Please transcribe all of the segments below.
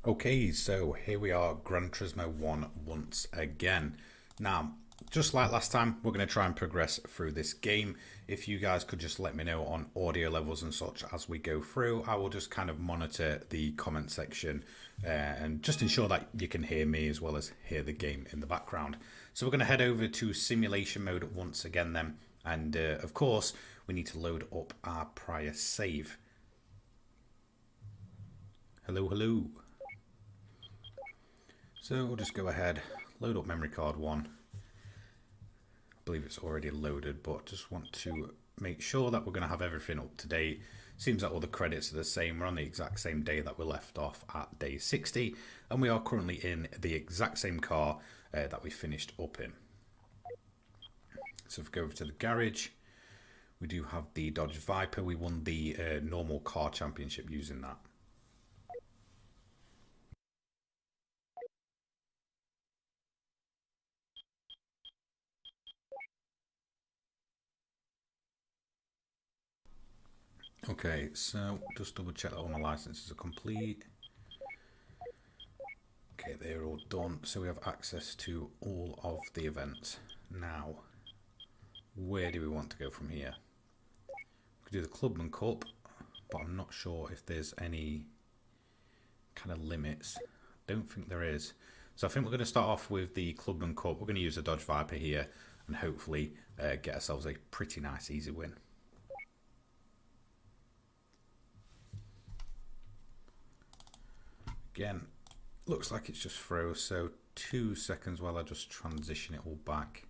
Okay, so here we are, Gran Turismo 1 once again. Now, just like last time, we're going to try and progress through this game. If you guys could just let me know on audio levels and such as we go through, I will just kind of monitor the comment section and just ensure that you can hear me as well as hear the game in the background. So we're going to head over to simulation mode once again then. And of course, we need to load up our prior save. Hello, hello. So we'll just go ahead, load up memory card 1. I believe it's already loaded, but just want to make sure that we're going to have everything up to date. Seems like all the credits are the same. We're on the exact same day that we left off at day 60, and we are currently in the exact same car that we finished up in. So if we go over to the garage, we do have the Dodge Viper. We won the normal car championship using that. Okay, so just double check that all my licenses are complete. Okay, they're all done. So we have access to all of the events. Now, where do we want to go from here? We could do the Clubman Cup, but I'm not sure if there's any kind of limits. Don't think there is. So I think we're going to start off with the Clubman Cup. We're going to use the Dodge Viper here and hopefully get ourselves a pretty nice easy win. Again, looks like it's just froze, so 2 seconds while I just transition it all back.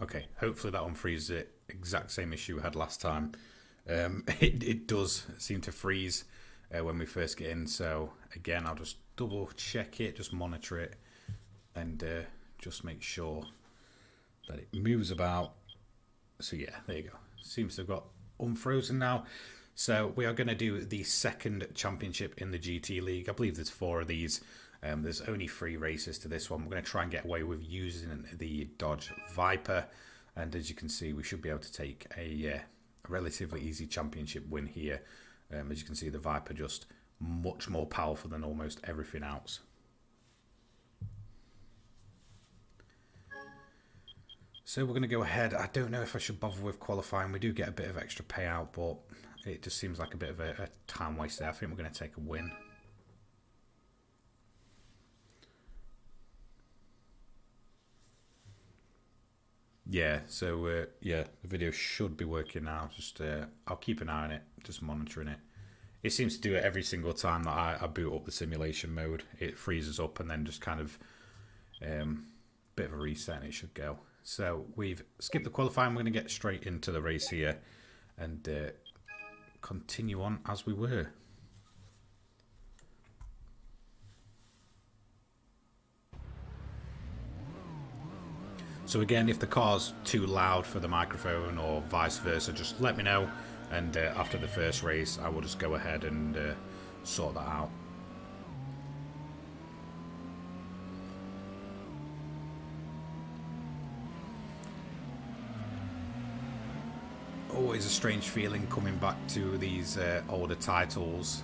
Okay, hopefully that one freezes it. Exact same issue we had last time. It does seem to freeze when we first get in, so again I'll just double check it, just monitor it and just make sure that it moves about. So yeah, there you go, seems to have got unfrozen now. So we are going to do the second championship in the GT League. I believe there's 4 of these. There's only 3 races to this one. We're going to try and get away with using the Dodge Viper, and as you can see we should be able to take a relatively easy championship win here. As you can see, the Viper just much more powerful than almost everything else. So we're going to go ahead. I don't know if I should bother with qualifying. We do get a bit of extra payout, but it just seems like a bit of a time waste there. I think we're going to take a win. Yeah, so yeah, the video should be working now. Just I'll keep an eye on it, just monitoring it. It seems to do it every single time that I boot up the simulation mode. It freezes up and then just kind of bit of a reset and it should go. So we've skipped the qualifying. We're going to get straight into the race here and continue on as we were. So again, if the car's too loud for the microphone or vice versa, just let me know, and after the first race I will just go ahead and sort that out. Always a strange feeling coming back to these older titles.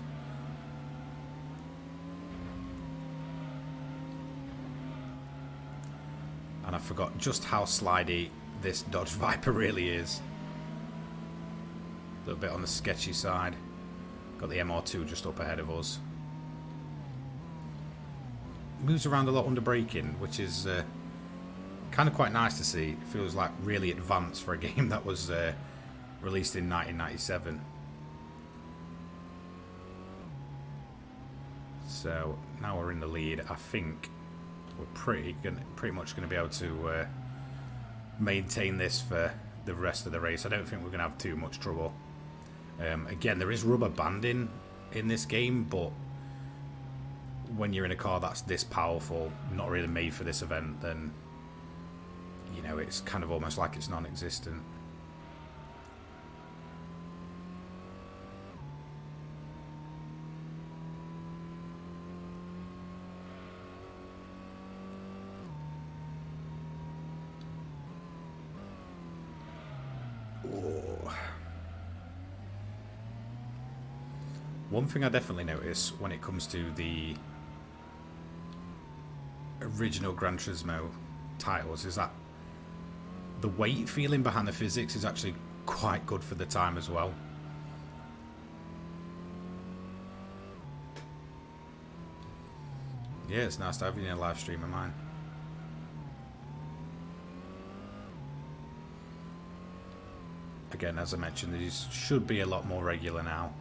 And I forgot just how slidey this Dodge Viper really is. A little bit on the sketchy side. Got the MR2 just up ahead of us. Moves around a lot under braking, which is kind of quite nice to see. It feels like really advanced for a game that was released in 1997. So now we're in the lead. I think we're pretty much going to be able to maintain this for the rest of the race. I don't think we're going to have too much trouble. Again, there is rubber banding in this game, but when you're in a car that's this powerful, not really made for this event, then you know it's kind of almost like it's non-existent. Oh. One thing I definitely notice when it comes to the original Gran Turismo titles is that the weight feeling behind the physics is actually quite good for the time as well. Yeah, it's nice to have you in a live stream of mine. Again, as I mentioned, these should be a lot more regular now.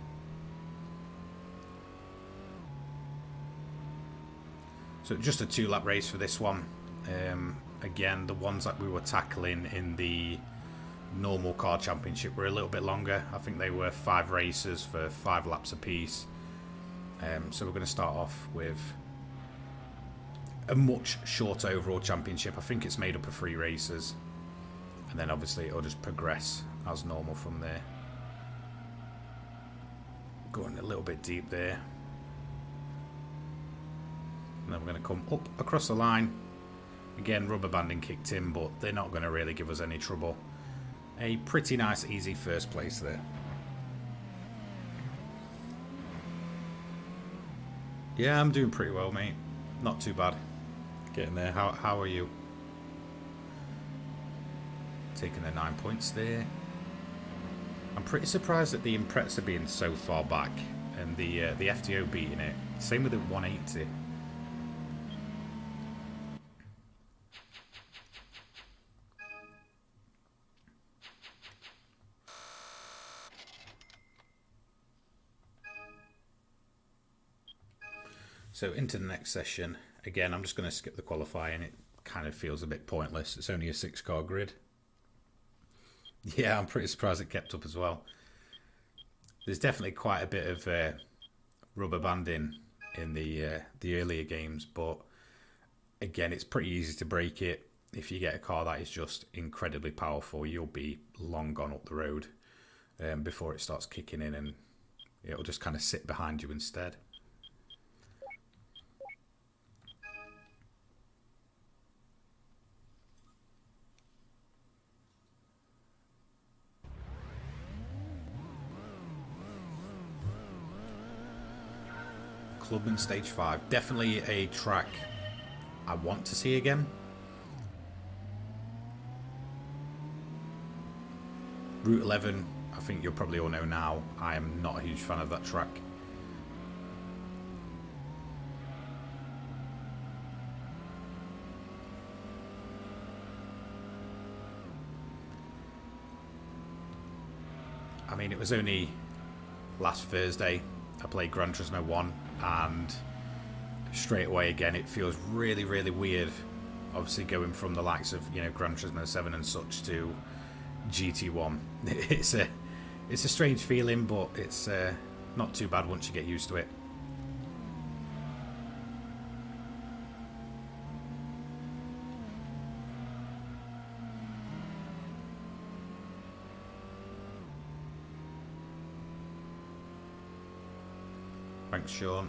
So just a 2-lap race for this one. Again, the ones that we were tackling in the normal car championship were a little bit longer. I think they were 5 races for 5 laps apiece. So we're going to start off with a much shorter overall championship. I think it's made up of 3 races. And then obviously it'll just progress as normal from there. Going a little bit deep there. And then we're going to come up across the line. Again, rubber banding kicked in, but they're not going to really give us any trouble. A pretty nice, easy first place there. Yeah, I'm doing pretty well, mate. Not too bad. Getting there. How are you? Taking the 9 points there. I'm pretty surprised that the Impreza being so far back and the FTO beating it. Same with the 180. So into the next session. Again, I'm just going to skip the qualifying. It kind of feels a bit pointless. It's only a 6-car grid. Yeah, I'm pretty surprised it kept up as well. There's definitely quite a bit of rubber banding in the earlier games, but again, it's pretty easy to break it. If you get a car that is just incredibly powerful, you'll be long gone up the road before it starts kicking in, and it'll just kind of sit behind you instead. Clubman Stage 5. Definitely a track I want to see again. Route 11, I think you'll probably all know now, I am not a huge fan of that track. I mean, it was only last Thursday I played Gran Turismo 1, and straight away again it feels really, really weird, obviously going from the likes of, you know, Gran Turismo 7 and such to GT1. It's a strange feeling, but it's not too bad once you get used to it. Thanks, Sean.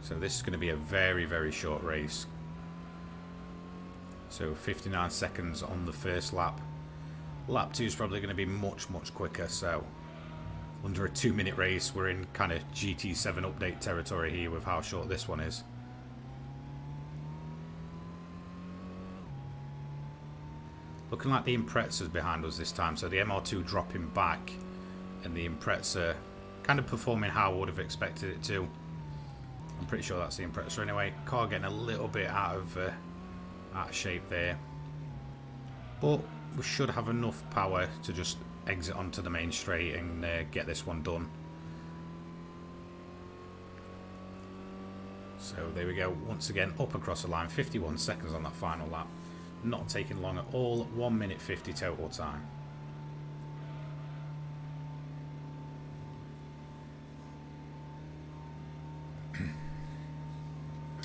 So this is going to be a very, very short race. So 59 seconds on the first lap. Lap 2 is probably going to be much, much quicker. So under a 2-minute race, we're in kind of GT7 update territory here with how short this one is. Looking like the Impreza's behind us this time, so the MR2 dropping back and the Impreza kind of performing how I would have expected it to. I'm pretty sure that's the Impreza anyway. Car getting a little bit out of shape there, but we should have enough power to just exit onto the main straight and get this one done. So there we go, once again up across the line, 51 seconds on that final lap. Not taking long at all, 1 minute 50 total time.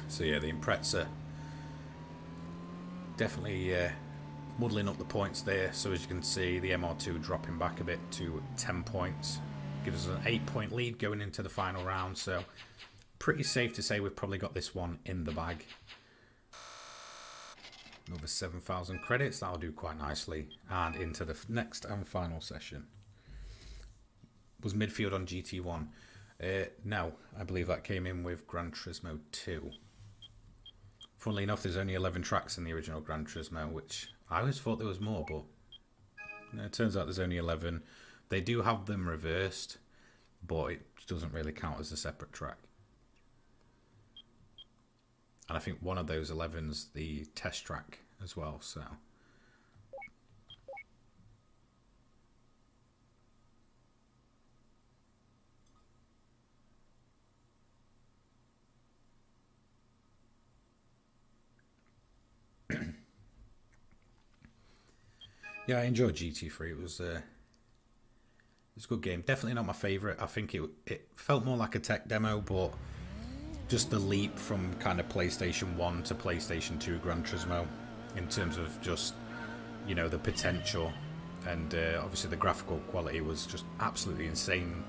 So yeah, the Impreza definitely muddling up the points there. So as you can see, the MR2 dropping back a bit to 10 points. Gives us an 8-point lead going into the final round. So pretty safe to say we've probably got this one in the bag. Another 7,000 credits. That'll do quite nicely. And into the next and final session. Was midfield on GT1? No, I believe that came in with Gran Turismo 2. Funnily enough, there's only 11 tracks in the original Gran Turismo, which I always thought there was more, but it turns out there's only 11. They do have them reversed, but it doesn't really count as a separate track. And I think one of those 11's the test track as well, so... Yeah, I enjoyed GT3. It was a good game. Definitely not my favourite. I think it felt more like a tech demo, but just the leap from kind of PlayStation 1 to PlayStation 2 Gran Turismo in terms of just, you know, the potential. And obviously the graphical quality was just absolutely insane.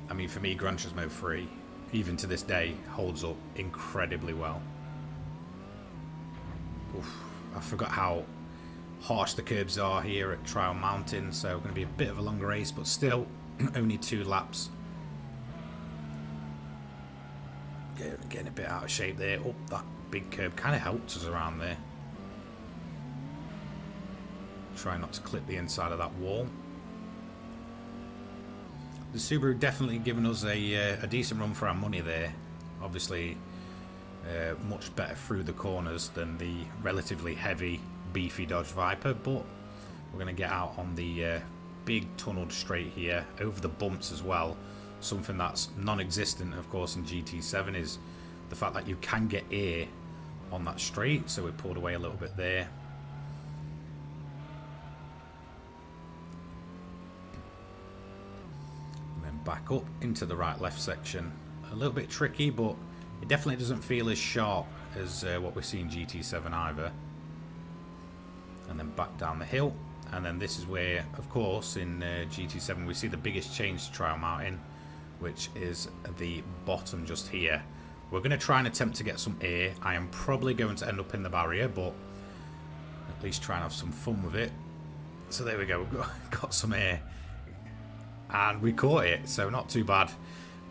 I mean, for me, Gran Turismo 3, even to this day, holds up incredibly well. Oof, I forgot how harsh the curbs are here at Trial Mountain, so going to be a bit of a longer race, but still only 2 laps. Getting a bit out of shape there. Oh, that big curb kind of helped us around there. Try not to clip the inside of that wall. The Subaru definitely giving us a decent run for our money there. Obviously much better through the corners than the relatively heavy beefy Dodge Viper, but we're going to get out on the big tunneled straight here, over the bumps as well. Something that's non-existent, of course, in GT7 is the fact that you can get air on that straight, so we pulled away a little bit there. And then back up into the right-left section. A little bit tricky, but it definitely doesn't feel as sharp as what we see in GT7 either. And then back down the hill, and then this is where, of course, in GT7 we see the biggest change to Trial Mountain, which is the bottom just here. We're going to try and attempt to get some air. I am probably going to end up in the barrier, but at least try and have some fun with it. So there we go, we've got some air, and we caught it, so not too bad.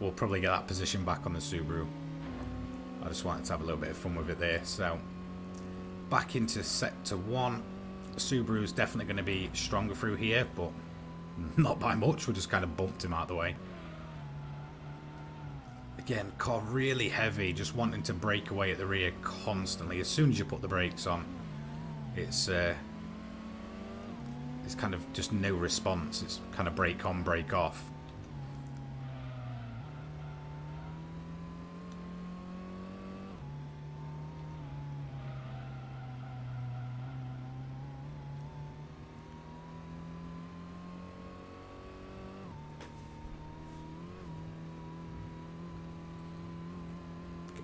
We'll probably get that position back on the Subaru. I just wanted to have a little bit of fun with it there. So back into sector 1. Subaru's definitely going to be stronger through here, but not by much. We just kind of bumped him out of the way. Again, car really heavy, just wanting to break away at the rear constantly. As soon as you put the brakes on, it's kind of just no response. It's kind of brake on, brake off.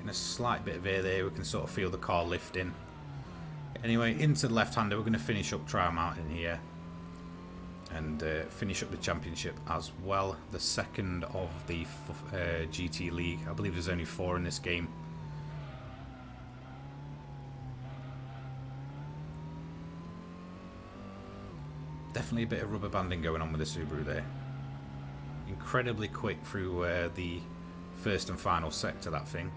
A slight bit of air there, we can sort of feel the car lifting. Anyway, into the left-hander, we're going to finish up Trial Mountain here and finish up the championship as well. The second of the GT League. I believe there's only 4 in this game. Definitely a bit of rubber banding going on with the Subaru there. Incredibly quick through the first and final sector, that thing.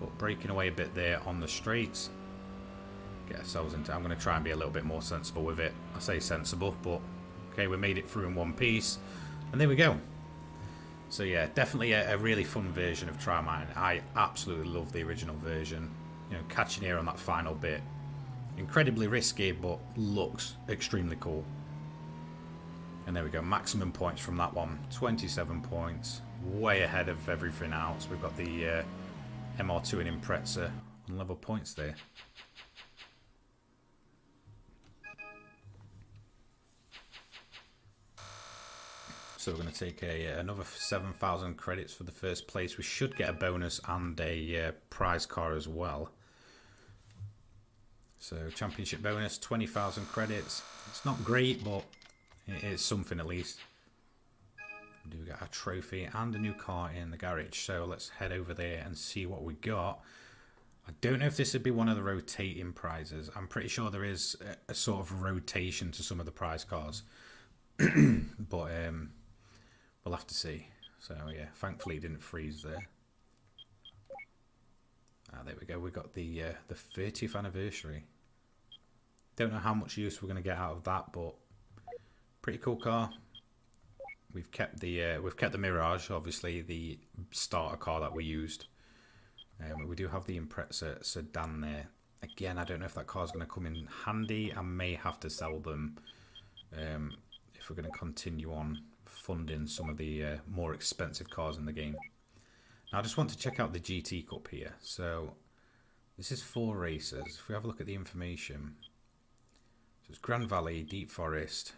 But breaking away a bit there on the straights. Get ourselves into... I'm going to try and be a little bit more sensible with it. I say sensible, but okay, we made it through in one piece. And there we go. So yeah, definitely a really fun version of Trial Mountain. I absolutely love the original version. You know, catching air on that final bit. Incredibly risky, but looks extremely cool. And there we go, maximum points from that one. 27 points. Way ahead of everything else. We've got the... MR2 and Impreza on level points there. So we're going to take another 7,000 credits for the first place. We should get a bonus and a prize car as well. So championship bonus, 20,000 credits. It's not great, but it is something at least. We do get a trophy and a new car in the garage. So let's head over there and see what we got. I don't know if this would be one of the rotating prizes. I'm pretty sure there is a sort of rotation to some of the prize cars. But we'll have to see. So yeah, thankfully it didn't freeze there. There we go. We got the 30th anniversary. Don't know how much use we're going to get out of that, but pretty cool car. We've kept the Mirage, obviously the starter car that we used. We do have the Impreza sedan there. Again, I don't know if that car's going to come in handy. I may have to sell them if we're going to continue on funding some of the more expensive cars in the game. Now, I just want to check out the GT Cup here. So this is 4 races. If we have a look at the information, so it's Grand Valley, Deep Forest.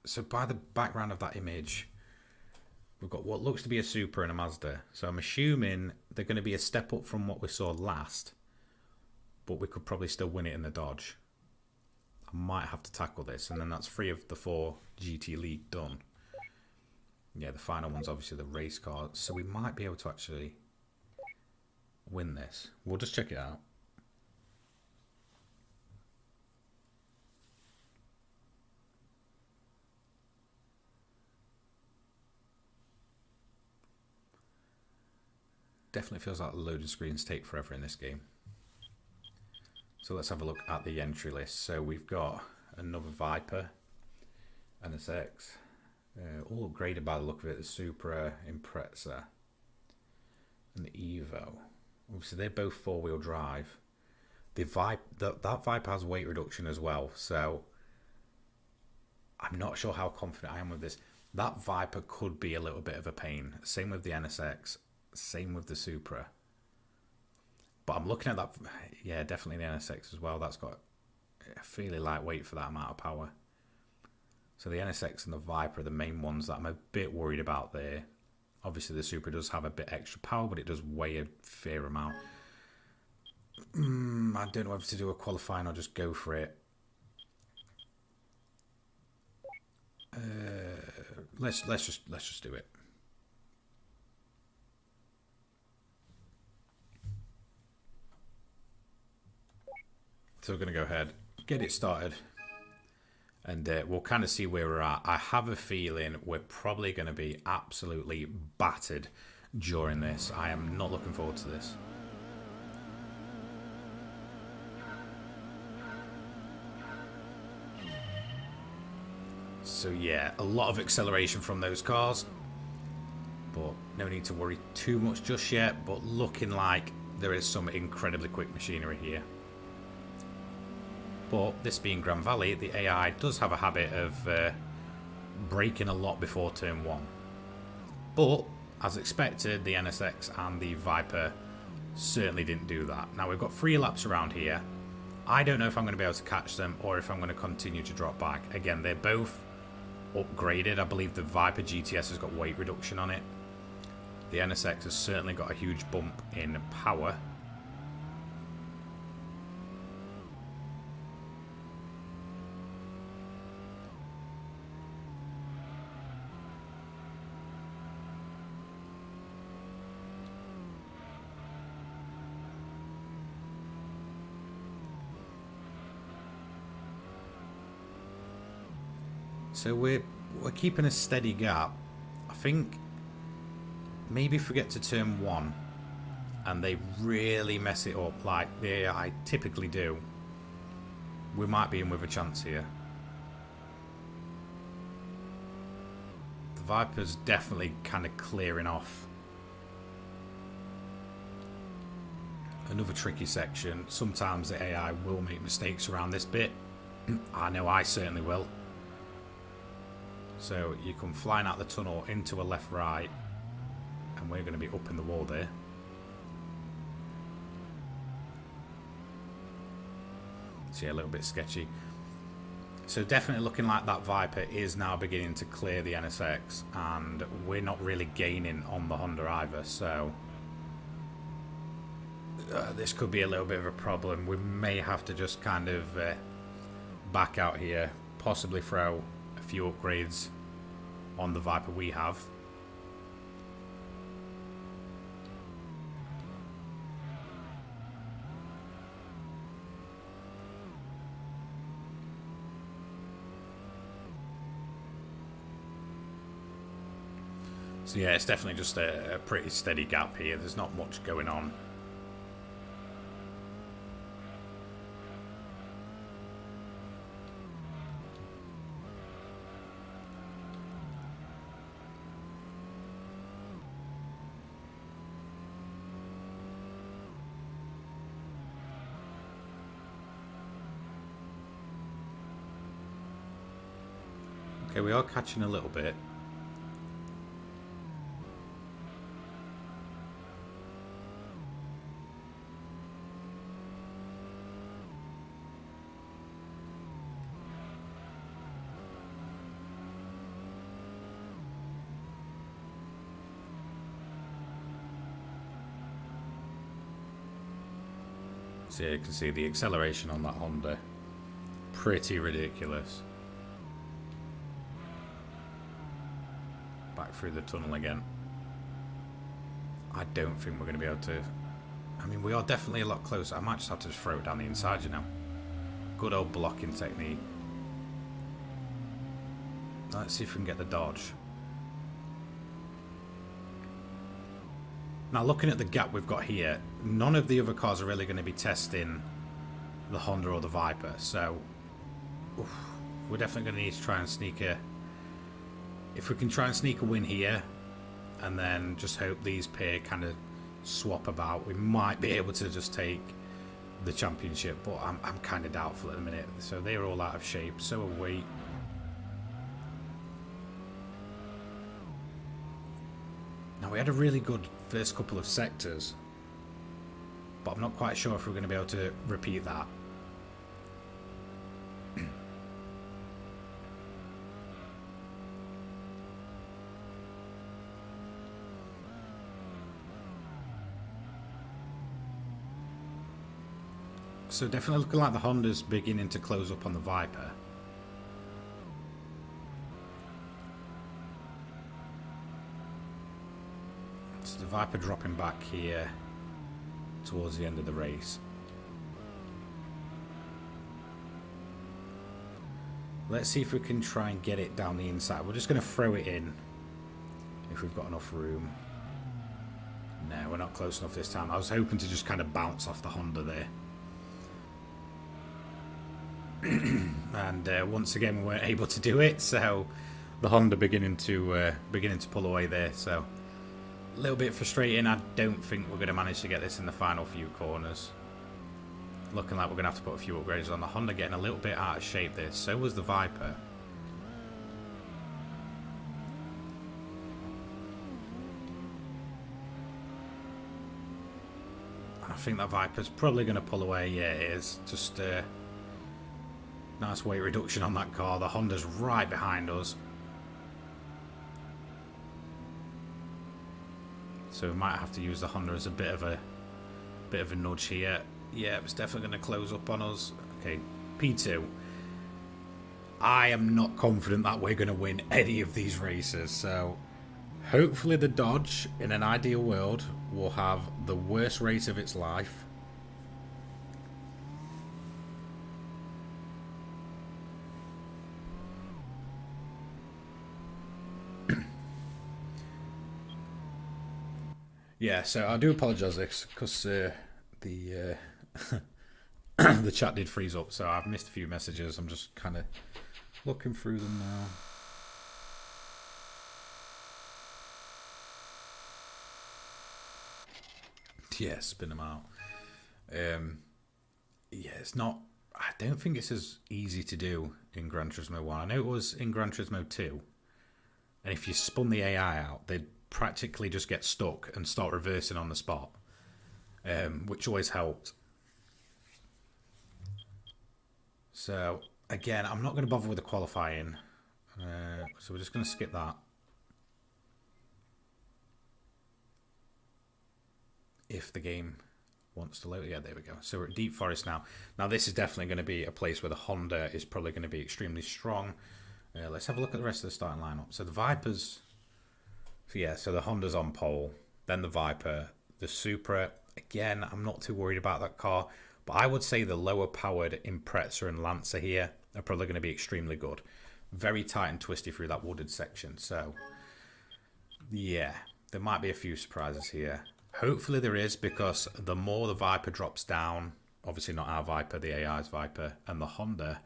So by the background of that image, we've got what looks to be a Supra and a Mazda. So I'm assuming they're going to be a step up from what we saw last, but we could probably still win it in the Dodge. I might have to tackle this, and then that's 3 of the 4 GT League done. Yeah, the final one's obviously the race car, so we might be able to actually win this. We'll just check it out. Definitely feels like loading screens take forever in this game. So let's have a look at the entry list. So we've got another Viper, NSX, all upgraded by the look of it, the Supra, Impreza, and the Evo. Obviously they're both 4-wheel drive. That Viper has weight reduction as well, so I'm not sure how confident I am with this. That Viper could be a little bit of a pain. Same with the NSX. Same with the Supra. But I'm looking at that. Yeah, definitely the NSX as well. That's got a fairly lightweight for that amount of power. So the NSX and the Viper are the main ones that I'm a bit worried about there. Obviously the Supra does have a bit extra power, but it does weigh a fair amount. I don't know whether to do a qualifying or just go for it. Let's just do it. So we're going to go ahead, get it started, and we'll kind of see where we're at. I have a feeling we're probably going to be absolutely battered during this. I am not looking forward to this. So yeah, a lot of acceleration from those cars, but no need to worry too much just yet, but looking like there is some incredibly quick machinery here. But this being Grand Valley, the AI does have a habit of braking a lot before turn 1. But, as expected, the NSX and the Viper certainly didn't do that. Now, we've got 3 laps around here. I don't know if I'm going to be able to catch them or if I'm going to continue to drop back. Again, they're both upgraded. I believe the Viper GTS has got weight reduction on it. The NSX has certainly got a huge bump in power. So we're keeping a steady gap. I think maybe if we get to turn 1 and they really mess it up like the AI typically do, we might be in with a chance here. The Viper's definitely kind of clearing off. Another tricky section. Sometimes the AI will make mistakes around this bit. I know I certainly will. So you come flying out the tunnel into a left-right, and we're going to be up in the wall there. So yeah, a little bit sketchy. So definitely looking like that Viper is now beginning to clear the NSX, and we're not really gaining on the Honda either, so this could be a little bit of a problem. We may have to just kind of back out here, possibly throw a few upgrades on the Viper we have. So yeah, it's definitely just a pretty steady gap here. There's not much going on. Okay, we are catching a little bit. So yeah, you can see the acceleration on that Honda. Pretty ridiculous. Back through the tunnel again. I don't think we're going to be able to... I mean, we are definitely a lot closer. I might just have to just throw it down the inside, you know. Good old blocking technique. Let's see if we can get the dodge. Now, looking at the gap we've got here, none of the other cars are really going to be testing the Honda or the Viper. So, we're definitely going to need to try and sneak a... If we can try and sneak a win here, and then just hope these pair kind of swap about, we might be able to just take the championship. But I'm kind of doubtful at the minute. So they're all out of shape. So are we. Now, we had a really good first couple of sectors, but I'm not quite sure if we're going to be able to repeat that. So definitely looking like the Honda's beginning to close up on the Viper. So the Viper dropping back here towards the end of the race. Let's see if we can try and get it down the inside. We're just going to throw it in if we've got enough room. No, we're not close enough this time. I was hoping to just kind of bounce off the Honda there. And once again we weren't able to do it, so the Honda beginning to pull away there. So a little bit frustrating. I don't think we're going to manage to get this in the final few corners. Looking like we're going to have to put a few upgrades on. The Honda getting a little bit out of shape there. So was the Viper. And I think that Viper's probably going to pull away. Yeah, it is. Just nice weight reduction on that car. The Honda's right behind us. So we might have to use the Honda as a bit of a nudge here. Yeah, it's definitely going to close up on us. Okay, P2. I am not confident that we're going to win any of these races. So hopefully the Dodge, in an ideal world, will have the worst race of its life. Yeah, so I do apologise because the the chat did freeze up, so I've missed a few messages. I'm just kind of looking through them now. Yeah, spin them out. Yeah, it's not... I don't think it's as easy to do in Gran Turismo 1. I know it was in Gran Turismo 2. And if you spun the AI out, they'd practically just get stuck and start reversing on the spot, which always helped. So again, I'm not going to bother with the qualifying, so we're just going to skip that. If the game wants to load. Yeah, there we go. So we're at Deep Forest now. Now this is definitely going to be a place where the Honda is probably going to be extremely strong. Let's have a look at the rest of the starting lineup. So the Vipers... So yeah, so the Honda's on pole, then the Viper, the Supra. Again, I'm not too worried about that car, but I would say the lower powered Impreza and Lancer here are probably going to be extremely good. Very tight and twisty through that wooded section. So Yeah, there might be a few surprises here. Hopefully there is, because the more the Viper drops down, obviously not our Viper, the AI's Viper, and the Honda,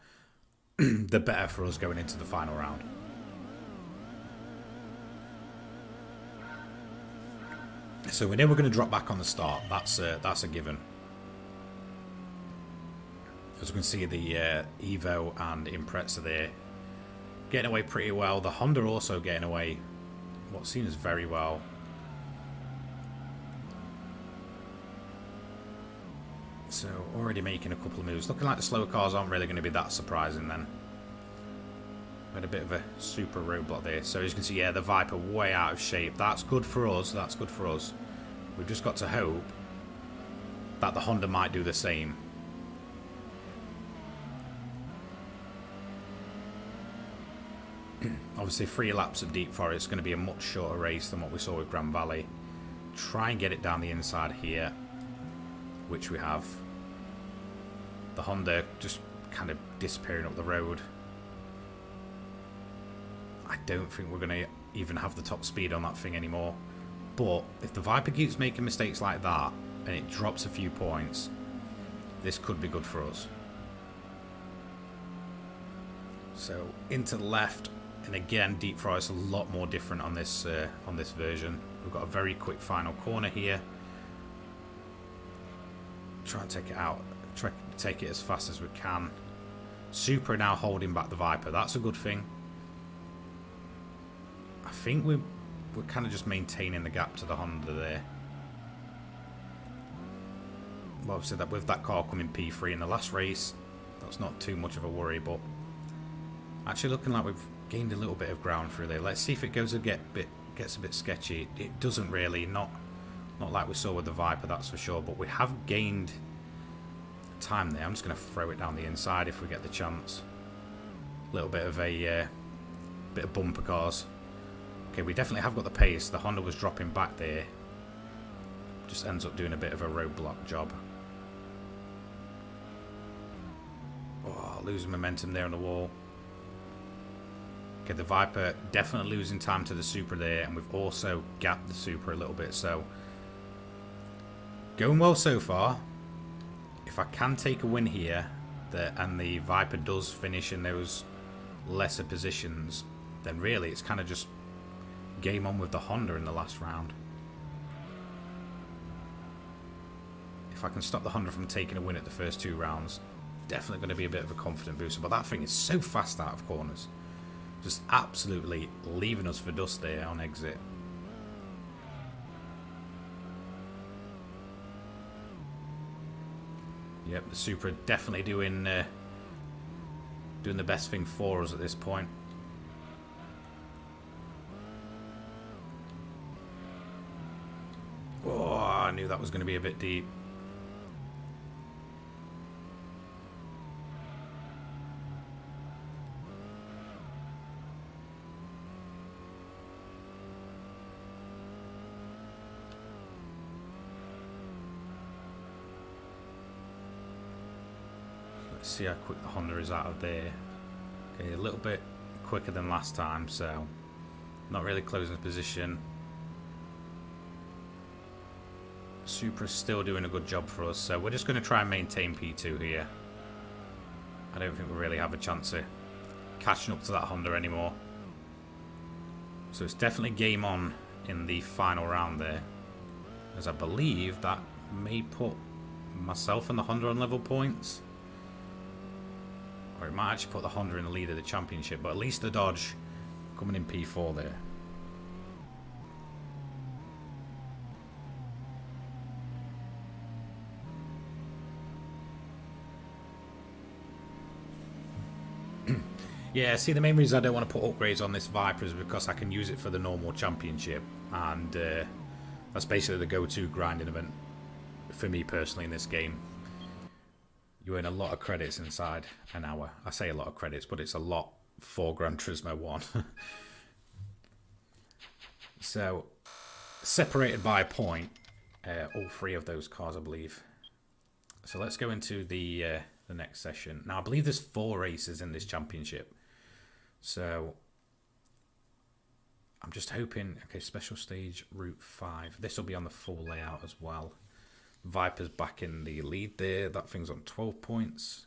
the better for us going into the final round. So we know we're going to drop back on the start. That's a given. As you can see, the Evo and Impreza there getting away pretty well. The Honda also getting away what seems very well. So already making a couple of moves. Looking like the slower cars aren't really going to be that surprising then. We had a bit of a super roadblock there. So as you can see, yeah, the Viper way out of shape. That's good for us. That's good for us. We've just got to hope that the Honda might do the same. Obviously 3 laps of Deep Forest is going to be a much shorter race than what we saw with Grand Valley. Try and get it down the inside here, which we have. The Honda just kind of disappearing up the road. I don't think we're going to even have the top speed on that thing anymore. But if the Viper keeps making mistakes like that and it drops a few points, this could be good for us. So into the left, and again, Deep Forest a lot more different on this version. We've got a very quick final corner here. Try and take it out. Try to take it as fast as we can. Supra now holding back the Viper. That's a good thing. I think we're kind of just maintaining the gap to the Honda there. Well, obviously, that with that car coming P3 in the last race, that's not too much of a worry. But actually, looking like we've gained a little bit of ground through there. Let's see if it gets a bit sketchy. It doesn't really. Not like we saw with the Viper, that's for sure. But we have gained time there. I'm just going to throw it down the inside if we get the chance. A little bit of a bit of bumper cars. Okay, we definitely have got the pace. The Honda was dropping back there. Just ends up doing a bit of a roadblock job. Oh, losing momentum there on the wall. Okay, the Viper definitely losing time to the Supra there, and we've also gapped the Supra a little bit, so going well so far. If I can take a win here, and the Viper does finish in those lesser positions, then really it's kind of just game on with the Honda in the last round. If I can stop the Honda from taking a win at the first 2 rounds, definitely going to be a bit of a confident booster. But that thing is so fast out of corners. Just absolutely leaving us for dust there on exit. Yep, the Supra definitely doing the best thing for us at this point. Oh, I knew that was going to be a bit deep. Let's see how quick the Honda is out of there. Okay, a little bit quicker than last time, so not really closing the position. Supra's still doing a good job for us, so we're just going to try and maintain P2 here. I don't think we really have a chance of catching up to that Honda anymore. So it's definitely game on in the final round there, as I believe that may put myself and the Honda on level points, or it might actually put the Honda in the lead of the championship, but at least the Dodge coming in P4 there. Yeah, see, the main reason I don't want to put upgrades on this Viper is because I can use it for the normal championship, and that's basically the go-to grinding event for me personally in this game. You earn a lot of credits inside an hour. I say a lot of credits, but it's a lot for Gran Turismo 1. So, separated by a point, all 3 of those cars, I believe. So let's go into the next session. Now, I believe there's 4 races in this championship. So, I'm just hoping... Okay, special stage, Route 5. This will be on the full layout as well. Viper's back in the lead there. That thing's on 12 points.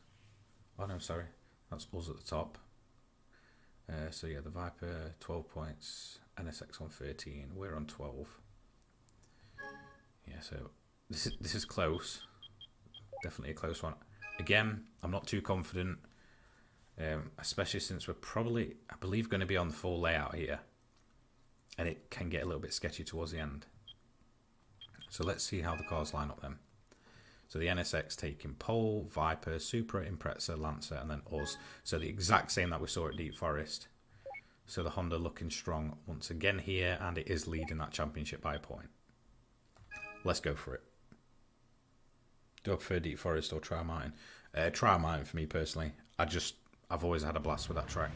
Oh, no, sorry. That's us at the top. So, yeah, the Viper, 12 points. NSX on 13. We're on 12. Yeah, so this is close. Definitely a close one. Again, I'm not too confident. Especially since we're probably, I believe, going to be on the full layout here. And it can get a little bit sketchy towards the end. So let's see how the cars line up then. So the NSX taking pole, Viper, Supra, Impreza, Lancer, and then us. So the exact same that we saw at Deep Forest. So the Honda looking strong once again here, and it is leading that championship by a point. Let's go for it. Do I prefer Deep Forest or Trial Mountain? Trial Mountain for me personally. I've always had a blast with that track.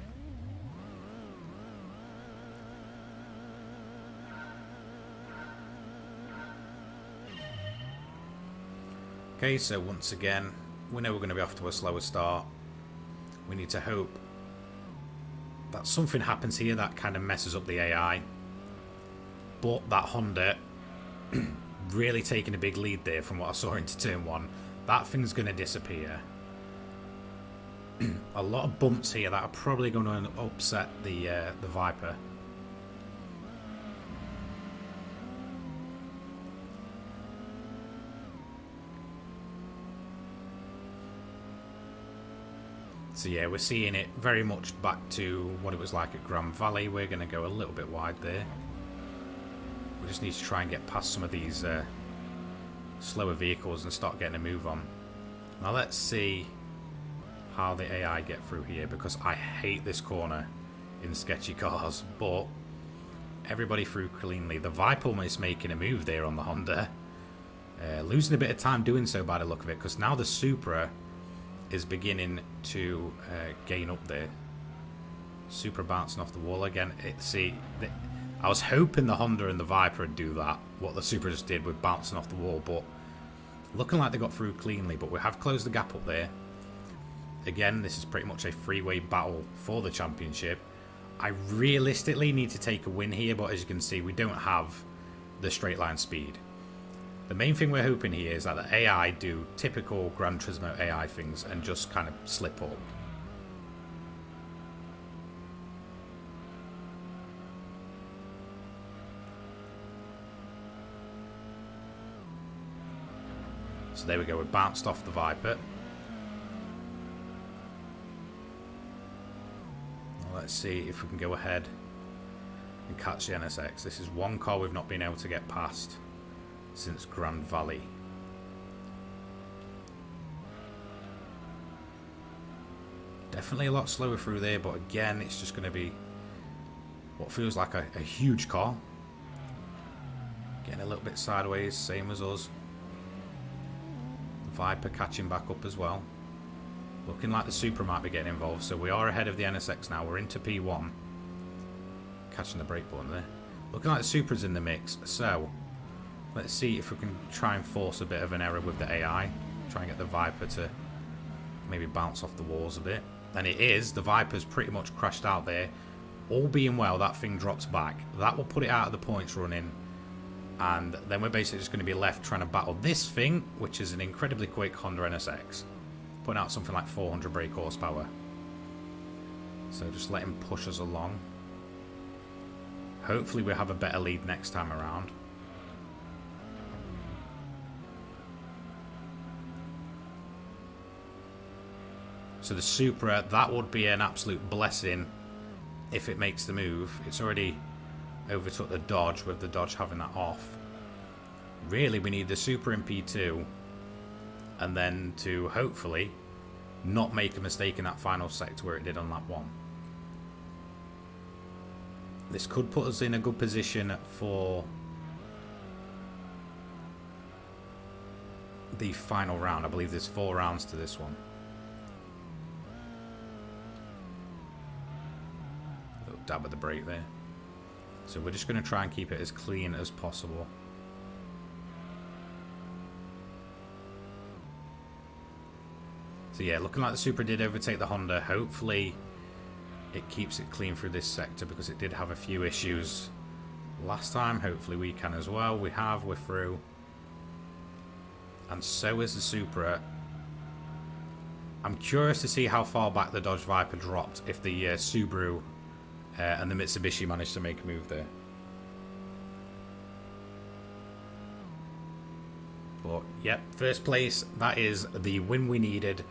Okay, so once again, we know we're going to be off to a slower start. We need to hope that something happens here that kind of messes up the AI. But that Honda really taking a big lead there from what I saw into turn 1. That thing's going to disappear. A lot of bumps here that are probably going to upset the Viper. So yeah, we're seeing it very much back to what it was like at Grand Valley. We're going to go a little bit wide there. We just need to try and get past some of these slower vehicles and start getting a move on. Now let's see how the AI get through here, because I hate this corner in sketchy cars, but everybody through cleanly. The Viper almost making a move there on the Honda. Losing a bit of time doing so by the look of it, because now the Supra is beginning to gain up there. Supra bouncing off the wall again. I was hoping the Honda and the Viper would do that, what the Supra just did with bouncing off the wall, but looking like they got through cleanly. But we have closed the gap up there. Again, this is pretty much a three-way battle for the championship. I realistically need to take a win here, but as you can see, we don't have the straight line speed. The main thing we're hoping here is that the AI do typical Gran Turismo AI things and just kind of slip up. So there we go, we bounced off the Viper. Let's see if we can go ahead and catch the NSX. This is one car we've not been able to get past since Grand Valley. Definitely a lot slower through there, but again, it's just going to be what feels like a huge car. Getting a little bit sideways, same as us. Viper catching back up as well. Looking like the Supra might be getting involved, so we are ahead of the NSX now. We're into P1. Catching the brake button there. Looking like the Supra's in the mix, so let's see if we can try and force a bit of an error with the AI. Try and get the Viper to maybe bounce off the walls a bit. And it is. The Viper's pretty much crashed out there. All being well, that thing drops back. That will put it out of the points running. And then we're basically just going to be left trying to battle this thing, which is an incredibly quick Honda NSX. Putting out something like 400 brake horsepower. So just let him push us along. Hopefully we'll have a better lead next time around. So the Supra, that would be an absolute blessing if it makes the move. It's already overtook the Dodge, with the Dodge having that off. Really, we need the Supra in P2, and then to hopefully not make a mistake in that final sector where it did on lap 1. This could put us in a good position for the final round. I believe there's 4 rounds to this one. Little dab of the brake there. So we're just going to try and keep it as clean as possible. So yeah, looking like the Supra did overtake the Honda. Hopefully it keeps it clean through this sector, because it did have a few issues last time. Hopefully we can as well. We're through. And so is the Supra. I'm curious to see how far back the Dodge Viper dropped if the Subaru and the Mitsubishi managed to make a move there. But, yep, first place. That is the win we needed.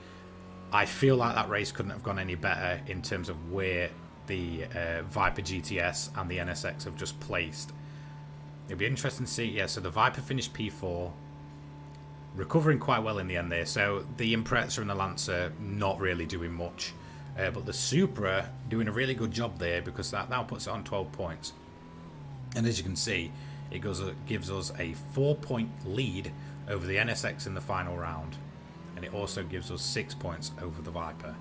I feel like that race couldn't have gone any better in terms of where the Viper GTS and the NSX have just placed. It'll be interesting to see. Yeah, so the Viper finished P4. Recovering quite well in the end there. So the Impreza and the Lancer not really doing much. But the Supra doing a really good job there, because that now puts it on 12 points. And as you can see, it gives us a 4-point lead over the NSX in the final round. And it also gives us 6 points over the Viper.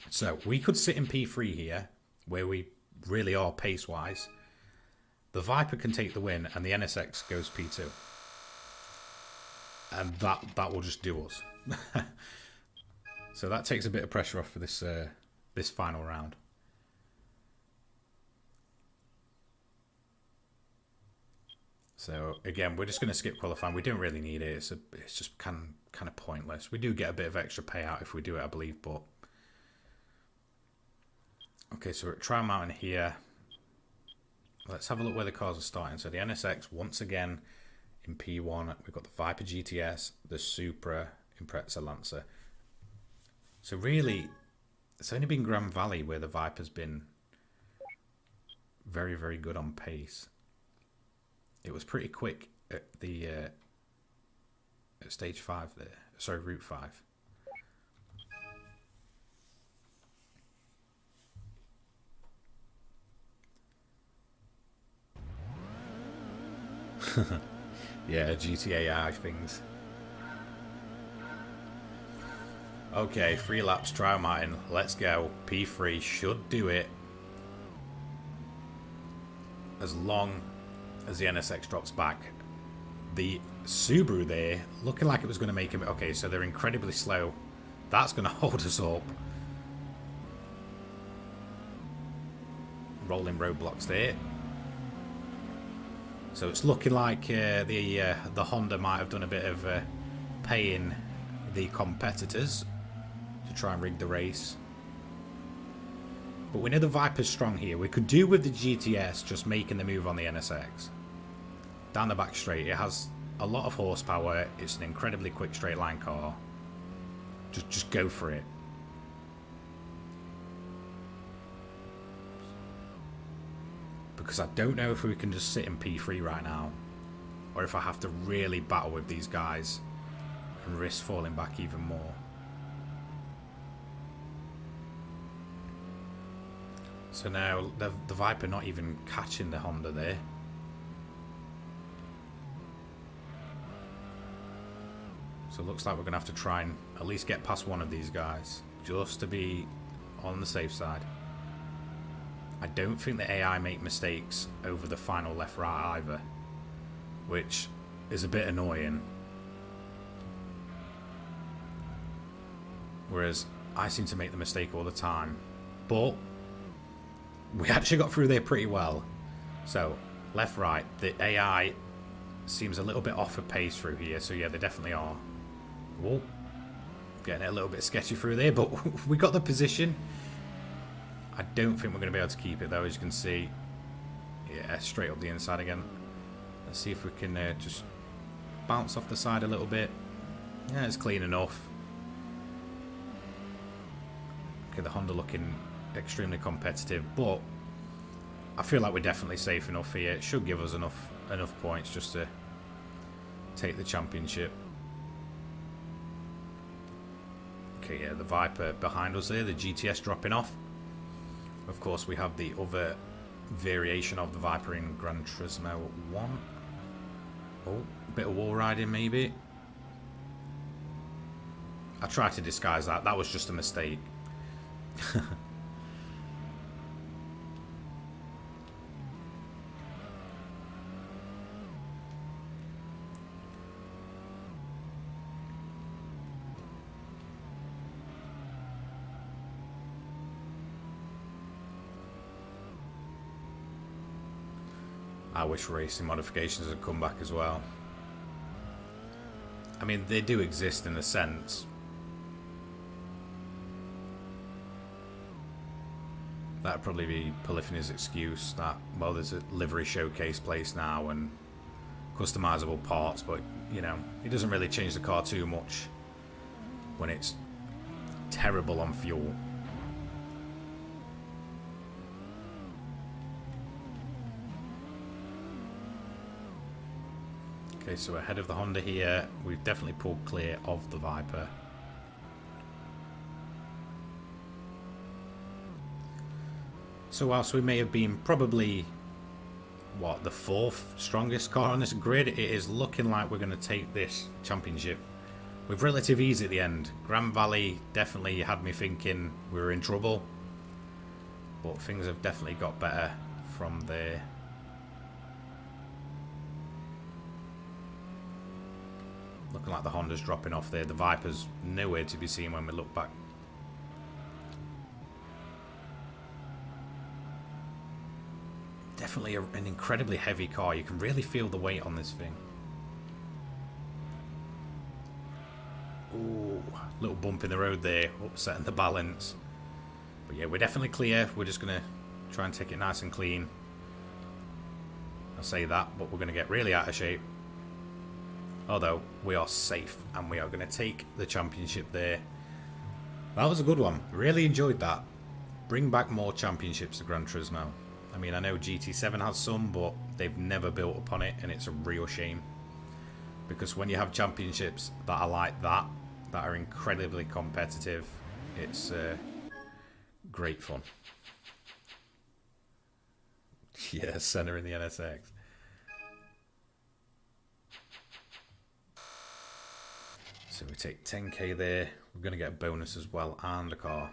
So we could sit in P3 here, where we really are pace-wise. The Viper can take the win, and the NSX goes P2. And that will just do us. So that takes a bit of pressure off for this this final round. So again, we're just going to skip qualifying. We don't really need it. It's just kind of pointless. We do get a bit of extra payout if we do it, I believe. But okay, so we're at Trial Mountain here. Let's have a look where the cars are starting. So the NSX once again in P1, we've got the Viper GTS, the Supra, Impreza, Lancer. So really, it's only been Grand Valley where the Viper's been very, very good on pace. It was pretty quick at the at stage 5 there. Sorry, Route 5. Yeah, GTA things. Okay, 3 laps, Trial Mountain. Let's go. P3 should do it. As long as the NSX drops back. The Subaru there, looking like it was going to make him... Okay, so they're incredibly slow. That's going to hold us up. Rolling roadblocks there. So it's looking like the Honda might have done a bit of paying the competitors to try and rig the race. But we know the Viper's strong here. We could do with the GTS just making the move on the NSX. Down the back straight, it has a lot of horsepower. It's an incredibly quick straight line car. Just go for it. Because I don't know if we can just sit in P3 right now, or if I have to really battle with these guys and risk falling back even more. So now the Viper not even catching the Honda there. So it looks like we're going to have to try and at least get past one of these guys, just to be on the safe side. I don't think the AI make mistakes over the final left-right either, which is a bit annoying. Whereas I seem to make the mistake all the time. But we actually got through there pretty well. So, left-right, the AI seems a little bit off of pace through here. So yeah, they definitely are. Whoa. Getting it a little bit sketchy through there, but we got the position. I don't think we're going to be able to keep it though, as you can see. Yeah, straight up the inside again. Let's see if we can just bounce off the side a little bit. Yeah, it's clean enough. Okay, the Honda looking extremely competitive, but I feel like we're definitely safe enough here. It should give us enough points just to take the championship. Okay, yeah, the Viper behind us there, the GTS dropping off. Of course, we have the other variation of the Viper in Gran Turismo 1. Oh, a bit of wall riding maybe. I tried to disguise that. That was just a mistake. I wish racing modifications had come back as well. I mean, they do exist in a sense. That'd probably be Polyphony's excuse that, well, there's a livery showcase place now and customizable parts, but, you know, it doesn't really change the car too much when it's terrible on fuel. Okay, so ahead of the Honda here, we've definitely pulled clear of the Viper. So whilst we may have been probably, what, the 4th strongest car on this grid, it is looking like we're going to take this championship with relative ease at the end. Grand Valley definitely had me thinking we were in trouble, but things have definitely got better from there. Looking like the Honda's dropping off there. The Viper's nowhere to be seen when we look back. Definitely an incredibly heavy car. You can really feel the weight on this thing. Ooh, little bump in the road there, upsetting the balance. But yeah, we're definitely clear. We're just going to try and take it nice and clean. I'll say that, but we're going to get really out of shape. Although, we are safe, and we are going to take the championship there. That was a good one. Really enjoyed that. Bring back more championships to Gran Turismo. I mean, I know GT7 has some, but they've never built upon it, and it's a real shame. Because when you have championships that are like that are incredibly competitive, it's great fun. Yeah, Senna in the NSX. So we take 10k there. We're going to get a bonus as well and a car.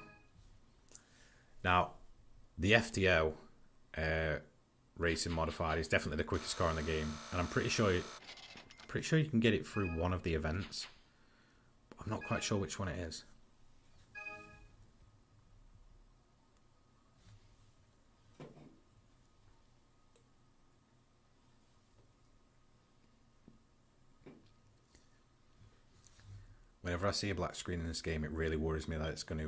Now, the FTO Racing Modified is definitely the quickest car in the game, and I'm pretty sure you can get it through one of the events. I'm not quite sure which one it is. Whenever I see a black screen in this game, it really worries me that it's going to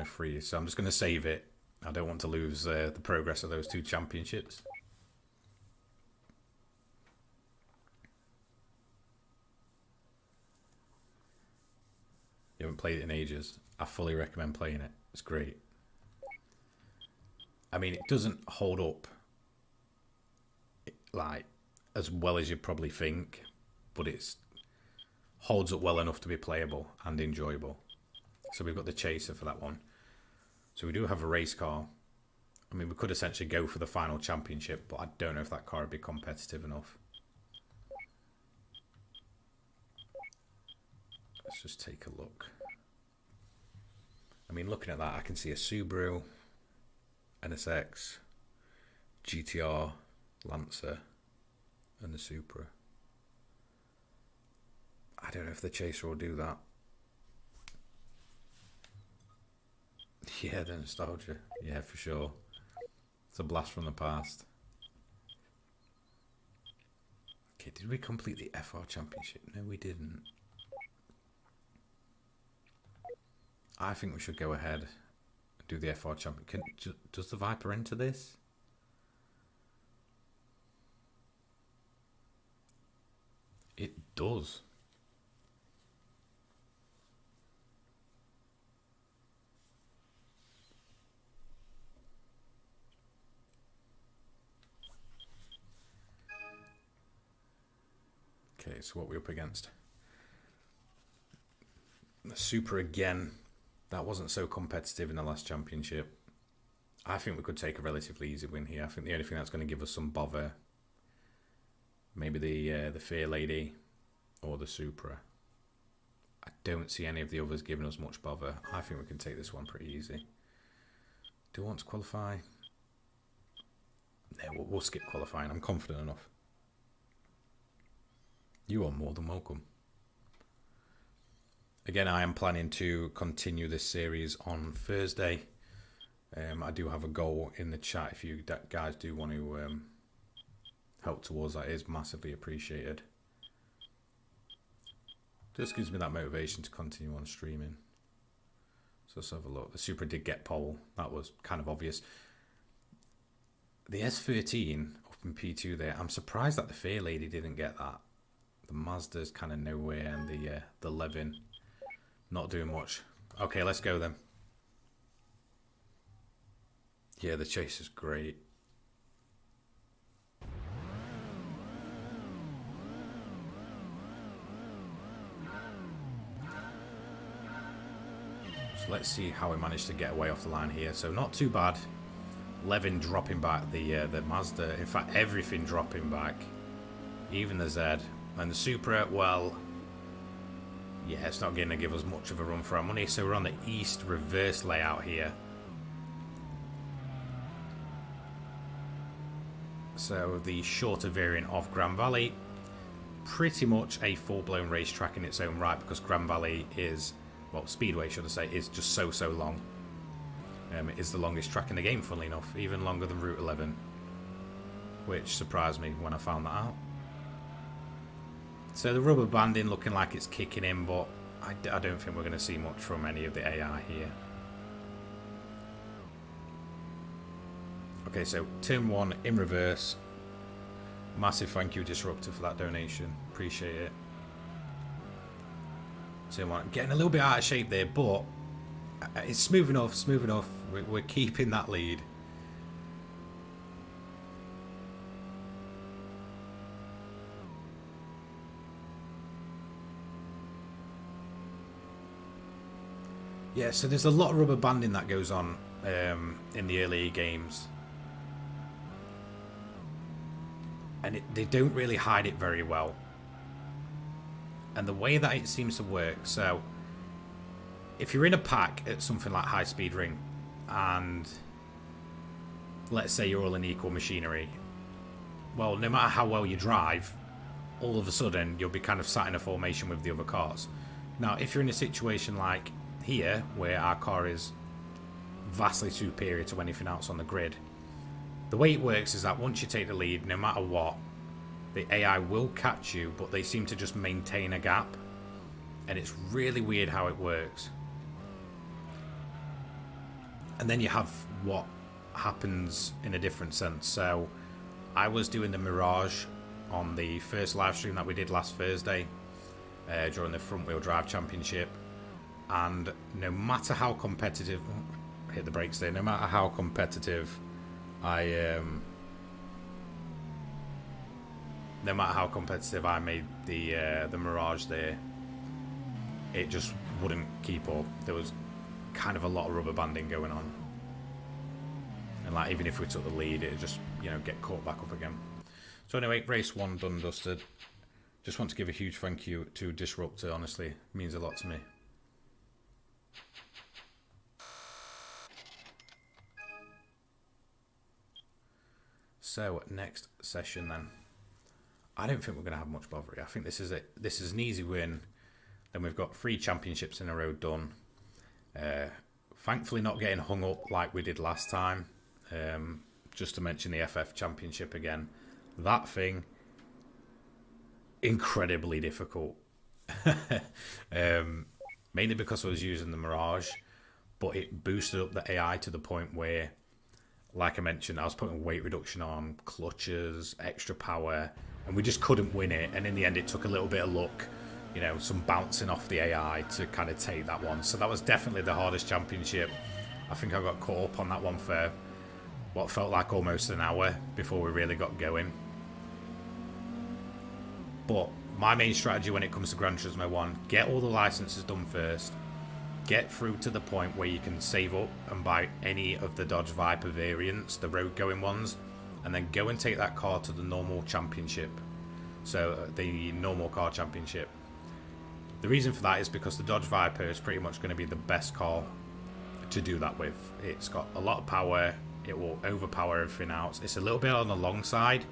freeze. So I'm just going to save it. I don't want to lose the progress of those 2 championships. You haven't played it in ages. I fully recommend playing it. It's great. I mean, it doesn't hold up like as well as you probably think, but it's holds up well enough to be playable and enjoyable. So we've got the chaser for that one. So we do have a race car. I mean, we could essentially go for the final championship, but I don't know if that car would be competitive enough. Let's just take a look. I mean, looking at that, I can see a Subaru, NSX, GTR, Lancer, and the Supra. I don't know if the Chaser will do that. Yeah, the nostalgia. Yeah, for sure. It's a blast from the past. Okay, did we complete the FR Championship? No, we didn't. I think we should go ahead and do the FR Champion. Does the Viper enter this? It does. Okay, so what are we up against? The Supra again. That wasn't so competitive in the last championship. I think we could take a relatively easy win here. I think the only thing that's going to give us some bother, maybe the Fear Lady or the Supra. I don't see any of the others giving us much bother. I think we can take this one pretty easy. Do I want to qualify? No, we'll skip qualifying. I'm confident enough. You are more than welcome. Again, I am planning to continue this series on Thursday. I do have a goal in the chat if you guys do want to help towards that. It is massively appreciated. Just gives me that motivation to continue on streaming. So let's have a look. The Supra did get pole. That was kind of obvious. The S13 up in P2 there. I'm surprised that the Fair Lady didn't get that. The Mazda's kind of nowhere, and the Levin not doing much. Okay, let's go then. Yeah, the chase is great. So let's see how we managed to get away off the line here. So not too bad. Levin dropping back the Mazda. In fact, everything dropping back. Even the Z. And the Supra, well, yeah, it's not going to give us much of a run for our money. So we're on the east reverse layout here. So the shorter variant of Grand Valley. Pretty much a full-blown racetrack in its own right, because Grand Valley is, well, Speedway should I say, is just so long. It is the longest track in the game, funnily enough, even longer than Route 11, which surprised me when I found that out. So the rubber banding looking like it's kicking in, but I don't think we're going to see much from any of the AI here. Okay, so turn 1 in reverse. Massive thank you, Disruptor, for that donation. Appreciate it. Turn 1. Getting a little bit out of shape there, but it's smooth enough, smooth enough. We're keeping that lead. Yeah, so there's a lot of rubber banding that goes on in the early games. And they don't really hide it very well. And the way that it seems to work, so if you're in a pack at something like High Speed Ring, and let's say you're all in equal machinery, well, no matter how well you drive, all of a sudden you'll be kind of sat in a formation with the other cars. Now, if you're in a situation like here, where our car is vastly superior to anything else on the grid, the way it works is that once you take the lead, no matter what, the AI will catch you, but they seem to just maintain a gap. And it's really weird how it works. And then you have what happens in a different sense. So I was doing the Mirage on the first live stream that we did last Thursday during the front wheel drive championship. And no matter how competitive, hit the brakes there, no matter how competitive no matter how competitive I made the Mirage there, it just wouldn't keep up. There was kind of a lot of rubber banding going on, and like even if we took the lead, it just, you know, get caught back up again. So anyway, race 1 done and dusted. Just want to give a huge thank you to Disruptor. Honestly, it means a lot to me. So next session then. I don't think we're going to have much bother here. I think this is it. This is an easy win. Then we've got 3 championships in a row done. Thankfully not getting hung up like we did last time. Just to mention the FF Championship again. That thing, incredibly difficult. Mainly because I was using the Mirage, but it boosted up the AI to the point where, like I mentioned, I was putting weight reduction on, clutches, extra power, and we just couldn't win it. And in the end, it took a little bit of luck, you know, some bouncing off the AI to kind of take that one. So that was definitely the hardest championship. I think I got caught up on that one for what felt like almost an hour before we really got going. But my main strategy when it comes to Gran Turismo 1, get all the licenses done first. Get through to the point where you can save up and buy any of the Dodge Viper variants, the road going ones, and then go and take that car to the normal championship. So the normal car championship. The reason for that is because the Dodge Viper is pretty much going to be the best car to do that with. It's got a lot of power. It will overpower everything else. It's a little bit on the long side,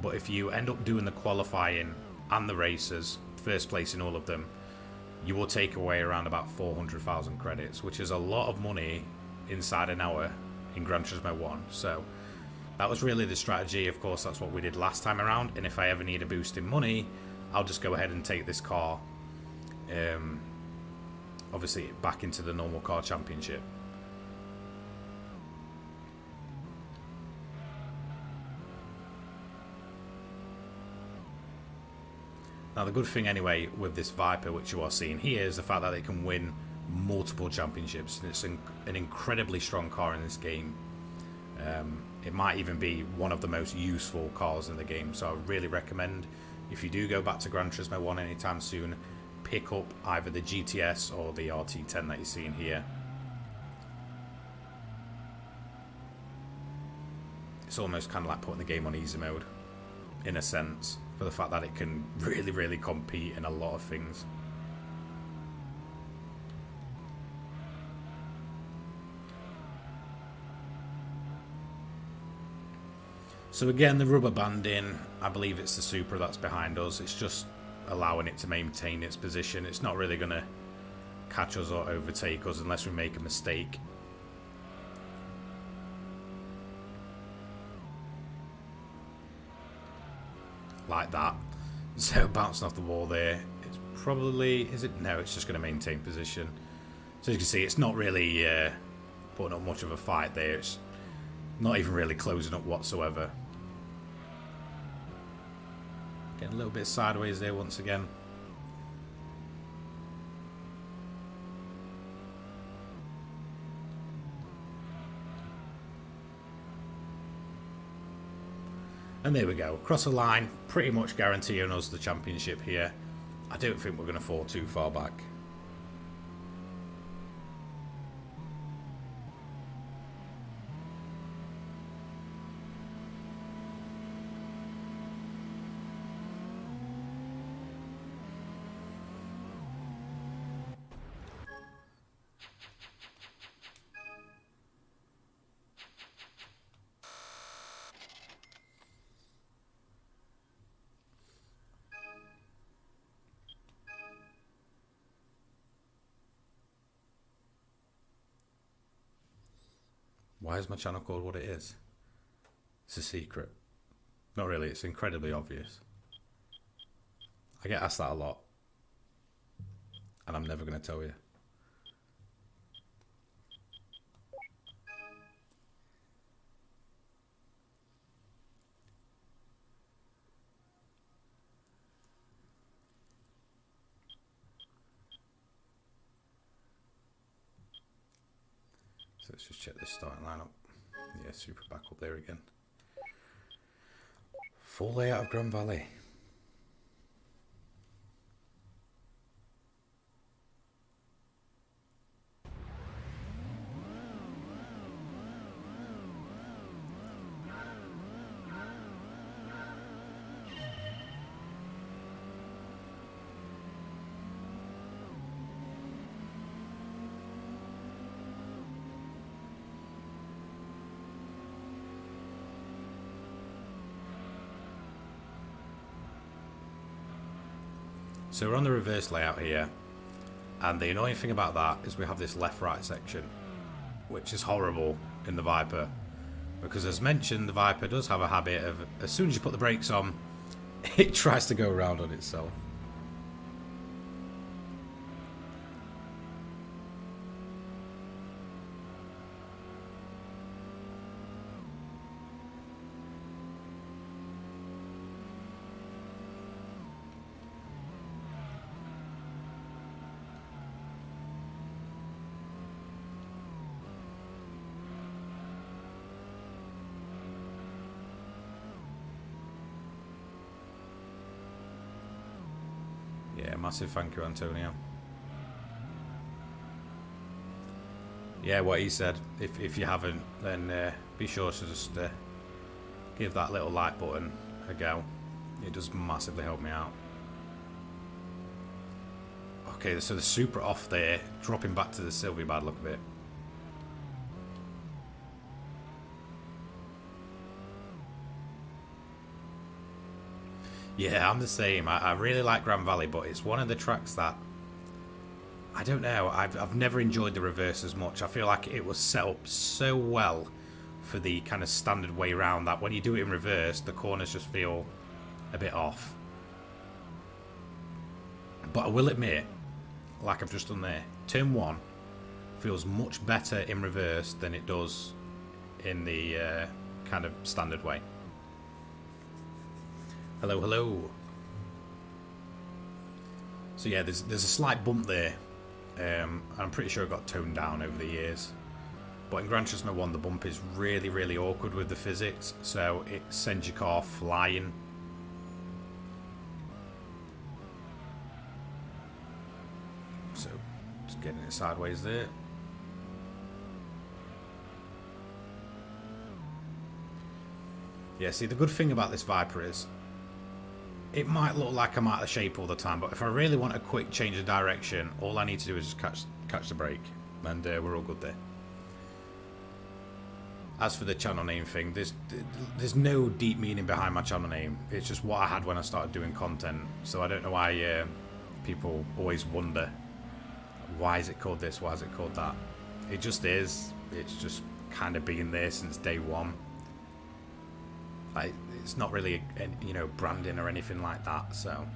but if you end up doing the qualifying and the races, first place in all of them, you will take away around about 400,000 credits, which is a lot of money inside an hour in Gran Turismo 1. So that was really the strategy. Of course, that's what we did last time around. And if I ever need a boost in money, I'll just go ahead and take this car, obviously, back into the normal car championship. Now, the good thing anyway with this Viper, which you are seeing here, is the fact that it can win multiple championships. And it's an incredibly strong car in this game. It might even be one of the most useful cars in the game. So I really recommend, if you do go back to Gran Turismo 1 anytime soon, pick up either the GTS or the RT10 that you're seeing here. It's almost kind of like putting the game on easy mode, in a sense, for the fact that it can really, really compete in a lot of things. So again, the rubber banding, I believe it's the Supra that's behind us. It's just allowing it to maintain its position. It's not really going to catch us or overtake us unless we make a mistake. Like that. So bouncing off the wall there. It's probably, is it? No, it's just going to maintain position. So as you can see, it's not really putting up much of a fight there. It's not even really closing up whatsoever. Getting a little bit sideways there once again. And there we go. Across the line, pretty much guaranteeing us the championship here. I don't think we're going to fall too far back. Why is my channel called what it is? It's a secret. Not really, it's incredibly obvious. I get asked that a lot. And I'm never going to tell you. So let's just check this starting lineup. Yeah, Super back up there again. Full layout of Grand Valley. So we're on the reverse layout here, and the annoying thing about that is we have this left-right section, which is horrible in the Viper, because as mentioned, the Viper does have a habit of, as soon as you put the brakes on, it tries to go around on itself. Yeah, massive thank you, Antonio. Yeah, what he said. If you haven't, then be sure to just give that little like button a go. It does massively help me out. Okay, so the Supra off there, dropping back to the Sylvie bad look of it. Yeah, I'm the same. I really like Grand Valley, but it's one of the tracks that I don't know. I've never enjoyed the reverse as much. I feel like it was set up so well for the kind of standard way round that when you do it in reverse, the corners just feel a bit off. But I will admit, like I've just done there, turn 1 feels much better in reverse than it does in the kind of standard way. Hello, hello. So yeah, there's a slight bump there. I'm pretty sure it got toned down over the years. But in Gran Turismo 1, the bump is really, really awkward with the physics, so it sends your car flying. So, just getting it sideways there. Yeah, see, the good thing about this Viper is it might look like I'm out of shape all the time, but if I really want a quick change of direction, all I need to do is just catch the brake, and we're all good there. As for the channel name thing, there's no deep meaning behind my channel name. It's just what I had when I started doing content. So I don't know why people always wonder, why is it called this, why is it called that? It just is. It's just kind of been there since day one. Like, it's not really, you know, branding or anything like that. So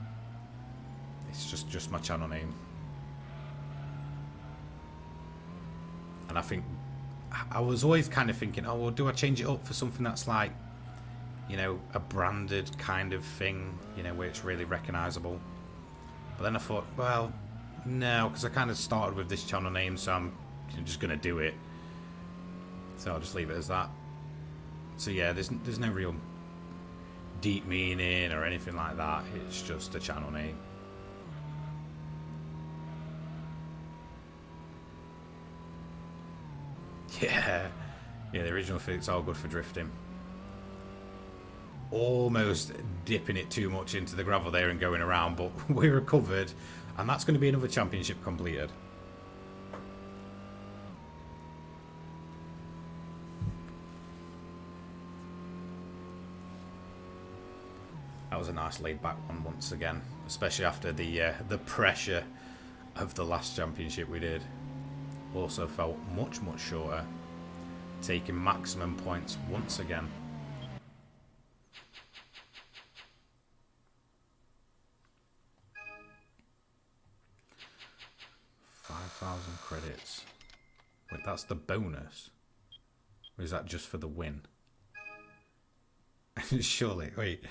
it's just my channel name. And I think I was always kind of thinking, oh, well, do I change it up for something that's like, you know, a branded kind of thing, you know, where it's really recognizable. But then I thought, well, no, because I kind of started with this channel name, so I'm just going to do it. So I'll just leave it as that. So yeah, there's no real deep meaning or anything like that. It's just a channel name. Yeah, the original physics are good for drifting. Almost dipping it too much into the gravel there and going around, but we recovered, and that's going to be another championship completed. That was a nice laid-back one once again, especially after the pressure of the last championship we did. Also felt much shorter, taking maximum points once again. $5,000 credits. Wait, that's the bonus? Or is that just for the win? Surely, wait.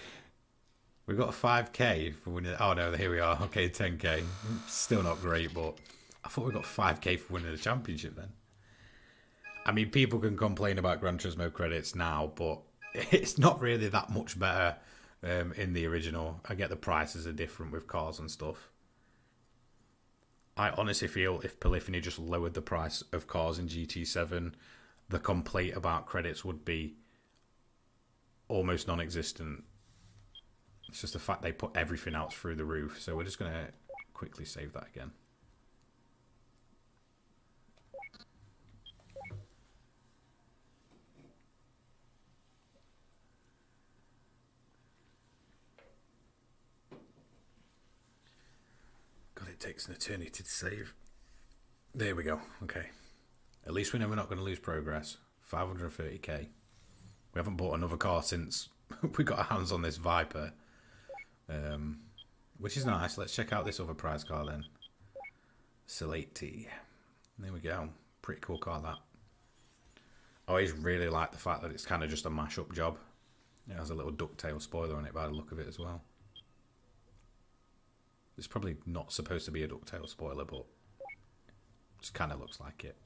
We got a 5k for winning. Oh no, here we are. Okay, 10k. Still not great, but I thought we got 5k for winning the championship then. I mean, people can complain about Gran Turismo credits now, but it's not really that much better in the original. I get the prices are different with cars and stuff. I honestly feel if Polyphony just lowered the price of cars in GT7, the complaint about credits would be almost non-existent. It's just the fact they put everything else through the roof. So we're just going to quickly save that again. God, it takes an eternity to save. There we go. Okay. At least we know we're not going to lose progress. 530k. We haven't bought another car since we got our hands on this Viper. Which is nice. Let's check out this other prize car then. Select. There we go. Pretty cool car, that. I always really like the fact that it's kind of just a mash-up job. It has a little ducktail spoiler on it by the look of it as well. It's probably not supposed to be a ducktail spoiler, but it just kind of looks like it.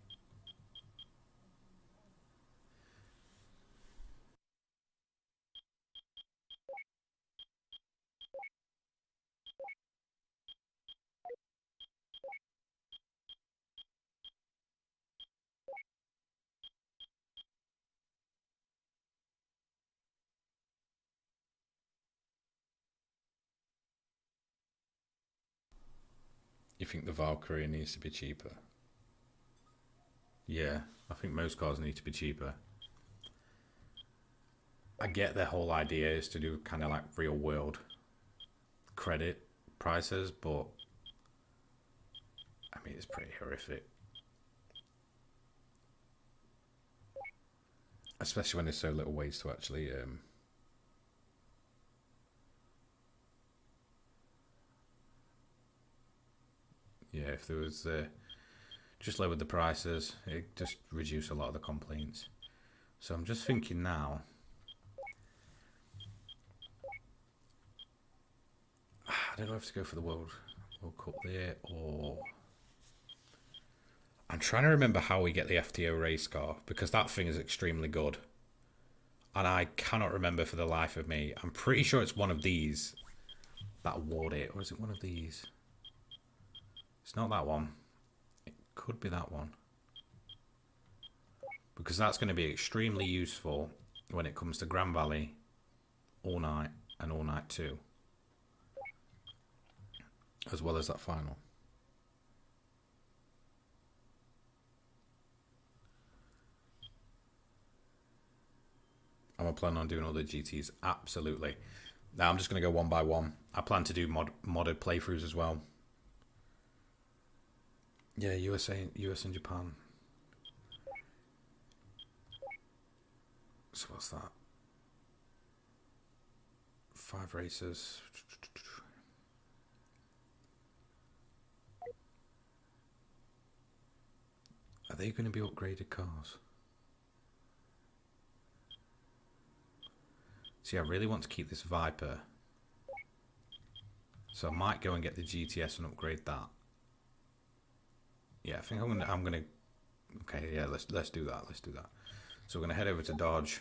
You think the Valkyrie needs to be cheaper? Yeah, I think most cars need to be cheaper. I get their whole idea is to do kind of like real world credit prices, but I mean, it's pretty horrific. Especially when there's so little ways to actually... yeah, if there was... just lowered the prices, it just reduced a lot of the complaints. So I'm just thinking now... I don't know if to go for the World Cup there, or... I'm trying to remember how we get the FTO race car, because that thing is extremely good. And I cannot remember for the life of me. I'm pretty sure it's one of these that award it, or is it one of these? It's not that one. It could be that one. Because that's going to be extremely useful when it comes to Grand Valley, All Night, and All Night 2. As well as that final. Am I planning on doing all the GTs? Absolutely. Now I'm just going to go one by one. I plan to do modded playthroughs as well. Yeah, US and Japan. So what's that? 5 races. Are they going to be upgraded cars? See, I really want to keep this Viper. So I might go and get the GTS and upgrade that. Yeah, I think I'm gonna okay, yeah, let's do that. Let's do that. So we're gonna head over to Dodge.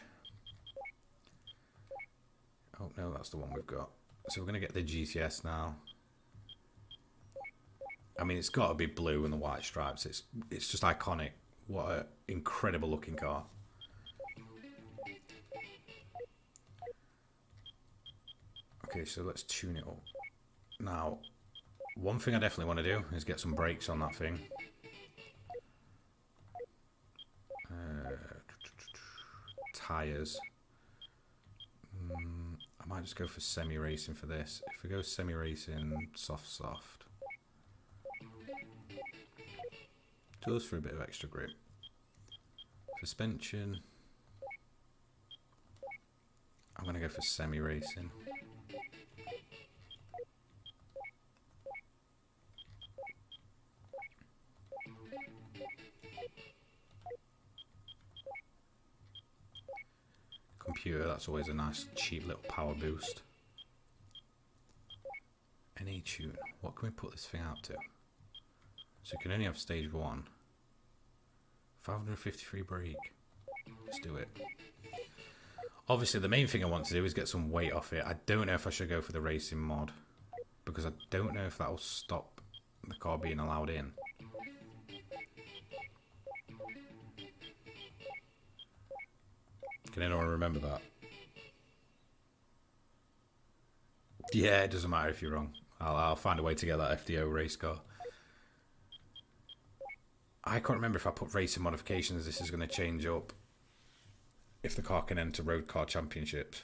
Oh no, that's the one we've got. So we're gonna get the GTS now. I mean, it's got to be blue and the white stripes. It's just iconic. What an incredible looking car. Okay, so let's tune it up. Now, one thing I definitely want to do is get some brakes on that thing. Tires. I might just go for semi-racing for this. If we go semi-racing, soft. Just for a bit of extra grip. Suspension. I'm going to go for semi-racing. Computer, that's always a nice cheap little power boost. Any tune. What can we put this thing out to? So you can only have stage 1. 553 brake. Let's do it. Obviously the main thing I want to do is get some weight off it. I don't know if I should go for the racing mod, because I don't know if that will stop the car being allowed in. Can anyone remember that? Yeah, it doesn't matter if you're wrong. I'll find a way to get that FDO race car. I can't remember if I put racing modifications, this is going to change up if the car can enter road car championships.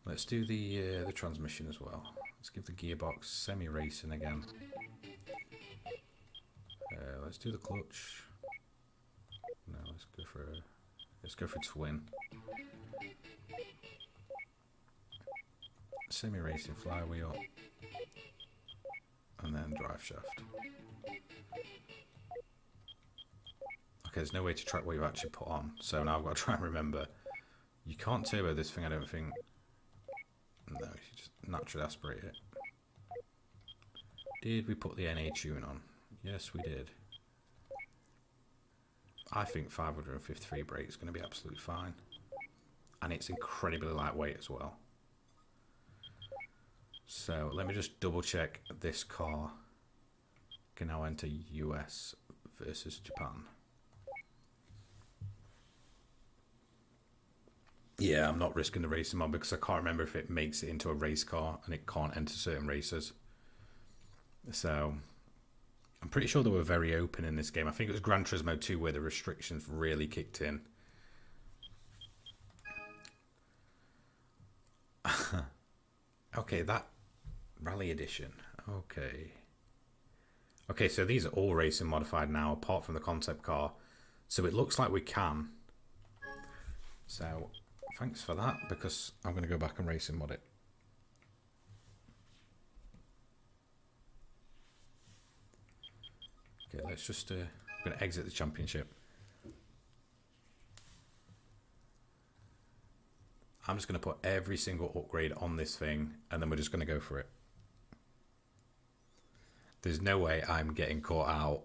Let's do the transmission as well. Let's give the gearbox semi-racing again. Let's do the clutch. No, let's go for twin. Semi-racing flywheel, and then drive shaft. Okay, there's no way to track what you actually put on, so now I've got to try and remember. You can't turbo this thing, I don't think. No, you should just naturally aspirate it. Did we put the NA tune on? Yes, we did. I think 553 brake is going to be absolutely fine. And it's incredibly lightweight as well. So let me just double check this car can now enter US versus Japan. Yeah, I'm not risking the racing mod because I can't remember if it makes it into a race car and it can't enter certain races. So I'm pretty sure they were very open in this game. I think it was Gran Turismo 2 where the restrictions really kicked in. Okay, that Rally Edition. Okay. Okay, so these are all racing modified now, apart from the concept car. So it looks like we can. So thanks for that, because I'm going to go back and racing mod it. Okay, let's just... I'm going to exit the championship. I'm just going to put every single upgrade on this thing, and then we're just going to go for it. There's no way I'm getting caught out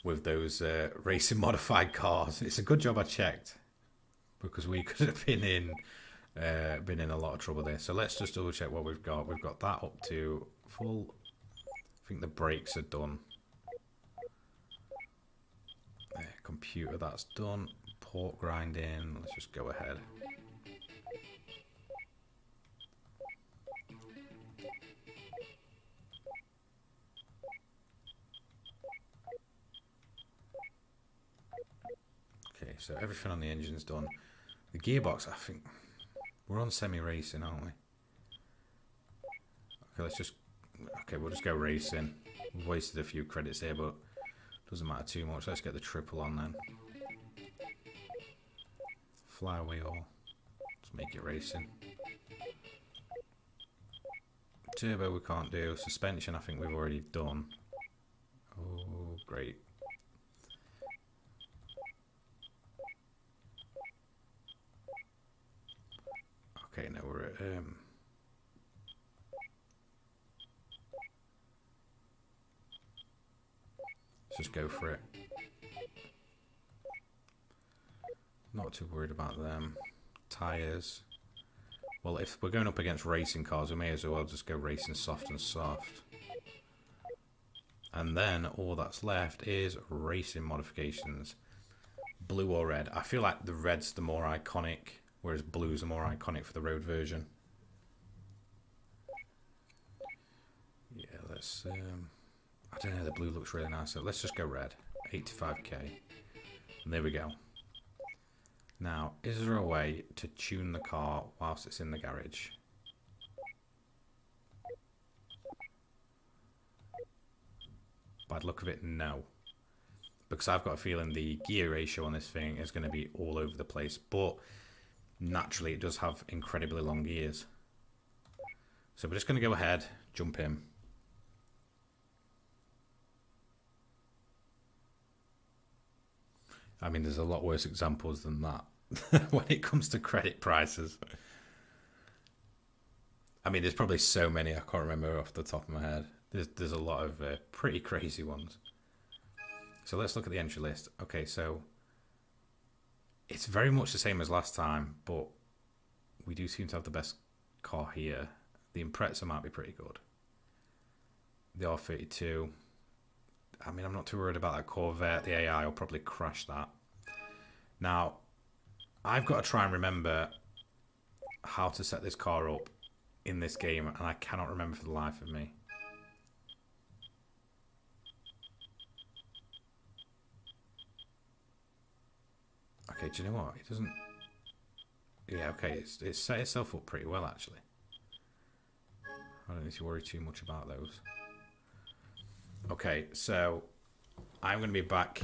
with those racing modified cars. It's a good job I checked, because we could have been in a lot of trouble there. So let's just double check what we've got. We've got that up to full. I think the brakes are done. Computer, that's done. Port grinding. Let's just go ahead. Okay, so everything on the engine's done. The gearbox, I think we're on semi-racing, aren't we? Okay, let's just... Okay, we'll just go racing. We've wasted a few credits here, but doesn't matter too much. Let's get the triple on then. Flywheel. Let's make it racing. Turbo we can't do. Suspension I think we've already done. Oh, great. Okay, now we're at... let's just go for it. Not too worried about them. Tyres. Well, if we're going up against racing cars, we may as well just go racing soft and soft. And then all that's left is racing modifications. Blue or red. I feel like the red's the more iconic, whereas blue's the more iconic for the road version. Yeah, let's... I don't know, the blue looks really nice. So let's just go red. 85k. And there we go. Now, is there a way to tune the car whilst it's in the garage? By the look of it, no. Because I've got a feeling the gear ratio on this thing is going to be all over the place. But naturally, it does have incredibly long gears. So we're just going to go ahead, jump in. I mean, there's a lot worse examples than that when it comes to credit prices. I mean, there's probably so many I can't remember off the top of my head. There's a lot of pretty crazy ones. So let's look at the entry list. Okay, so it's very much the same as last time, but we do seem to have the best car here. The Impreza might be pretty good. The R32. I mean, I'm not too worried about that Corvette. The AI will probably crash that. Now, I've got to try and remember how to set this car up in this game, and I cannot remember for the life of me. Okay, do you know what? It doesn't... Yeah, okay, it's set itself up pretty well, actually. I don't need to worry too much about those. Okay, so I'm going to be back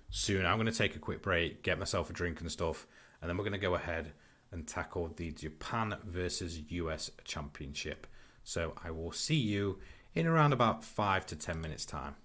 soon. I'm going to take a quick break, get myself a drink and stuff, and then we're going to go ahead and tackle the Japan versus US Championship. So I will see you in around about 5 to 10 minutes time.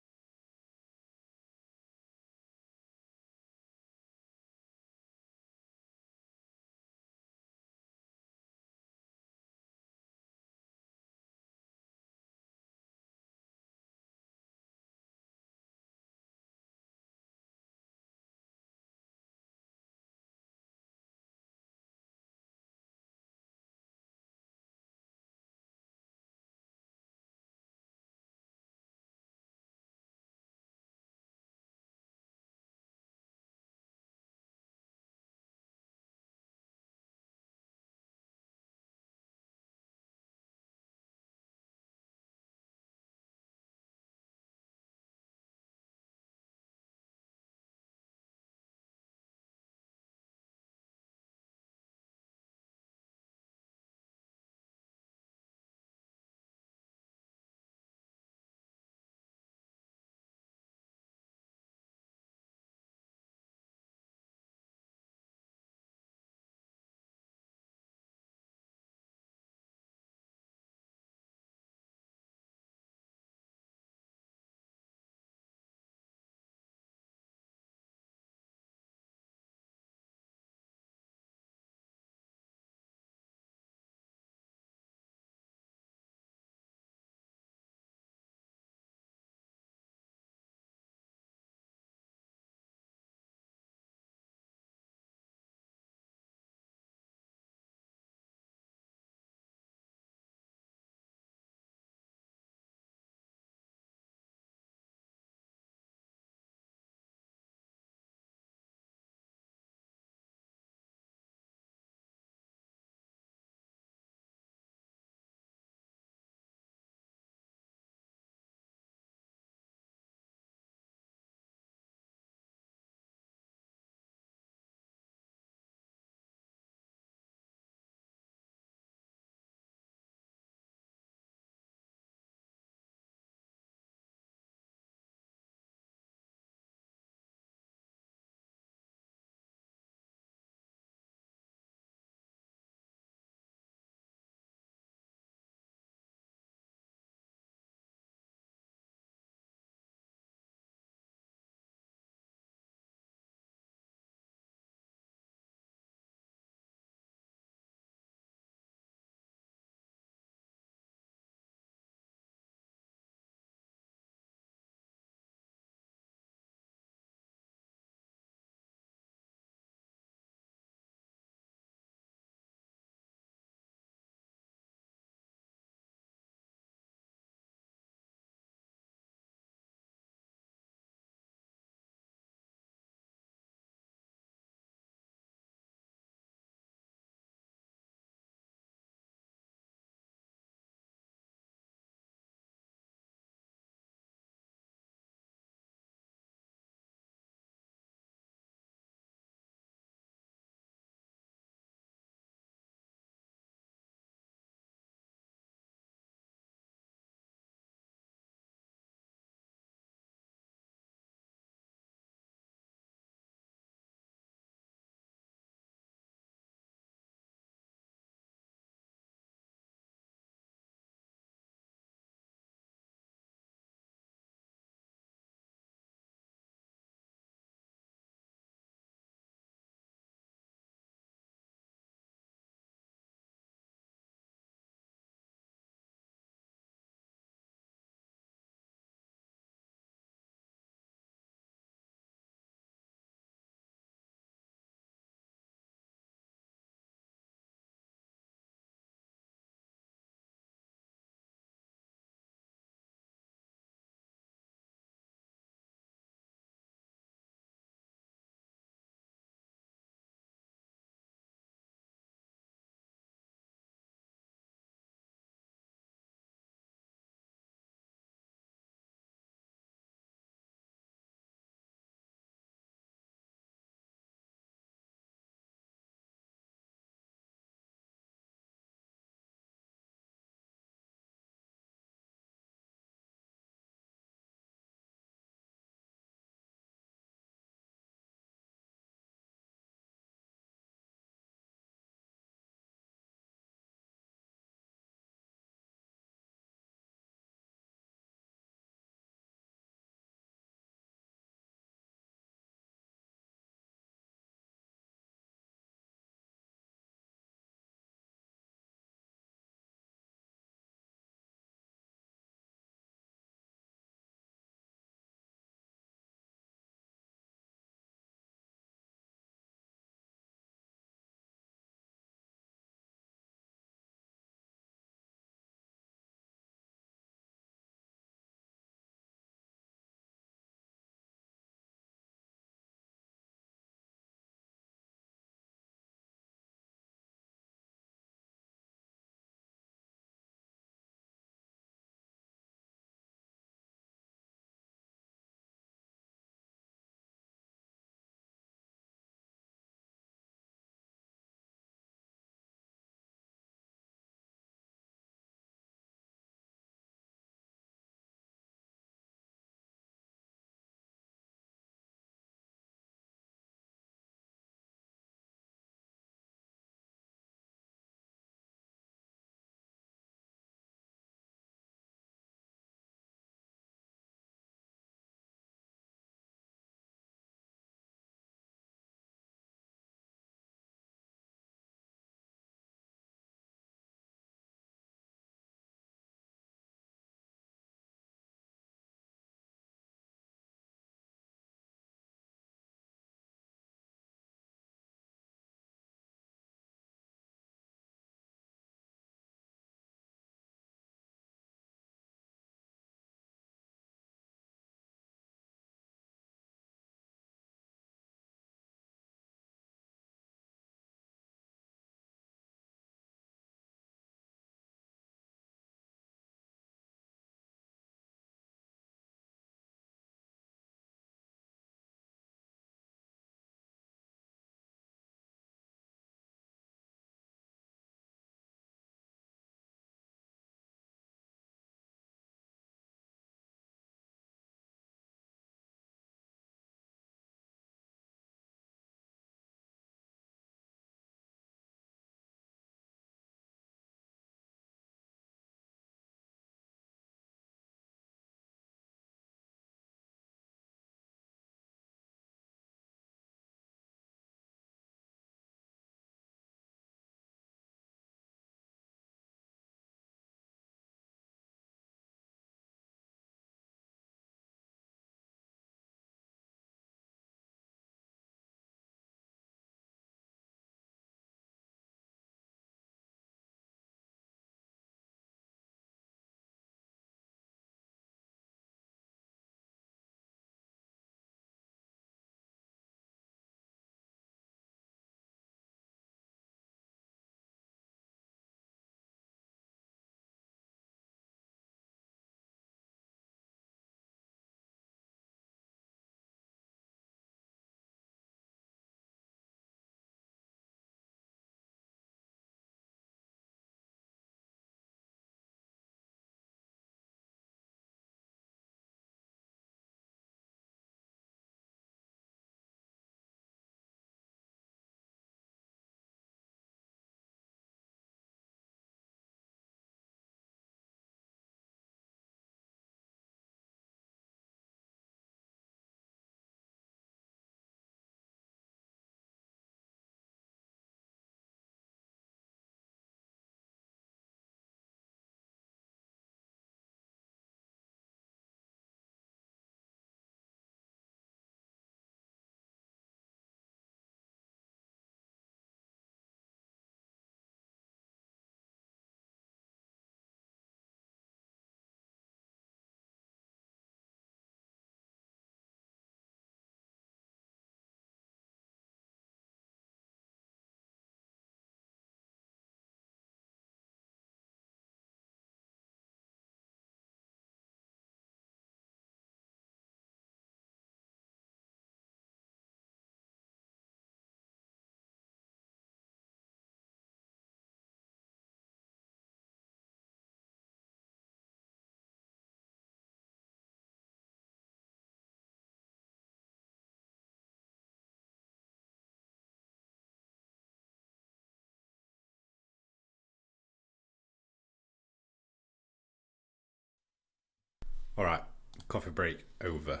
All right, coffee break over.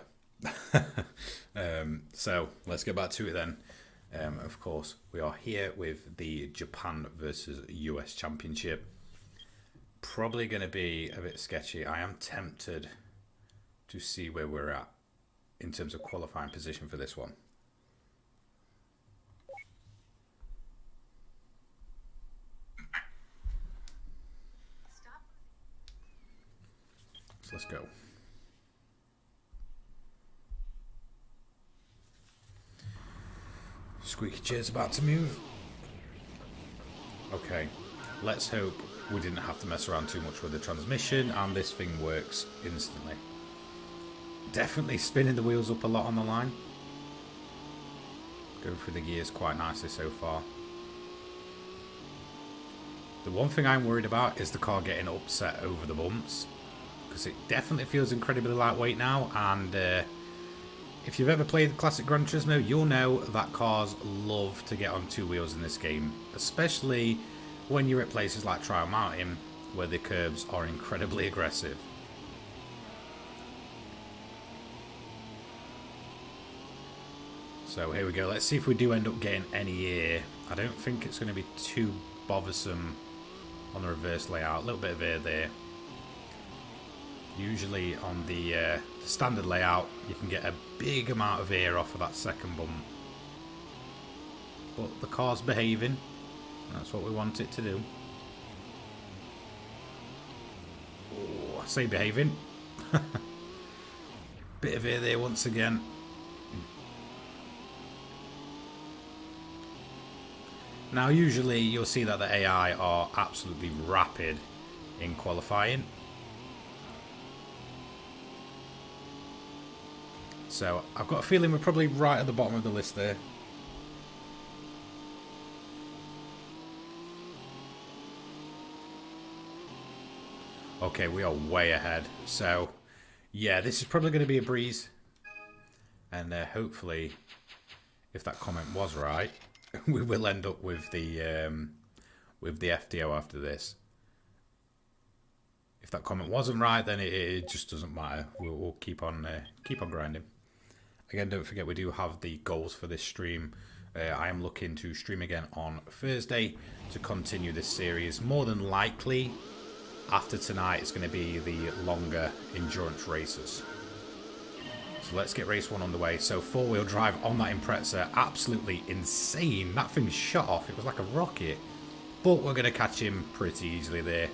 So let's get back to it then. Of course, we are here with the Japan versus US Championship. Probably going to be a bit sketchy. I am tempted to see where we're at in terms of qualifying position for this one. So let's go. Squeaky chair's about to move. Okay, let's hope we didn't have to mess around too much with the transmission and this thing works instantly. Definitely spinning the wheels up a lot on the line. Going through the gears quite nicely so far. The one thing I'm worried about is the car getting upset over the bumps, because it definitely feels incredibly lightweight now, and if you've ever played classic Gran Turismo, you'll know that cars love to get on two wheels in this game, especially when you're at places like Trial Mountain, where the curbs are incredibly aggressive. So here we go, let's see if we do end up getting any air. I don't think it's going to be too bothersome on the reverse layout, a little bit of air there. Usually on the standard layout, you can get a big amount of air off of that second bump. But the car's behaving. That's what we want it to do. Oh, I say behaving. Bit of air there once again. Now usually you'll see that the AI are absolutely rapid in qualifying. So I've got a feeling we're probably right at the bottom of the list there. Okay, we are way ahead. So yeah, this is probably going to be a breeze. And hopefully, if that comment was right, we will end up with the FTO after this. If that comment wasn't right, then it just doesn't matter. We'll keep on grinding. Again, don't forget we do have the goals for this stream. I am looking to stream again on Thursday to continue this series. More than likely, after tonight, it's going to be the longer endurance races. So let's get race one on the way. So four-wheel drive on that Impreza, absolutely insane. That thing shot off. It was like a rocket. But we're going to catch him pretty easily there.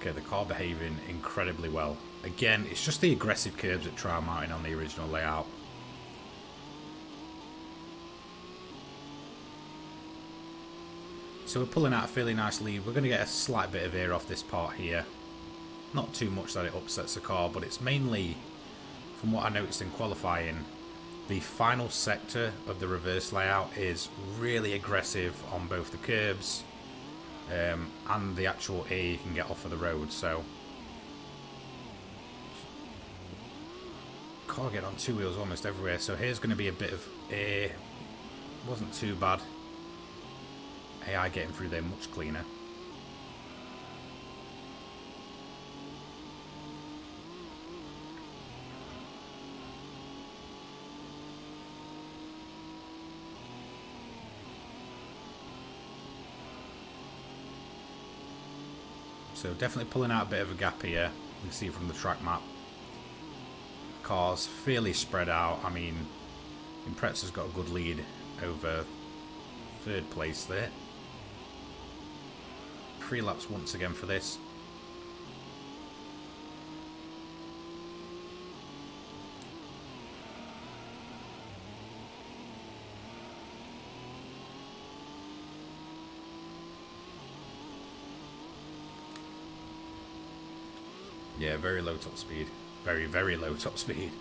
Okay, the car behaving incredibly well. Again, it's just the aggressive curbs at Trial Mountain on the original layout. So we're pulling out a fairly nice lead. We're going to get a slight bit of air off this part here. Not too much that it upsets the car, but it's mainly, from what I noticed in qualifying, the final sector of the reverse layout is really aggressive on both the curbs and the actual air you can get off of the road. So car getting on two wheels almost everywhere. So here's going to be a bit of air. Wasn't too bad. AI getting through there much cleaner. So definitely pulling out a bit of a gap here. You can see from the track map. Cars fairly spread out. I mean, Impreza's got a good lead over third place there. 3 laps once again for this. Yeah, very low top speed. Very, very low top speed.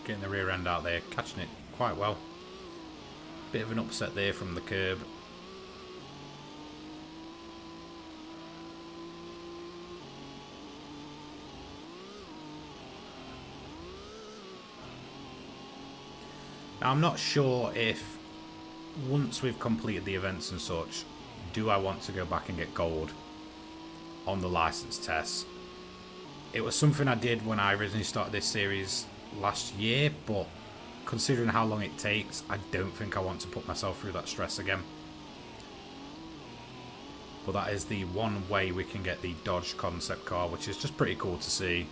Getting the rear end out there, catching it quite well. Bit of an upset there from the curb. Now, I'm not sure if once we've completed the events and such, do I want to go back and get gold on the license tests? It was something I did when I originally started this series last year, but considering how long it takes, I don't think I want to put myself through that stress again. But that is the one way we can get the Dodge concept car, which is just pretty cool to see.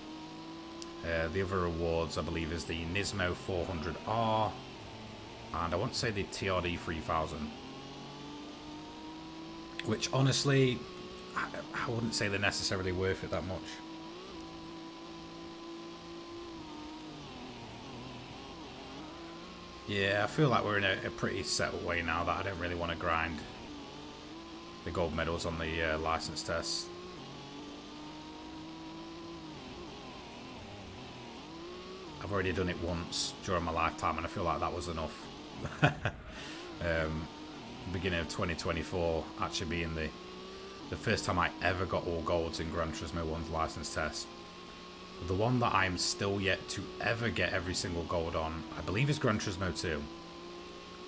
The other awards, I believe, is the Nismo 400R, and I want to say the TRD 3000. Which, honestly, I wouldn't say they're necessarily worth it that much. Yeah, I feel like we're in a pretty settled way now that I don't really want to grind the gold medals on the license tests. I've already done it once during my lifetime, and I feel like that was enough. Beginning of 2024 actually being the first time I ever got all golds in Gran Turismo 1's license test. The one that I'm still yet to ever get every single gold on, I believe, is Gran Turismo 2.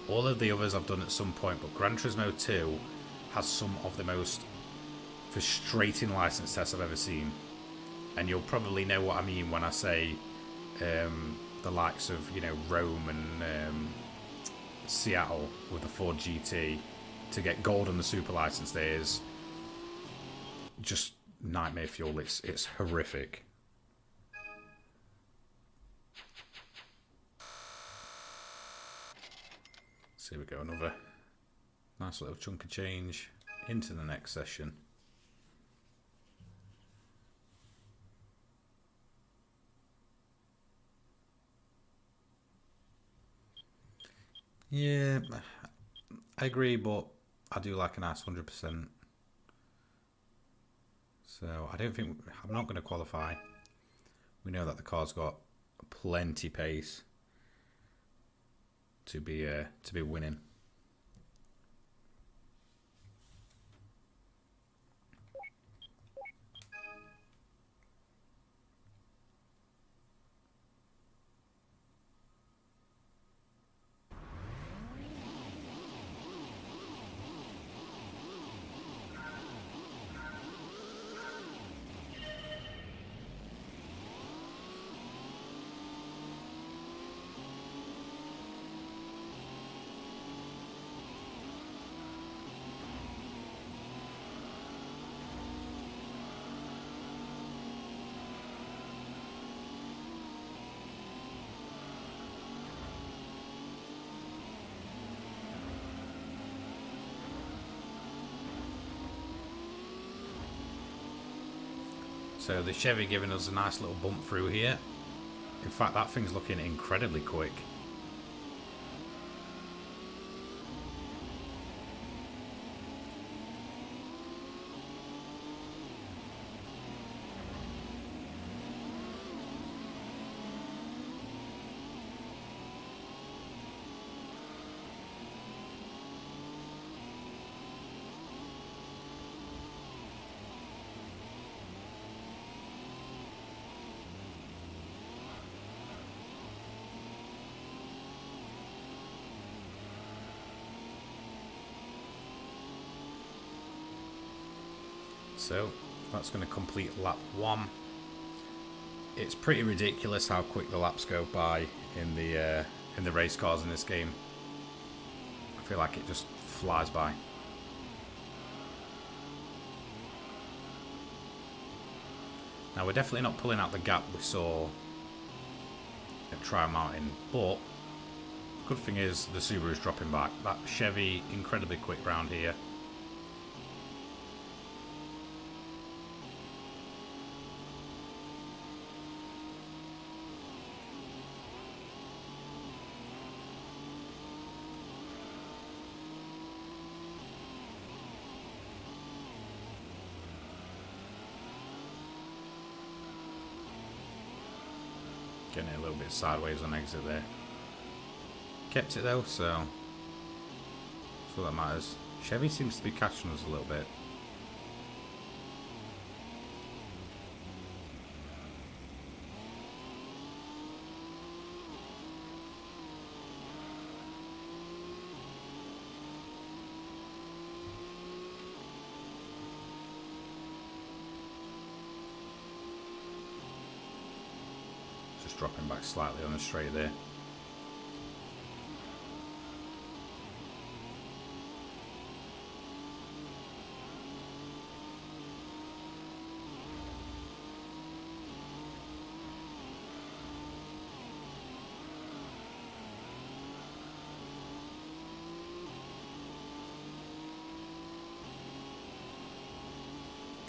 All of the others I've done at some point, but Gran Turismo 2 has some of the most frustrating license tests I've ever seen. And you'll probably know what I mean when I say the likes of, you know, Rome and Seattle with the Ford GT. To get gold on the super license there is just nightmare fuel. It's horrific. So here we go, another nice little chunk of change into the next session. Yeah, I agree, but I do like a nice 100%. So I don't think I'm not going to qualify. We know that the car's got plenty pace to be winning. So the Chevy giving us a nice little bump through here. In fact, that thing's looking incredibly quick. So that's going to complete lap 1. It's pretty ridiculous how quick the laps go by in the race cars in this game. I feel like it just flies by. Now we're definitely not pulling out the gap we saw at Trial Mountain, but the good thing is the Subaru's dropping back. That Chevy incredibly quick round here. Getting it a little bit sideways on exit there. Kept it though, so that's all that matters. Chevy seems to be catching us a little bit. Just dropping back slightly on the straight there.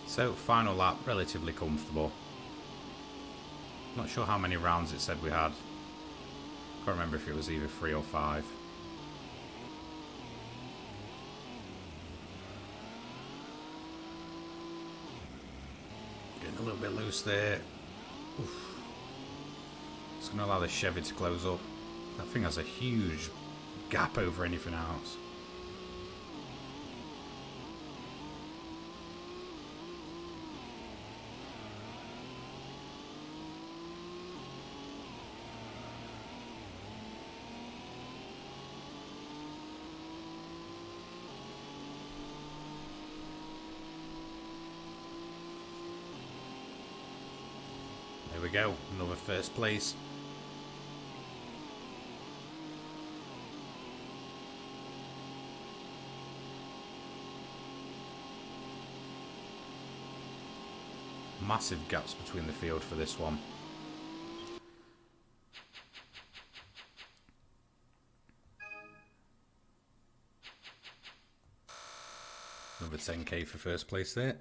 So, final lap, relatively comfortable. Not sure how many rounds it said we had. Can't remember if it was either 3 or 5. Getting a little bit loose there. Oof. It's going to allow the Chevy to close up. That thing has a huge gap over anything else. There we go, another first place. Massive gaps between the field for this one. Another 10k for first place there.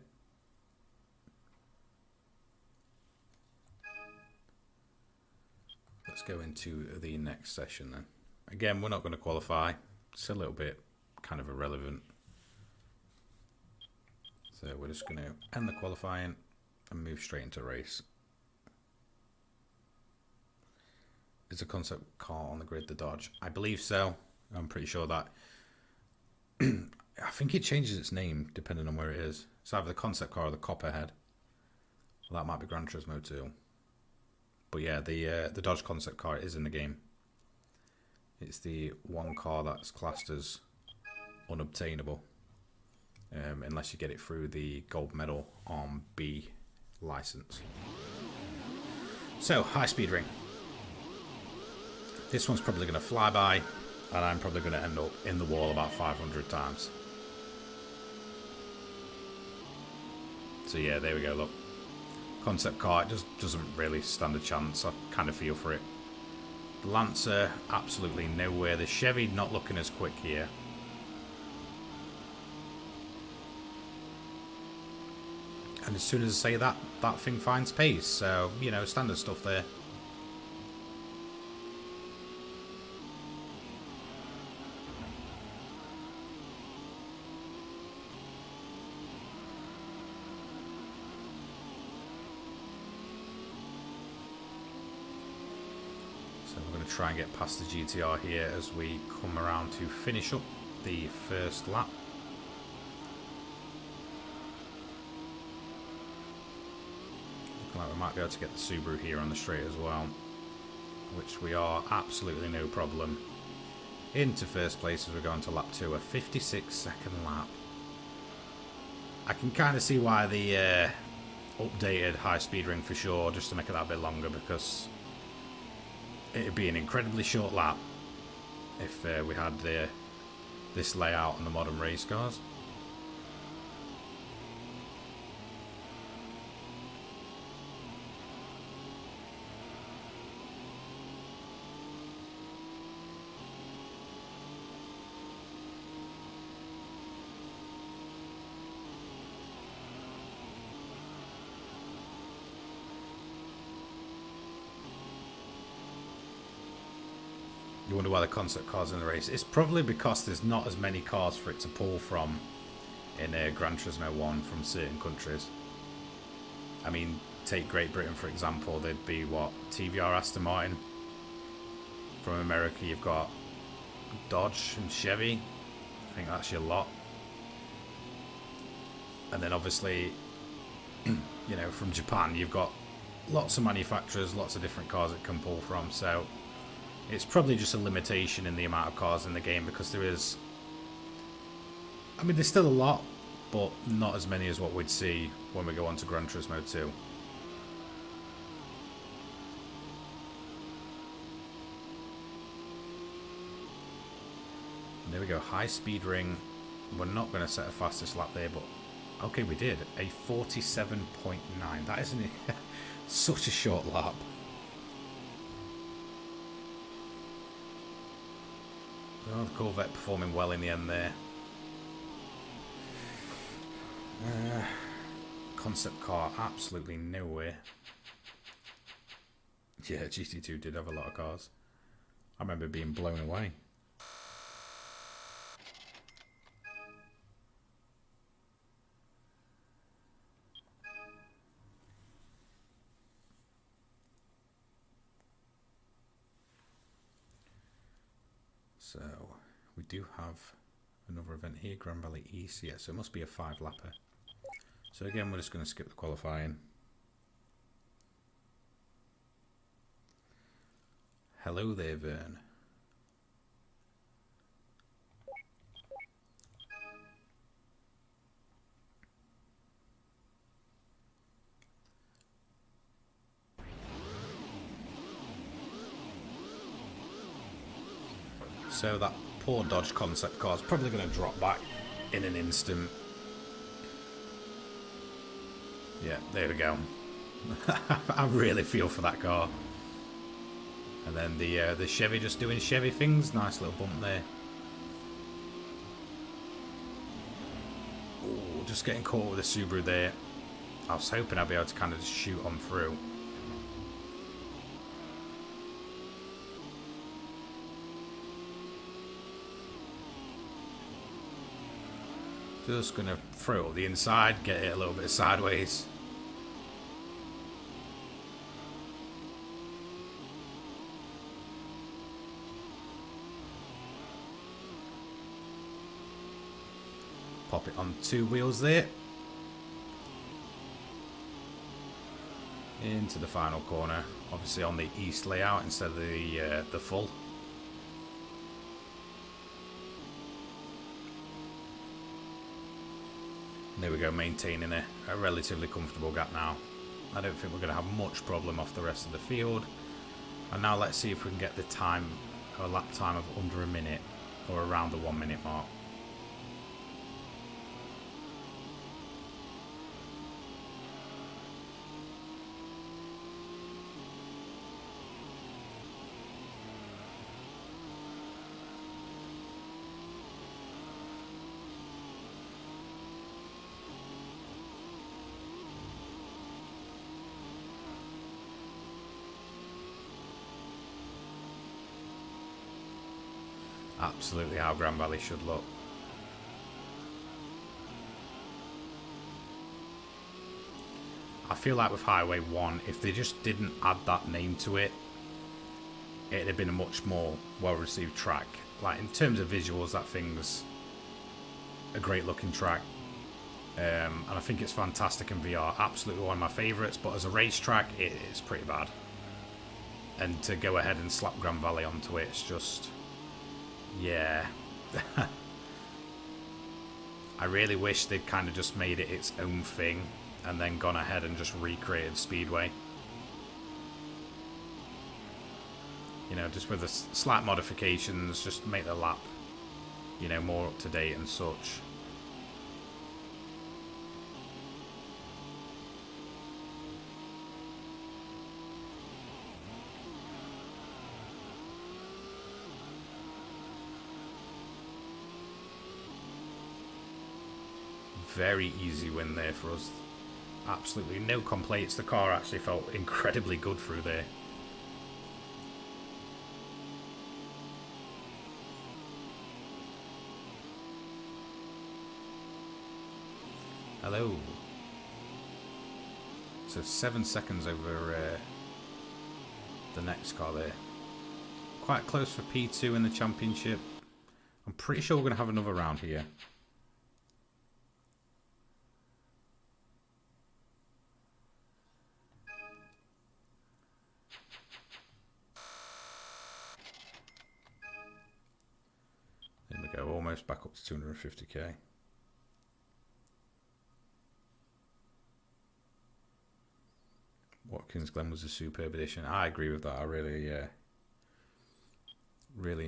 Let's go into the next session then. Again, we're not going to qualify. It's a little bit kind of irrelevant. So we're just going to end the qualifying and move straight into race. Is a concept car on the grid the Dodge? I believe so. I'm pretty sure that. I think it changes its name depending on where it is. It's either the concept car or the Copperhead. Well, that might be Gran Turismo too. But yeah, the Dodge concept car is in the game. It's the one car that's classed as unobtainable. Unless you get it through the gold medal on B license. So, high speed ring. This one's probably going to fly by, and I'm probably going to end up in the wall about 500 times. So yeah, there we go, look. Concept car, it just doesn't really stand a chance. I kind of feel for it. The Lancer, absolutely nowhere. The Chevy not looking as quick here. And as soon as I say that, that thing finds pace. So, you know, standard stuff there. We're going to try and get past the GTR here as we come around to finish up the first lap. Looking like we might be able to get the Subaru here on the straight as well, which we are absolutely no problem. Into first place as we're going to lap 2, a 56-second lap. I can kind of see why the updated high speed ring for sure, just to make it that bit longer, because it'd be an incredibly short lap if we had this layout on the modern race cars. You wonder why the concept cars in the race. It's probably because there's not as many cars for it to pull from in Gran Turismo 1 from certain countries. I mean, take Great Britain, for example, there'd be, what, TVR Aston Martin. From America, you've got Dodge and Chevy. I think that's your lot. And then obviously, you know, from Japan, you've got lots of manufacturers, lots of different cars it can pull from. So it's probably just a limitation in the amount of cars in the game, because there is, I mean, there's still a lot, but not as many as what we'd see when we go on to Gran Turismo 2. And there we go, high speed ring. We're not going to set a fastest lap there, but okay, we did a 47.9. That isn't such a short lap. Oh, the Corvette performing well in the end there. Concept car absolutely nowhere. Yeah, GT2 did have a lot of cars. I remember being blown away. So we do have another event here, Grand Valley East. Yeah, so it must be a 5-lapper. So again, we're just going to skip the qualifying. Hello there, Vern. So that poor Dodge concept car is probably going to drop back in an instant. Yeah, there we go. I really feel for that car. And then the Chevy just doing Chevy things. Nice little bump there. Ooh, just getting caught with the Subaru there. I was hoping I'd be able to kind of just shoot on through. Just going to throw it up the inside, get it a little bit sideways. Pop it on 2 wheels there. Into the final corner. Obviously on the east layout instead of the full. There we go, maintaining a relatively comfortable gap now. I don't think we're going to have much problem off the rest of the field. And now let's see if we can get the time, a lap time of under a minute, or around the 1 minute mark. Absolutely how Grand Valley should look. I feel like with Highway 1, if they just didn't add that name to it, it'd have been a much more well-received track. Like, in terms of visuals, that thing's a great looking track. And I think it's fantastic in VR. Absolutely one of my favourites, but as a racetrack, it is pretty bad. And to go ahead and slap Grand Valley onto it, it's just... yeah. I really wish they'd kind of just made it its own thing and then gone ahead and just recreated Speedway. You know, just with the slight modifications, just make the lap, you know, more up to date and such. Very easy win there for us. Absolutely no complaints. The car actually felt incredibly good through there. Hello. So 7 seconds over the next car there. Quite close for P2 in the championship. I'm pretty sure we're going to have another round here. There we go, almost back up to 250k. Watkins Glen was a superb addition. I agree with that. I really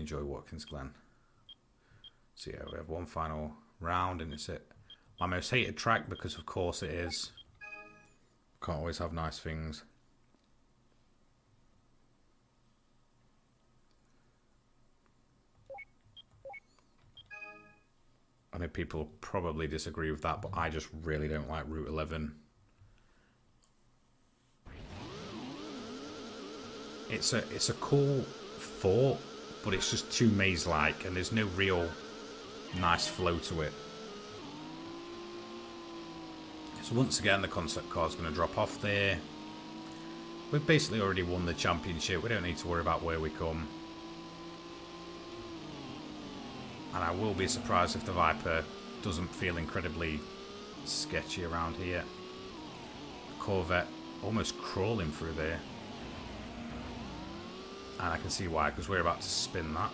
enjoy Watkins Glen. So yeah, we have one final round, and it's it. My most hated track, because of course it is. Can't always have nice things. I know people probably disagree with that, but I just really don't like Route 11. It's a cool thought, but it's just too maze-like, and there's no real nice flow to it. So once again, the concept car is going to drop off there. We've basically already won the championship. We don't need to worry about where we come. And I will be surprised if the Viper doesn't feel incredibly sketchy around here. Corvette almost crawling through there. And I can see why, because we're about to spin that.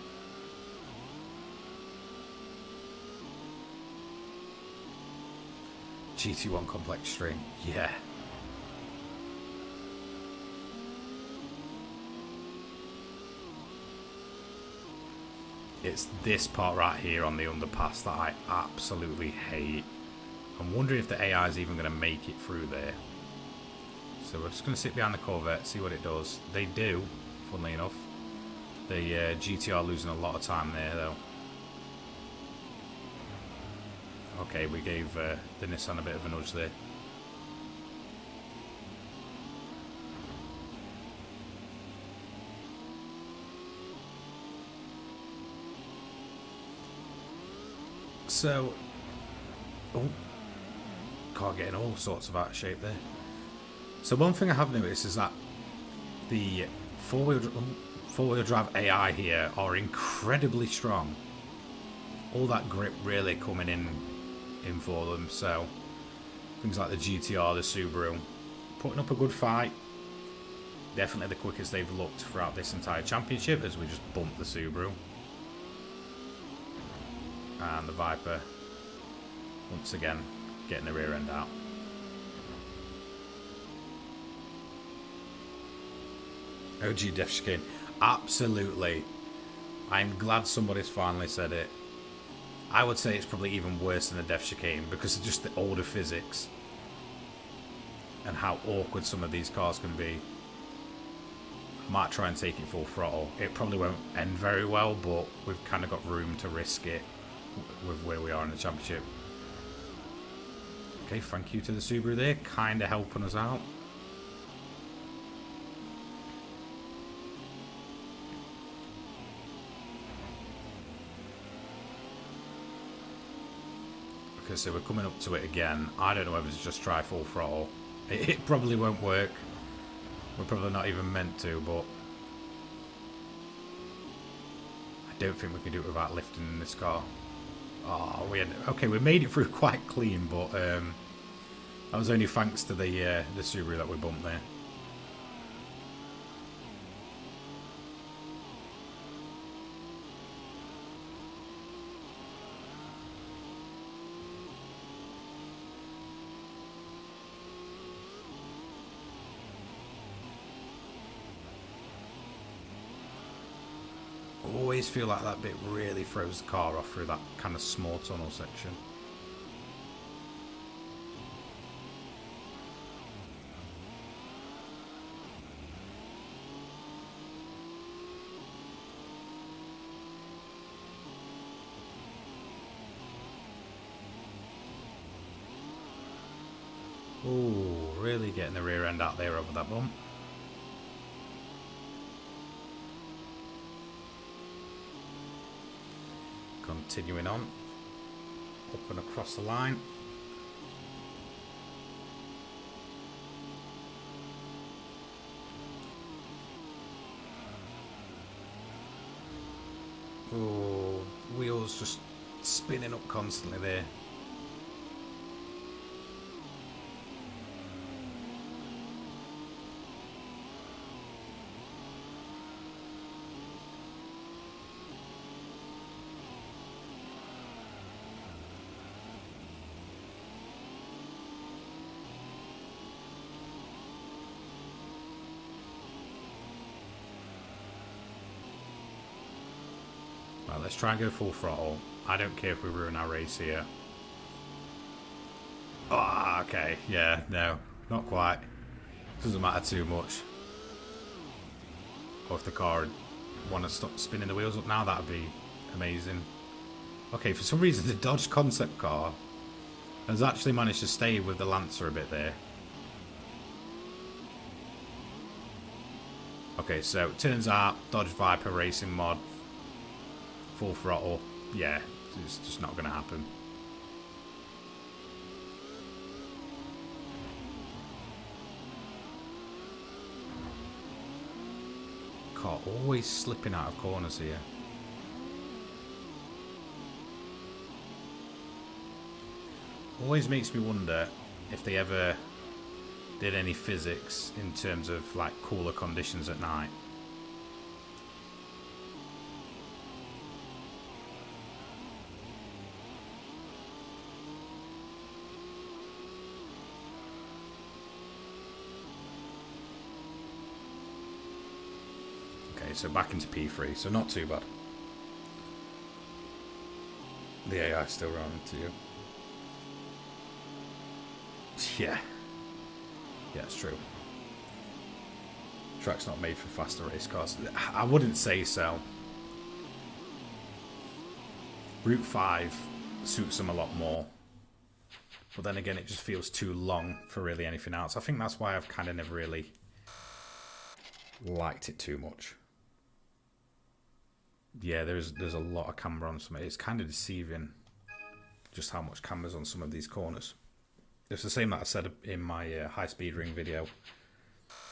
GT1 complex string, yeah. It's this part right here on the underpass that I absolutely hate. I'm wondering if the AI is even going to make it through there. So we're just going to sit behind the Corvette, see what it does. They do, funnily enough. The GTR losing a lot of time there, though. Okay, we gave the Nissan a bit of a nudge there. So, car getting all sorts of out of shape there. So one thing I have noticed is that the four-wheel drive AI here are incredibly strong. All that grip really coming in for them. So things like the GTR, the Subaru, putting up a good fight. Definitely the quickest they've looked throughout this entire championship, as we just bumped the Subaru. And the Viper, once again, getting the rear end out. OG Def Chicane. Absolutely. I'm glad somebody's finally said it. I would say it's probably even worse than the Def Chicane, because of just the older physics and how awkward some of these cars can be. I might try and take it full throttle. It probably won't end very well, but we've kind of got room to risk it with where we are in the championship. Okay, thank you to the Subaru there, kind of helping us out. Okay, so we're coming up to it again. I don't know whether to just try full throttle. It probably won't work. We're probably not even meant to, but I don't think we can do it without lifting this car. Oh, okay, we made it through quite clean, but that was only thanks to the Subaru that we bumped there. Always feel like that bit really throws the car off through that kind of small tunnel section. Oh, really getting the rear end out there over that bump. Continuing on, up and across the line. Oh, wheels just spinning up constantly there. Right, let's try and go full throttle. I don't care if we ruin our race here. Oh, okay. Yeah, no, not quite. Doesn't matter too much. Or if the car would want to stop spinning the wheels up now, that would be amazing. Okay, for some reason the Dodge concept car has actually managed to stay with the Lancer a bit there. Okay, so it turns out Dodge Viper racing mod, full throttle. Yeah, it's just not going to happen. Car always slipping out of corners here. Always makes me wonder if they ever did any physics in terms of like cooler conditions at night. Okay, so back into P3, so not too bad. The AI still running to you. Yeah. Yeah, it's true. Track's not made for faster race cars. I wouldn't say so. Route 5 suits them a lot more. But then again, it just feels too long for really anything else. I think that's why I've kind of never really liked it too much. Yeah, there's a lot of camber on some. It's kind of deceiving just how much camber's on some of these corners. It's the same that I said in my high-speed ring video.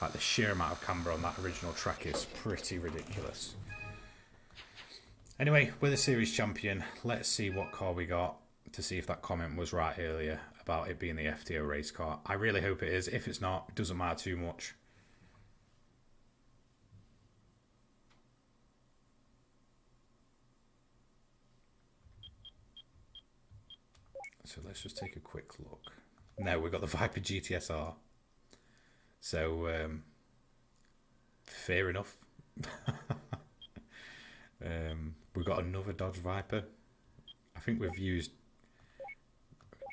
Like, the sheer amount of camber on that original track is pretty ridiculous. Anyway, we're the series champion. Let's see what car we got to see if that comment was right earlier about it being the FTO race car. I really hope it is. If it's not, it doesn't matter too much. So let's just take a quick look. No, we've got the Viper GTSR. So, fair enough. We've got another Dodge Viper. I think we've used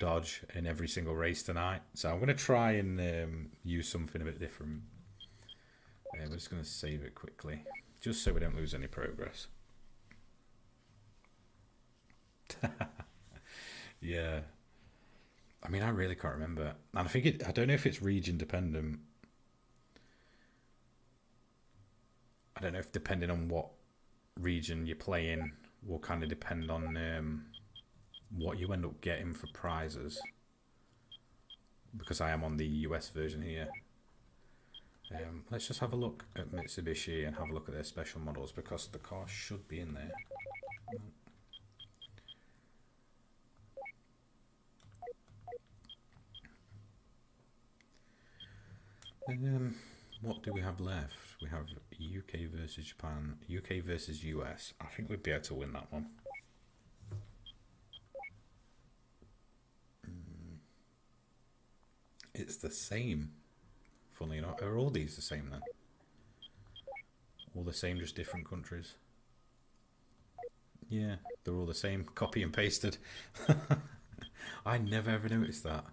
Dodge in every single race tonight. So I'm going to try and use something a bit different. We're just going to save it quickly, just so we don't lose any progress. Yeah. I mean, I really can't remember. And I think I don't know if it's region dependent. I don't know if depending on what region you play in will kind of depend on what you end up getting for prizes. Because I am on the US version here. Let's just have a look at Mitsubishi and have a look at their special models, because the car should be in there. What do we have left? We have UK versus Japan, UK versus US. I think we'd be able to win that one. It's the same. Funnily enough, are all these the same then? All the same, just different countries. Yeah, they're all the same. Copy and pasted. I never ever noticed that.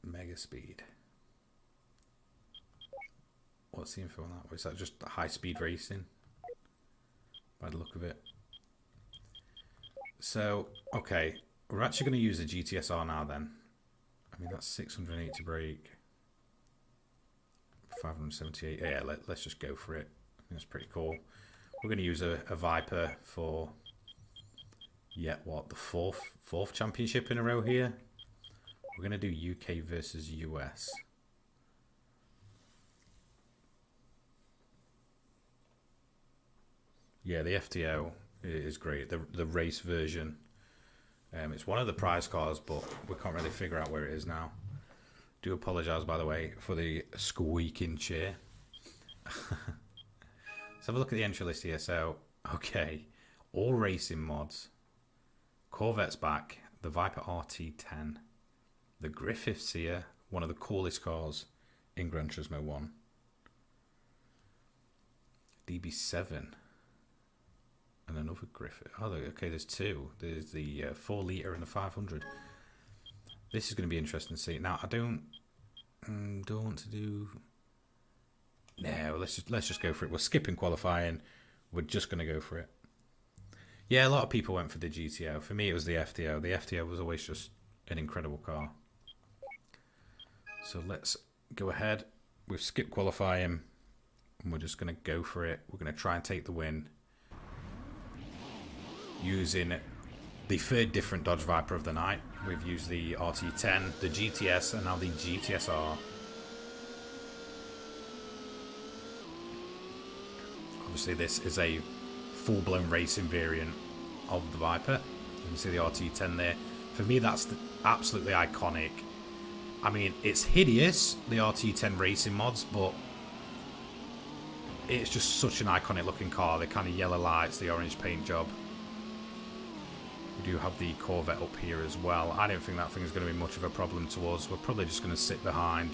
Mega speed. What's the info on that? Is that just high speed racing? By the look of it. So, okay, we're actually going to use the GTSR now then. I mean, that's 680 brake. 578. Yeah, let's just go for it. I think that's pretty cool. We're going to use a Viper for, the fourth championship in a row here. We're going to do UK versus US. Yeah, the FTO is great. The race version. It's one of the prize cars, but we can't really figure out where it is now. Do apologise, by the way, for the squeaking chair. Let's have a look at the entry list here. So, okay, all racing mods. Corvette's back. The Viper RT10. The Griffith's here. One of the coolest cars in Gran Turismo 1. DB7. And another Griffith. Oh, okay, there's two. There's the 4 litre and the 500. This is going to be interesting to see. Now, I don't want to do... No, let's just go for it. We're skipping qualifying. We're just going to go for it. Yeah, a lot of people went for the GTO. For me, it was the FTO. The FTO was always just an incredible car. So let's go ahead. We've skipped qualifying. And we're just going to go for it. We're going to try and take the win. Using the third different Dodge Viper of the night. We've used the RT10, the GTS, and now the GTSR. Obviously, this is a full-blown racing variant of the Viper. You can see the RT10 there. For me, that's absolutely iconic. I mean, it's hideous, the RT10 racing mods, but it's just such an iconic looking car. The kind of yellow lights, the orange paint job. We do have the Corvette up here as well. I don't think that thing is going to be much of a problem to us. We're probably just going to sit behind,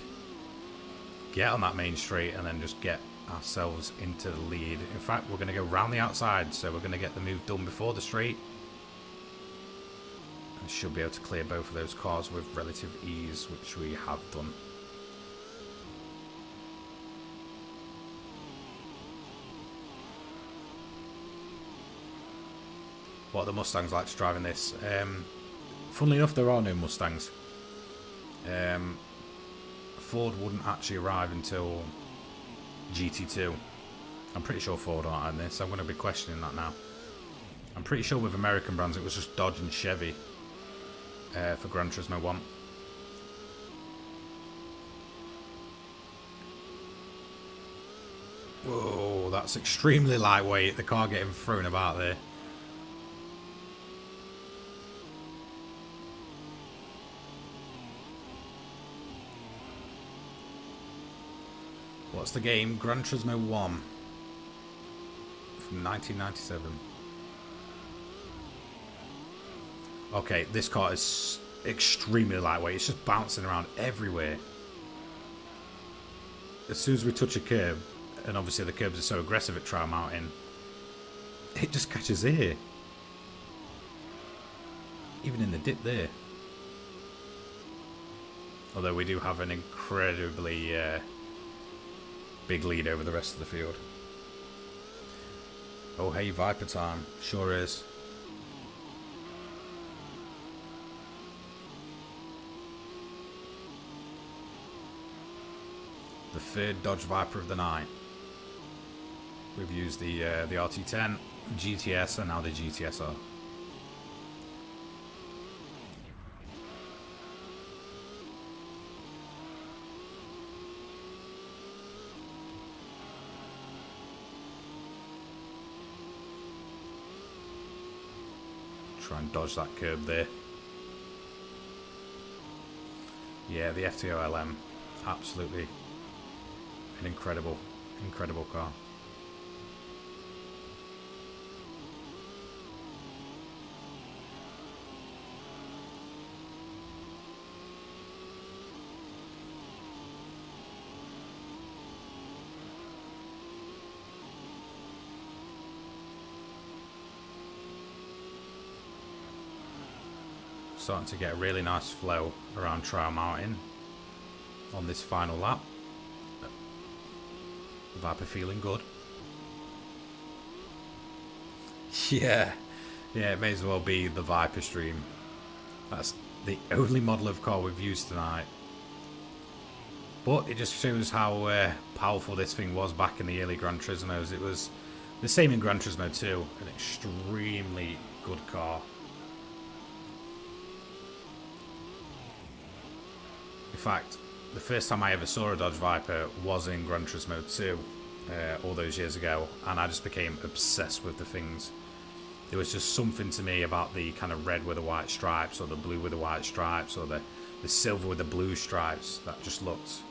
get on that main straight, and then just get ourselves into the lead. In fact, we're going to go round the outside, so we're going to get the move done before the straight. And should be able to clear both of those cars with relative ease, which we have done. What are the Mustangs like to drive in this? Funnily enough, there are no Mustangs. Ford wouldn't actually arrive until GT2. I'm pretty sure Ford aren't in this. I'm going to be questioning that now. I'm pretty sure with American brands it was just Dodge and Chevy for Gran Turismo 1. Whoa, that's extremely lightweight. The car getting thrown about there. What's the game? Gran Turismo 1 from 1997. Okay, this car is extremely lightweight. It's just bouncing around everywhere. As soon as we touch a curb, and obviously the curbs are so aggressive at Trial Mountain, it just catches air. Even in the dip there. Although we do have an incredibly big lead over the rest of the field. Oh hey, Viper time. Sure is. The third Dodge Viper of the night. We've used the RT10, GTS, and now the GTSR. Try and dodge that curb there. Yeah, the FTO LM, absolutely an incredible car. Starting to get a really nice flow around Trial Mountain on this final lap. The Viper feeling good. Yeah, it may as well be the Viper stream. That's the only model of car we've used tonight. But it just shows how powerful this thing was back in the early Gran Turismos. It was the same in Gran Turismo 2. An extremely good car. In fact, the first time I ever saw a Dodge Viper was in Gran Turismo 2. all those years ago, and I just became obsessed with the things. There was just something to me about the kind of red with the white stripes, or the blue with the white stripes, or the silver with the blue stripes that just looked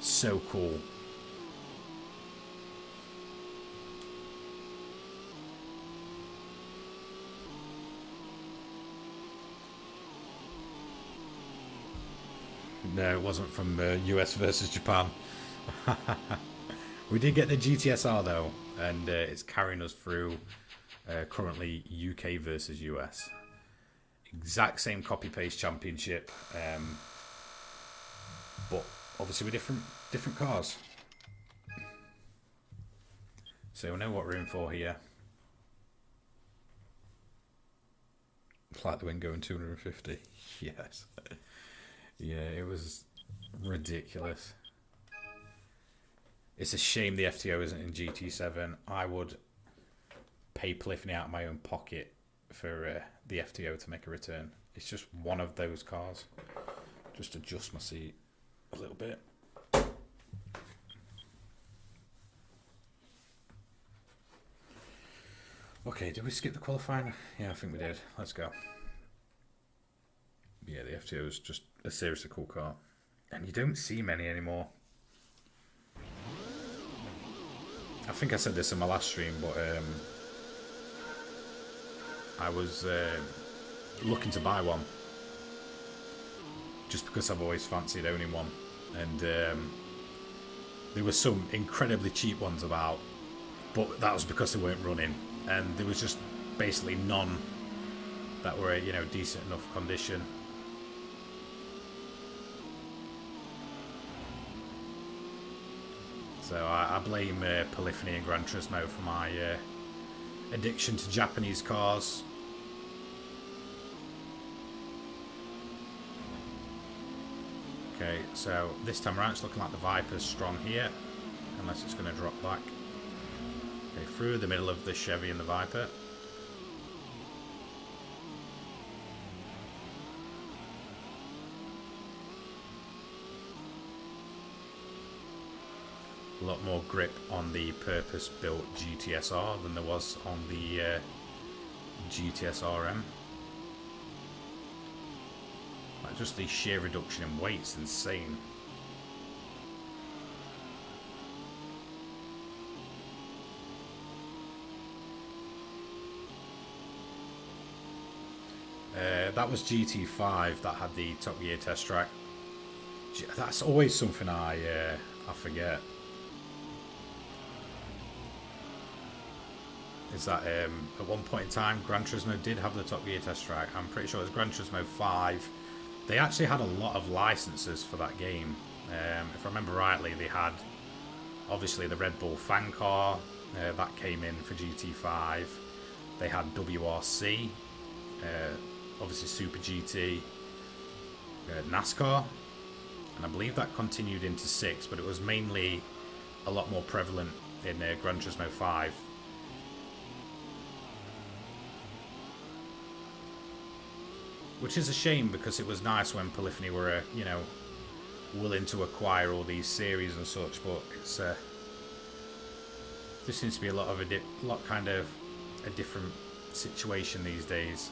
so cool. No, it wasn't from US versus Japan. We did get the GTSR though, and it's carrying us through currently UK versus US. Exact same copy-paste championship, but obviously with different cars. So we know what we're in for here. Like the win going 250. Yes. Yeah, it was ridiculous. It's a shame the FTO isn't in GT7. I would pay Polyphony out of my own pocket for the FTO to make a return. It's just one of those cars. Just adjust my seat a little bit. Okay, did we skip the qualifying? Yeah, I think we did. Let's go. Yeah, the FTO is just a seriously cool car. And you don't see many anymore. I think I said this in my last stream, but I was looking to buy one. Just because I've always fancied owning one. And there were some incredibly cheap ones about, but that was because they weren't running. And there was just basically none that were, you know, decent enough condition. So I blame Polyphony and Gran Turismo for my addiction to Japanese cars. Okay, so this time around it's looking like the Viper's strong here, unless it's going to drop back. Okay, through the middle of the Chevy and the Viper. A lot more grip on the purpose-built GTSR than there was on the GTSRM. Like, just the sheer reduction in weight's insane. That was GT5 that had the Top Gear test track. That's always something I forget. Is that at one point in time Gran Turismo did have the Top Gear test track. I'm pretty sure it was Gran Turismo 5. They actually had a lot of licenses for that game. If I remember rightly, they had obviously the Red Bull fan car that came in for GT5. They had WRC, obviously Super GT, NASCAR, and I believe that continued into 6, but it was mainly a lot more prevalent in Gran Turismo 5. Which is a shame, because it was nice when Polyphony were, you know, willing to acquire all these series and such. But it's there seems to be a lot kind of a different situation these days.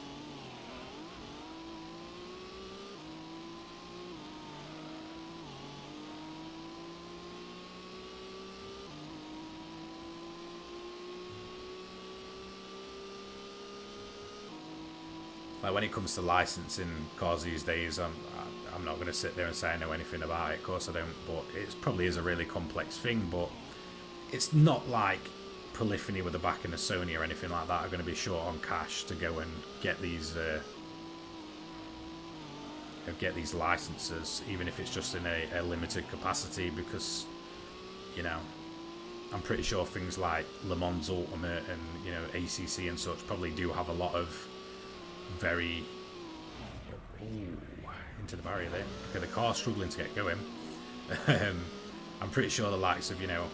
Like, when it comes to licensing cars these days, I'm not going to sit there and say I know anything about it. Of course I don't, but it probably is a really complex thing. But it's not like Polyphony with the backing of Sony or anything like that are going to be short on cash to go and get these licenses, even if it's just in a limited capacity, because, you know, I'm pretty sure things like Le Mans Ultimate and, you know, ACC and such probably do have a lot of very into the barrier there. Okay, the car's struggling to get going. I'm pretty sure the likes of, you know,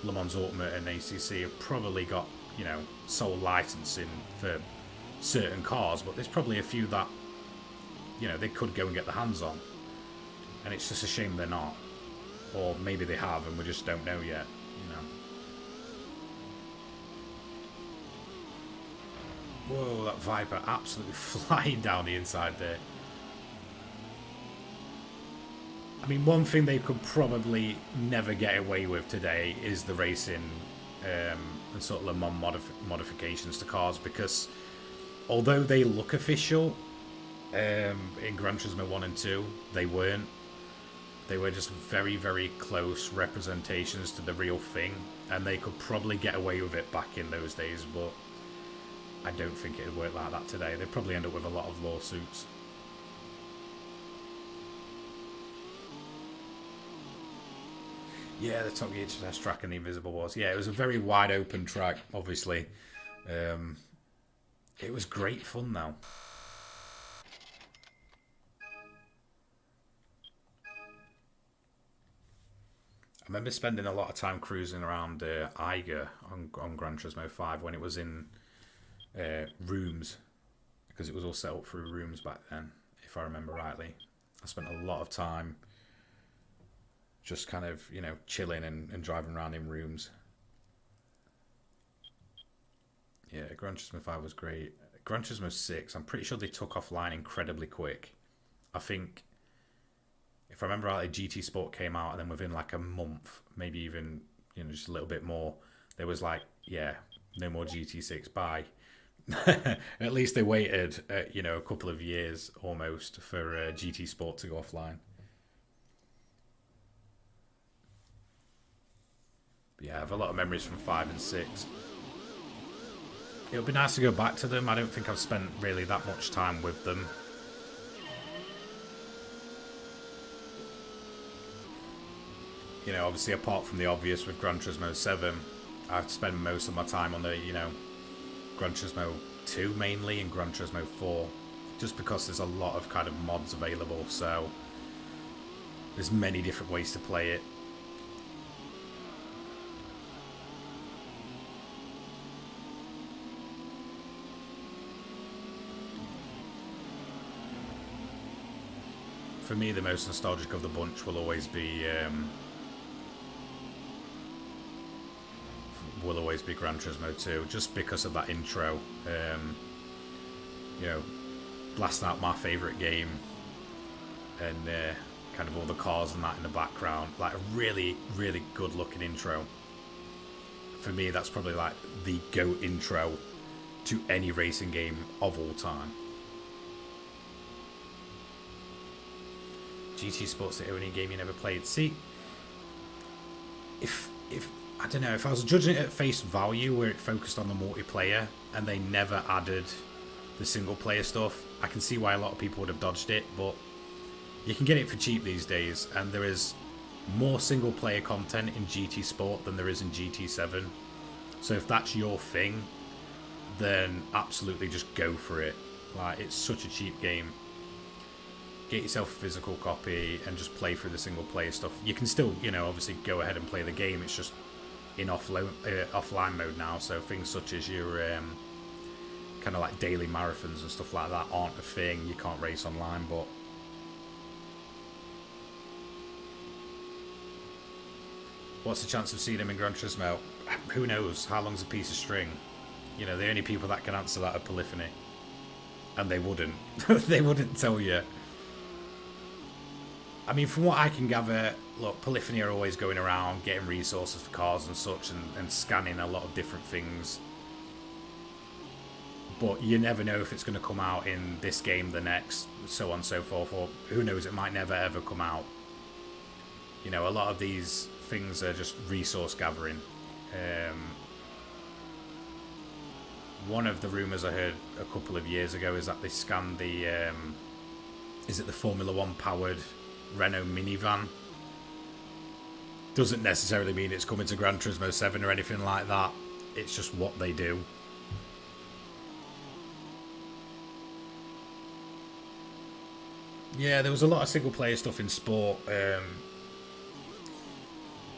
Le Mans Ultimate and ACC have probably got, you know, sole licensing for certain cars, but there's probably a few that, you know, they could go and get their hands on, and it's just a shame they're not, or maybe they have and we just don't know yet. you know. Whoa, that Viper absolutely flying down the inside there. I mean, one thing they could probably never get away with today is the racing and sort of Le Mans modifications to cars, because although they look official in Gran Turismo 1 and 2, they weren't. They were just very, very close representations to the real thing, and they could probably get away with it back in those days, but I don't think it'd work like that today. They'd probably end up with a lot of lawsuits. Yeah, the Top Gear test track and the Invisible Wars. Yeah, it was a very wide open track, obviously. It was great fun, though. I remember spending a lot of time cruising around Eiger on Gran Turismo 5 when it was in rooms, because it was all set up through rooms back then, if I remember rightly. I spent a lot of time just kind of, you know, chilling and driving around in rooms. Yeah, Gran Turismo 5 was great. Gran Turismo 6, I'm pretty sure they took offline incredibly quick. I think, if I remember rightly, GT Sport came out, and then within like a month, maybe even, you know, just a little bit more, there was like, yeah, no more GT6, bye. At least they waited, you know, a couple of years almost for GT Sport to go offline. But yeah, I have a lot of memories from 5 and 6. It would be nice to go back to them. I don't think I've spent really that much time with them. You know, obviously apart from the obvious with Gran Turismo 7, I've spent most of my time on the, you know, Gran Turismo 2 mainly and Gran Turismo 4, just because there's a lot of kind of mods available, so there's many different ways to play it. For me, the most nostalgic of the bunch will always be Gran Turismo 2, just because of that intro. You know, blasting out my favourite game, and kind of all the cars and that in the background. Like a really, really good looking intro. For me, that's probably like the GOAT intro to any racing game of all time. GT Sport's the only game you never played. See, if I don't know, if I was judging it at face value, where it focused on the multiplayer and they never added the single player stuff, I can see why a lot of people would have dodged it. But you can get it for cheap these days, and there is more single player content in GT Sport than there is in GT7. So if that's your thing, then absolutely just go for it. Like, it's such a cheap game. Get yourself a physical copy and just play through the single player stuff. You can still, you know, obviously go ahead and play the game. It's just in offline mode now. So things such as your kind of like daily marathons and stuff like that aren't a thing. You can't race online, but what's the chance of seeing him in Gran Turismo? Who knows? How long's a piece of string? You know, the only people that can answer that are Polyphony, and they wouldn't. They wouldn't tell you. I mean, from what I can gather, look, Polyphony are always going around getting resources for cars and such, and scanning a lot of different things. But you never know if it's going to come out in this game, the next, so on and so forth, or who knows, it might never ever come out. You know, a lot of these things are just resource gathering. One of the rumours I heard a couple of years ago is that they scanned the, is it the Formula One powered Renault minivan? Doesn't necessarily mean it's coming to Gran Turismo 7 or anything like that. It's just what they do. Yeah, there was a lot of single player stuff in Sport.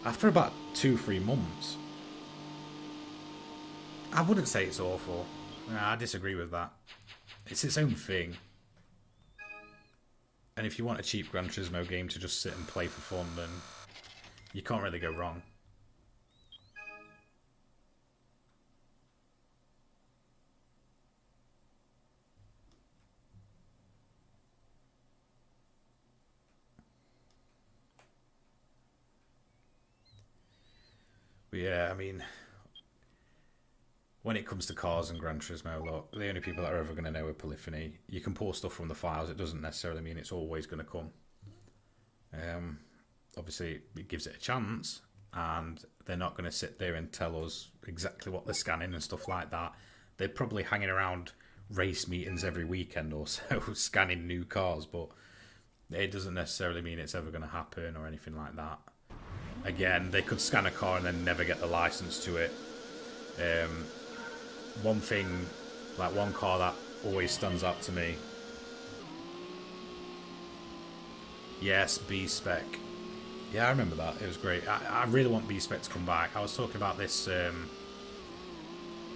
After about 2-3 months, I wouldn't say it's awful. Nah, I disagree with that. It's its own thing. And if you want a cheap Gran Turismo game to just sit and play for fun, then you can't really go wrong. But yeah, I mean, when it comes to cars and Gran Turismo, look, the only people that are ever going to know are Polyphony. You can pull stuff from the files. It doesn't necessarily mean it's always going to come. Obviously, it gives it a chance, and they're not going to sit there and tell us exactly what they're scanning and stuff like that. They're probably hanging around race meetings every weekend or so, scanning new cars, but it doesn't necessarily mean it's ever going to happen or anything like that. Again, they could scan a car and then never get the license to it. One thing, like one car that always stands out to me. Yes, B-Spec. Yeah, I remember that. It was great. I really want B-Spec to come back. I was talking about this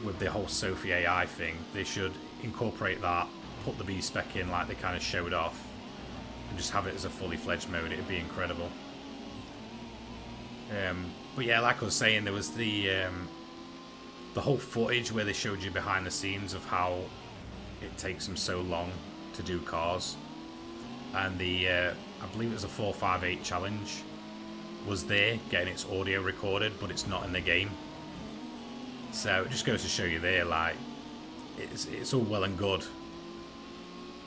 with the whole Sophie AI thing. They should incorporate that, put the B-Spec in like they kind of showed off, and just have it as a fully fledged mode. It'd be incredible. But yeah, like I was saying, there was the whole footage where they showed you behind the scenes of how it takes them so long to do cars, and the I believe it was a 458 challenge was there getting its audio recorded, but it's not in the game. So it just goes to show you there, like it's all well and good,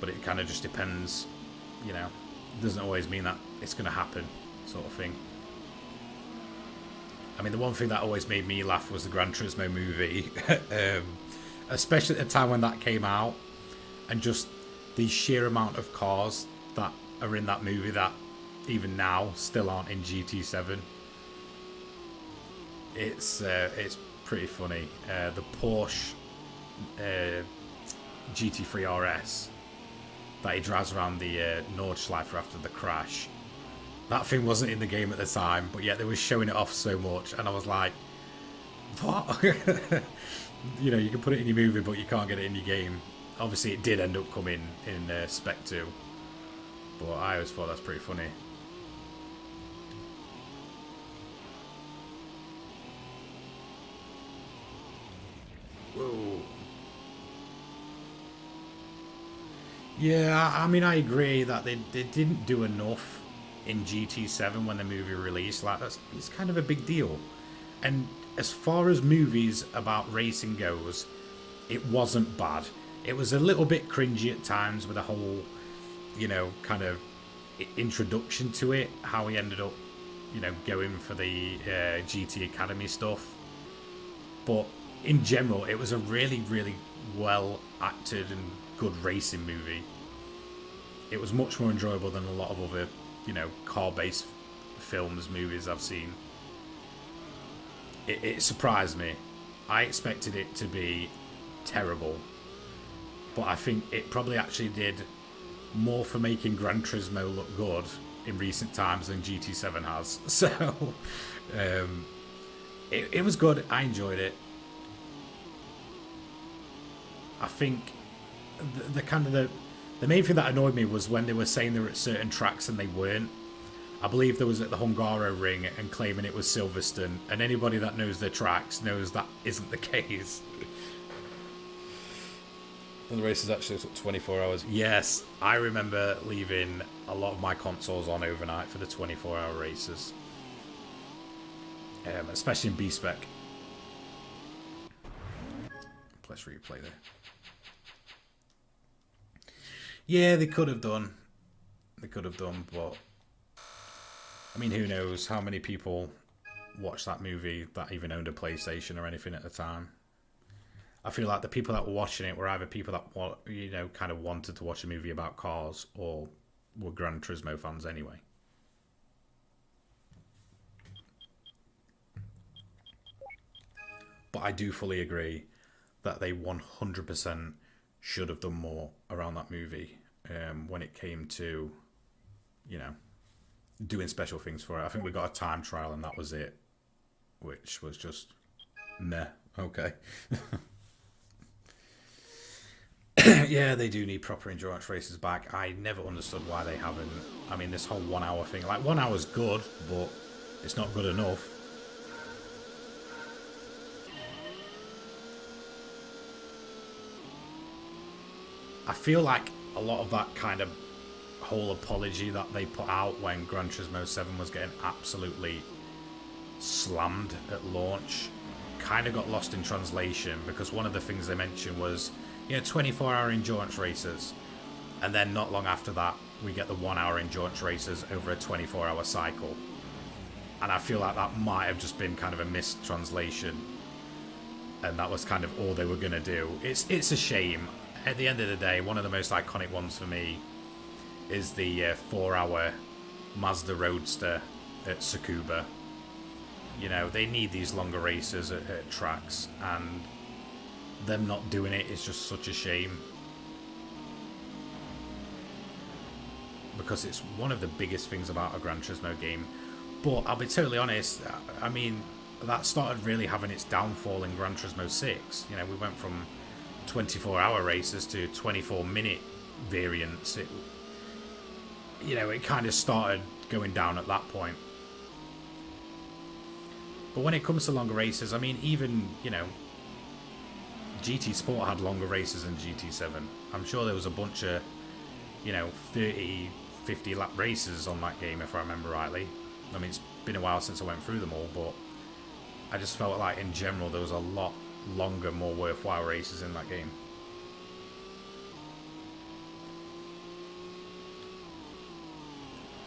but it kind of just depends, you know. It doesn't always mean that it's going to happen, sort of thing. I mean, the one thing that always made me laugh was the Gran Turismo movie, especially at the time when that came out, and just the sheer amount of cars that are in that movie that even now still aren't in GT7. It's pretty funny. The Porsche GT3 RS that he drives around the Nordschleife after the crash. That thing wasn't in the game at the time, but yet they were showing it off so much, and I was like, what? You know, you can put it in your movie, but you can't get it in your game. Obviously, it did end up coming in Spec 2, but I always thought that's pretty funny. Whoa. Yeah, I mean, I agree that they didn't do enough in GT7 when the movie released. Like, it's kind of a big deal. And as far as movies about racing goes, it wasn't bad. It was a little bit cringy at times with the whole, you know, kind of introduction to it, how he ended up, you know, going for the GT Academy stuff. But in general, it was a really, really well acted and good racing movie. It was much more enjoyable than a lot of other, you know, car-based films, movies I've seen. It surprised me. I expected it to be terrible, but I think it probably actually did more for making Gran Turismo look good in recent times than GT7 has. So it was good. I enjoyed it. I think the main thing that annoyed me was when they were saying they were at certain tracks and they weren't. I believe there was at the Hungaro Ring and claiming it was Silverstone, and anybody that knows their tracks knows that isn't the case. And the races actually took 24 hours. Yes, I remember leaving a lot of my consoles on overnight for the 24-hour races, especially in B-Spec. Let's replay there. Yeah, they could have done. They could have done, but I mean, who knows how many people watched that movie that even owned a PlayStation or anything at the time. I feel like the people that were watching it were either people that, you know, kind of wanted to watch a movie about cars or were Gran Turismo fans anyway. But I do fully agree that they 100% should have done more around that movie when it came to, you know, doing special things for it. I think we got a time trial and that was it, which was just meh. Okay. Yeah, they do need proper endurance races back. I never understood why they haven't. I mean, this whole 1 hour thing, like 1 hour's good, but it's not good enough. I feel like a lot of that kind of whole apology that they put out when Gran Turismo 7 was getting absolutely slammed at launch. Kind of got lost in translation, because one of the things they mentioned was, 24-hour endurance races, and then not long after that we get the 1-hour endurance races over a 24-hour cycle. And I feel like that might have just been kind of a mistranslation, and that was kind of all they were going to do. It's a shame. At the end of the day, one of the most iconic ones for me is the 4-hour Mazda Roadster at Tsukuba. They need these longer races at tracks, and them not doing it is just such a shame, because it's one of the biggest things about a Gran Turismo game. But I'll be totally honest, I mean, that started really having its downfall in Gran Turismo 6. We went from 24-hour races to 24-minute variants. It kind of started going down at that point. But when it comes to longer races, I mean, even, GT Sport had longer races than GT7. I'm sure there was a bunch of, 30, 50 lap races on that game, if I remember rightly. I mean, it's been a while since I went through them all, but I just felt like in general there was a lot longer, more worthwhile races in that game.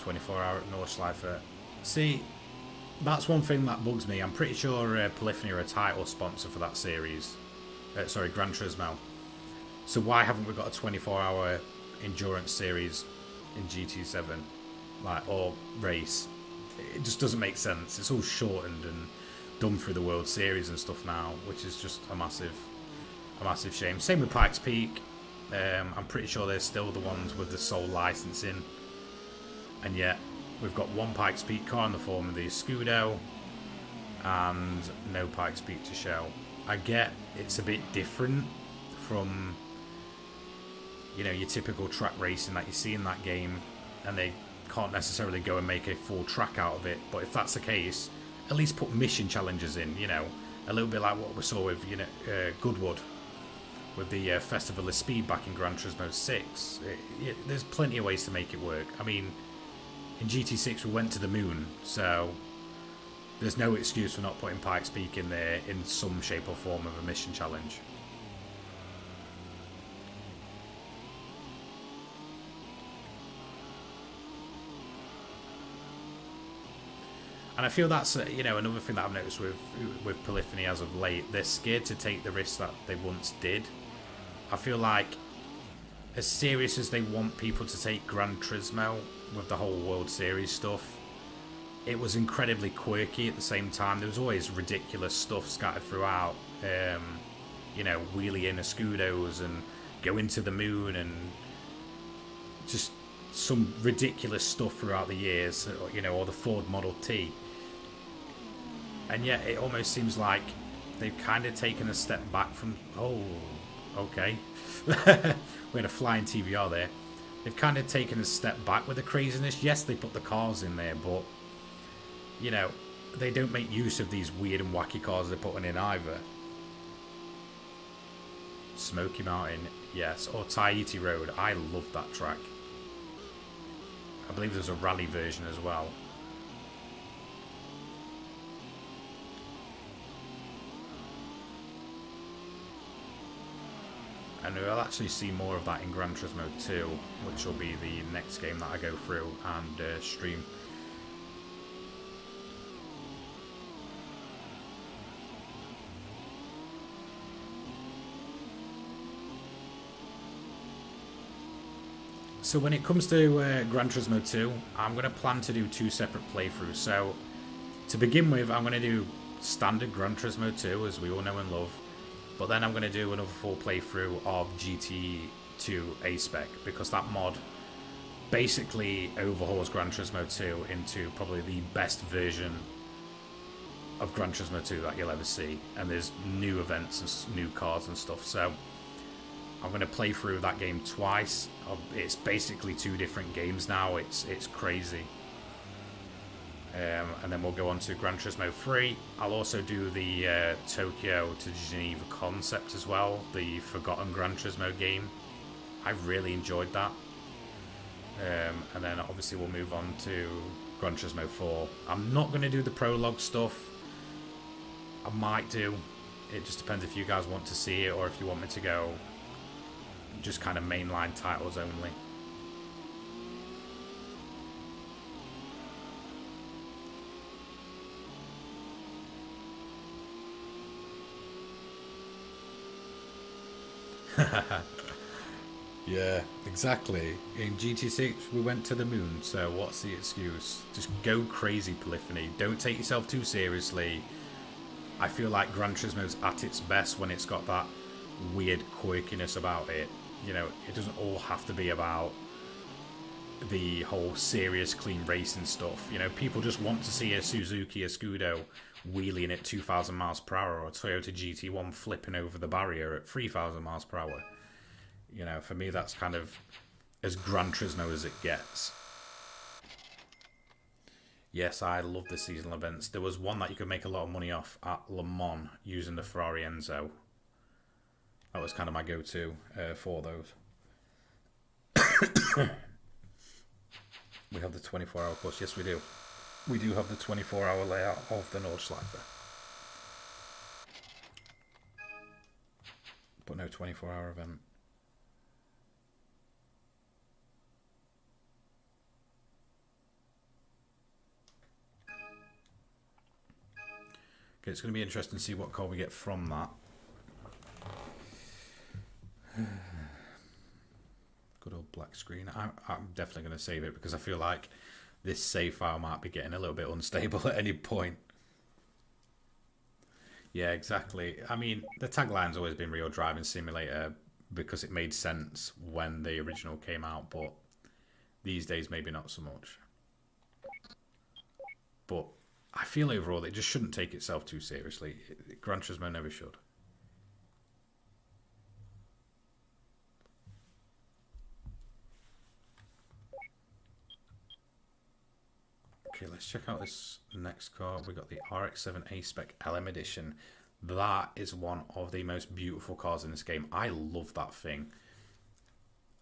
"24-hour at Nordschleife." See, that's one thing that bugs me. I'm pretty sure Polyphony are a title sponsor for that series. Sorry, Gran Turismo. So why haven't we got a 24-hour endurance series in GT7, or race? It just doesn't make sense. It's all shortened and done through the World Series and stuff now, which is just a massive shame. Same with Pikes Peak. I'm pretty sure they're still the ones with the sole licensing, and yet we've got one Pikes Peak car in the form of the Scudo and no Pikes Peak to show. I get it's a bit different from your typical track racing that you see in that game, and they can't necessarily go and make a full track out of it. But if that's the case, at least put mission challenges in, a little bit like what we saw with Goodwood with the Festival of Speed back in Gran Turismo 6. There's plenty of ways to make it work. I mean, in GT6 we went to the moon, so there's no excuse for not putting Pikes Peak in there in some shape or form of a mission challenge. And I feel that's another thing that I've noticed with Polyphony as of late. They're scared to take the risks that they once did. I feel like, as serious as they want people to take Gran Turismo with the whole World Series stuff, it was incredibly quirky at the same time. There was always ridiculous stuff scattered throughout. Wheelie in a Scudos and go into the moon, and just some ridiculous stuff throughout the years, or the Ford Model T. And yet it almost seems like they've kind of taken a step back from... Oh, okay. We had a flying TVR there. They've kind of taken a step back with the craziness. Yes, they put the cars in there, but, they don't make use of these weird and wacky cars they're putting in either. Smoky Mountain, yes. Or Tahiti Road. I love that track. I believe there's a rally version as well. And we'll actually see more of that in Gran Turismo 2, which will be the next game that I go through and stream. So when it comes to Gran Turismo 2, I'm going to plan to do 2 separate playthroughs. So to begin with, I'm going to do standard Gran Turismo 2, as we all know and love. But then I'm going to do another full playthrough of GT2 A-Spec, because that mod basically overhauls Gran Turismo 2 into probably the best version of Gran Turismo 2 that you'll ever see. And there's new events and new cars and stuff. So I'm going to play through that game twice. It's basically 2 different games now. It's crazy. And then we'll go on to Gran Turismo 3. I'll also do the Tokyo to Geneva concept as well, the Forgotten Gran Turismo game. I really enjoyed that. And then obviously we'll move on to Gran Turismo 4. I'm not going to do the prologue stuff. I might do. It just depends if you guys want to see it or if you want me to go just kind of mainline titles only. Yeah, exactly. In GT6 we went to the moon, so what's the excuse? Just go crazy, Polyphony. Don't take yourself too seriously. I feel like Gran Turismo's at its best when it's got that weird quirkiness about it. You know, it doesn't all have to be about the whole serious clean racing stuff. You know, people just want to see a Suzuki Escudo wheeling at 2,000 miles per hour or a Toyota GT1 flipping over the barrier at 3,000 miles per hour. You know, for me, that's kind of as Gran Turismo as it gets. Yes, I love the seasonal events. There was one that you could make a lot of money off at Le Mans using the Ferrari Enzo. That was kind of my go-to for those. We have the 24-hour course. Yes, we do. We do have the 24-hour layout of the Nordschleife. But no 24-hour event. Okay, it's going to be interesting to see what car we get from that. Good old black screen. I'm definitely going to save it because I feel like this save file might be getting a little bit unstable at any point. Yeah, exactly. I mean, the tagline's always been Real Driving Simulator because it made sense when the original came out, but these days maybe not so much. But I feel overall it just shouldn't take itself too seriously. Gran Turismo never should. Okay, let's check out this next car. We got the RX-7 A-Spec LM Edition. That is one of the most beautiful cars in this game. I love that thing.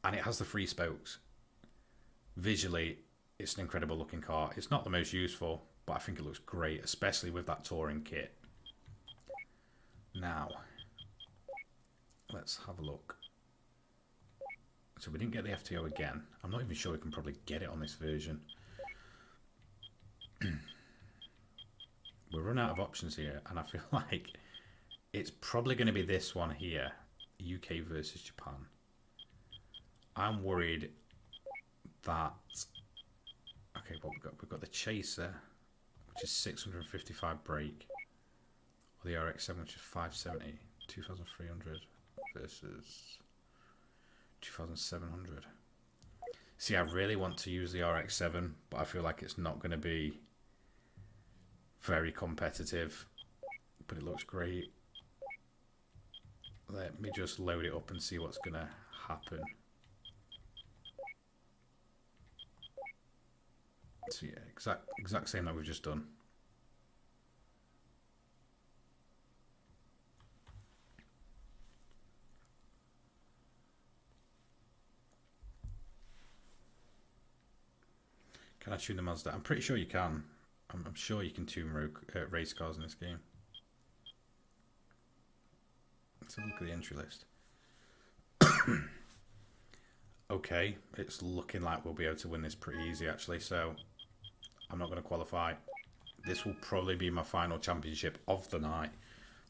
And it has the 3 spokes. Visually, it's an incredible looking car. It's not the most useful, but I think it looks great, especially with that touring kit. Now, let's have a look. So we didn't get the FTO again. I'm not even sure we can probably get it on this version. We're running out of options here, and I feel like it's probably going to be this one here, UK versus Japan. I'm worried that... Okay, well, we've got the Chaser, which is 655 brake, or the RX-7, which is 570, 2,300 versus 2,700. See, I really want to use the RX-7, but I feel like it's not going to be very competitive, but it looks great. Let me just load it up and see what's going to happen. So yeah, exact same that we've just done. Can I tune the Mazda? I'm pretty sure you can. I'm sure you can tune race cars in this game. Let's have a look at the entry list. Okay, it's looking like we'll be able to win this pretty easy actually, so I'm not going to qualify. This will probably be my final championship of the night,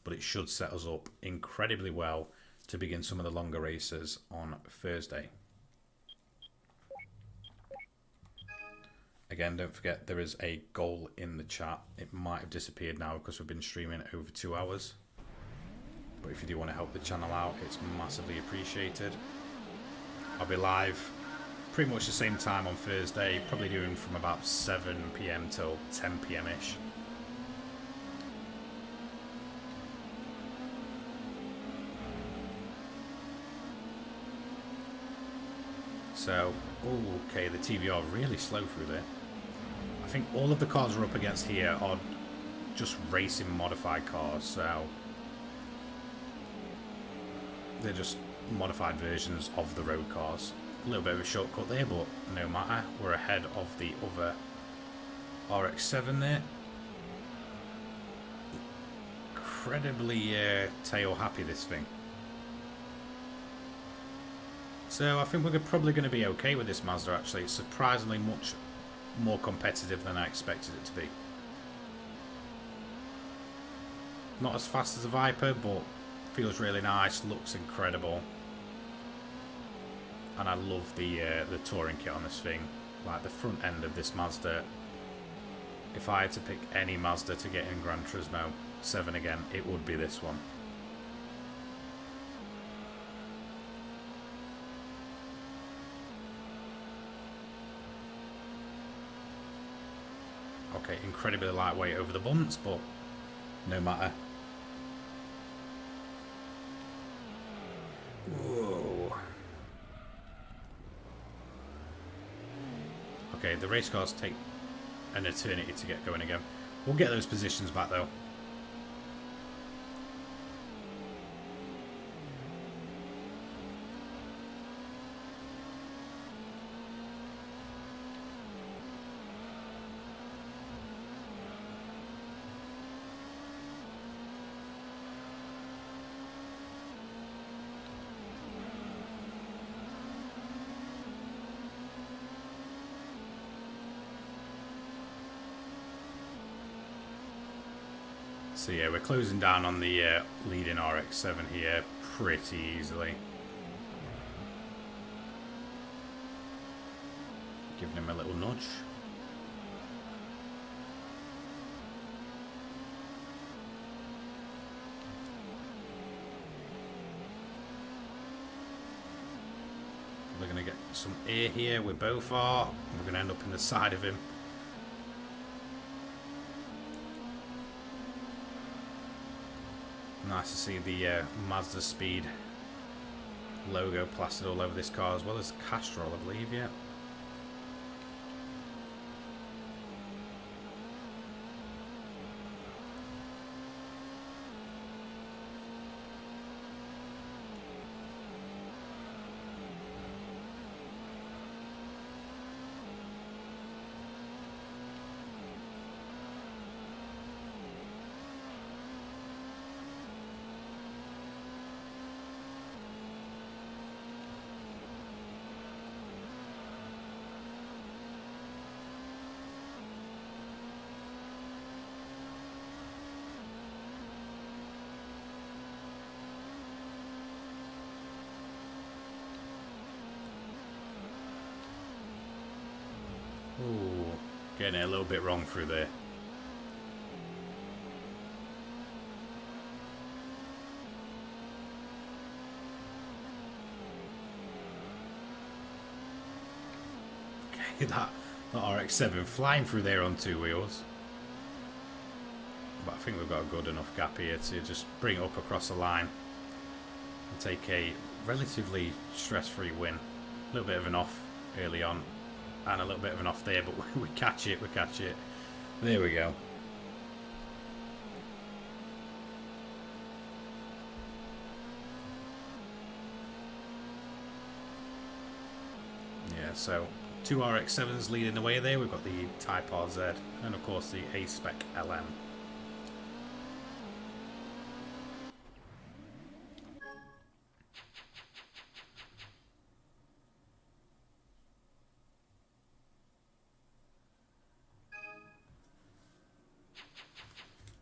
but it should set us up incredibly well to begin some of the longer races on Thursday. Again, don't forget there is a goal in the chat. It might have disappeared now because we've been streaming over 2 hours. But if you do want to help the channel out, it's massively appreciated. I'll be live pretty much the same time on Thursday, probably doing from about 7 PM till 10 PM-ish. So, okay, the TVR really slow through there. I think all of the cars we're up against here are just racing modified cars, so they're just modified versions of the road cars. A little bit of a shortcut there, but no matter, we're ahead of the other RX-7 there. Incredibly tail happy, this thing. So I think we're probably going to be okay with this Mazda actually. It's surprisingly much more competitive than I expected it to be. Not as fast as a Viper, but feels really nice, looks incredible. And I love the touring kit on this thing. Like the front end of this Mazda. If I had to pick any Mazda to get in Gran Turismo 7 again, it would be this one. Okay, incredibly lightweight over the bumps, but no matter. Whoa. Okay, the race cars take an eternity to get going again. We'll get those positions back though. So yeah, we're closing down on the leading RX-7 here pretty easily. Giving him a little nudge. We're going to get some air here, we both are. We're going to end up in the side of him. Nice to see the Mazda Speed logo plastered all over this car, as well as Castrol, I believe, yeah. Ooh, getting it a little bit wrong through there. Okay, that RX-7 flying through there on two wheels. But I think we've got a good enough gap here to just bring it up across the line and take a relatively stress-free win. A little bit of an off early on. And a little bit of an off there, but we catch it, There we go. Yeah, so two RX-7s leading the way there. We've got the Type RZ and, of course, the A-Spec LM.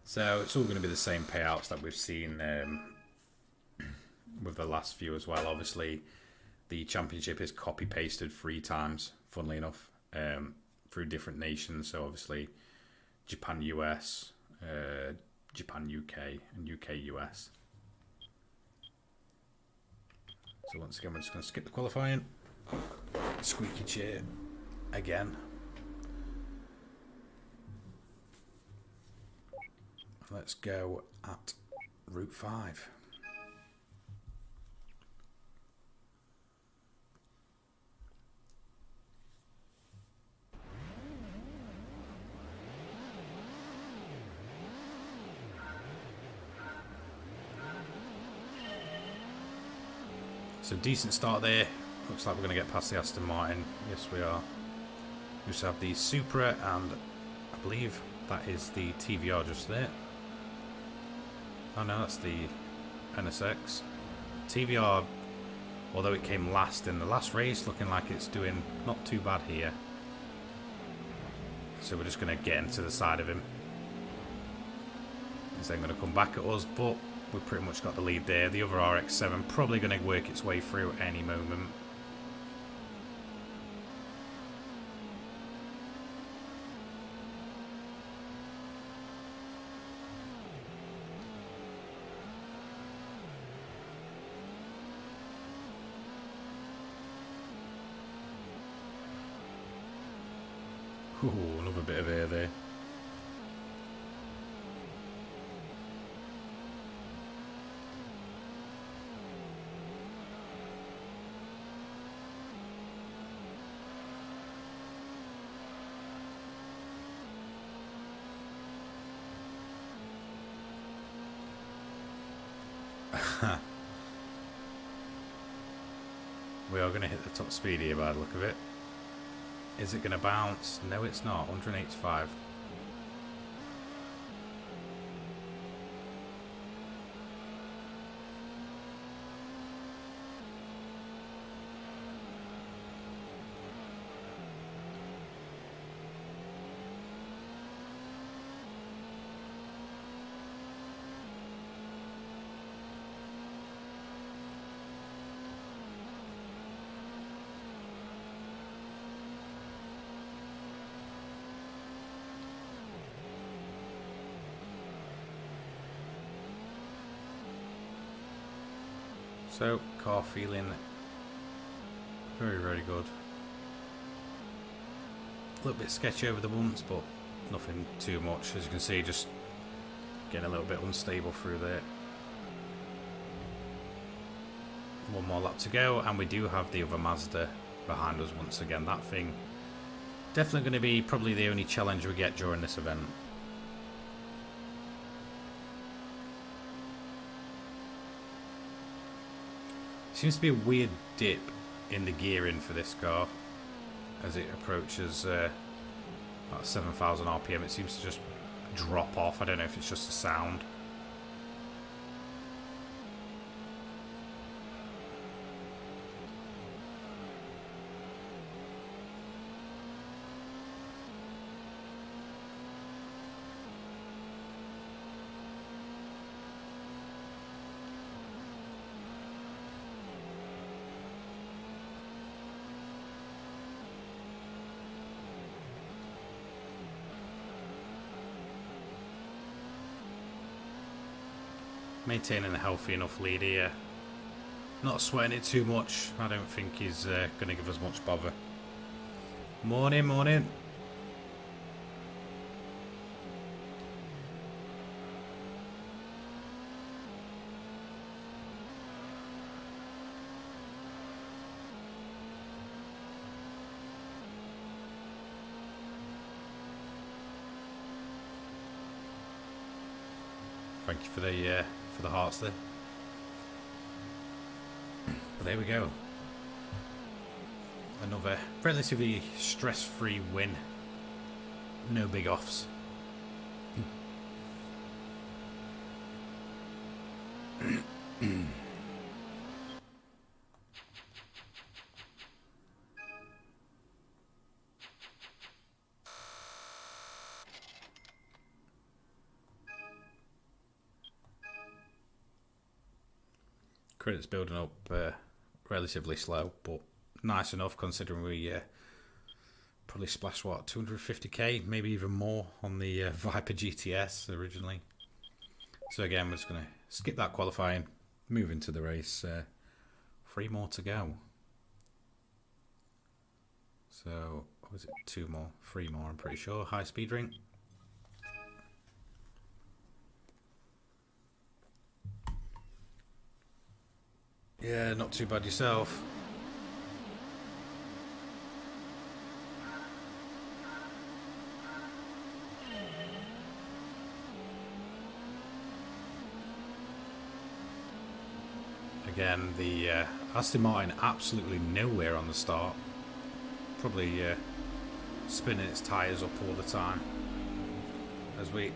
So it's all going to be the same payouts that we've seen with the last few as well. Obviously, the championship is copy-pasted 3 times, funnily enough, through different nations. So obviously, Japan US, Japan UK, and UK US. So once again, we're just going to skip the qualifying. Squeaky chair again. Let's go at Route 5. So decent start there. Looks like we're going to get past the Aston Martin. Yes, we are. We just have the Supra and a believe that is the TVR just there. Oh no, that's the NSX. TVR, although it came last in the last race, looking like it's doing not too bad here. So we're just going to get into the side of him. He's then going to come back at us, but we've pretty much got the lead there. The other RX-7 probably going to work its way through any moment. Ooh, another bit of air there. We are going to hit the top speed here by the look of it. Is it going to bounce? No, it's not. 185. So, car feeling very, very good. A little bit sketchy over the bumps, but nothing too much. As you can see, just getting a little bit unstable through there. One more lap to go, and we do have the other Mazda behind us once again. That thing definitely going to be probably the only challenge we get during this event. Seems to be a weird dip in the gearing for this car as it approaches about 7,000 RPM. It seems to just drop off. I don't know if it's just a sound. Maintaining a healthy enough lead here. Not sweating it too much. I don't think he's going to give us much bother. Morning, morning. Thank you for the hearts there. But there we go. Another relatively stress-free win. No big offs. Credits building up relatively slow, but nice enough considering we probably splashed, what, 250k, maybe even more on the Viper GTS originally. So again, we're just going to skip that qualifying, move into the race. 3 more to go. So, what was it, 2 more? 3 more, I'm pretty sure. High speed ring. Yeah, not too bad yourself. Again, the Aston Martin absolutely nowhere on the start. Probably spinning its tyres up all the time. as we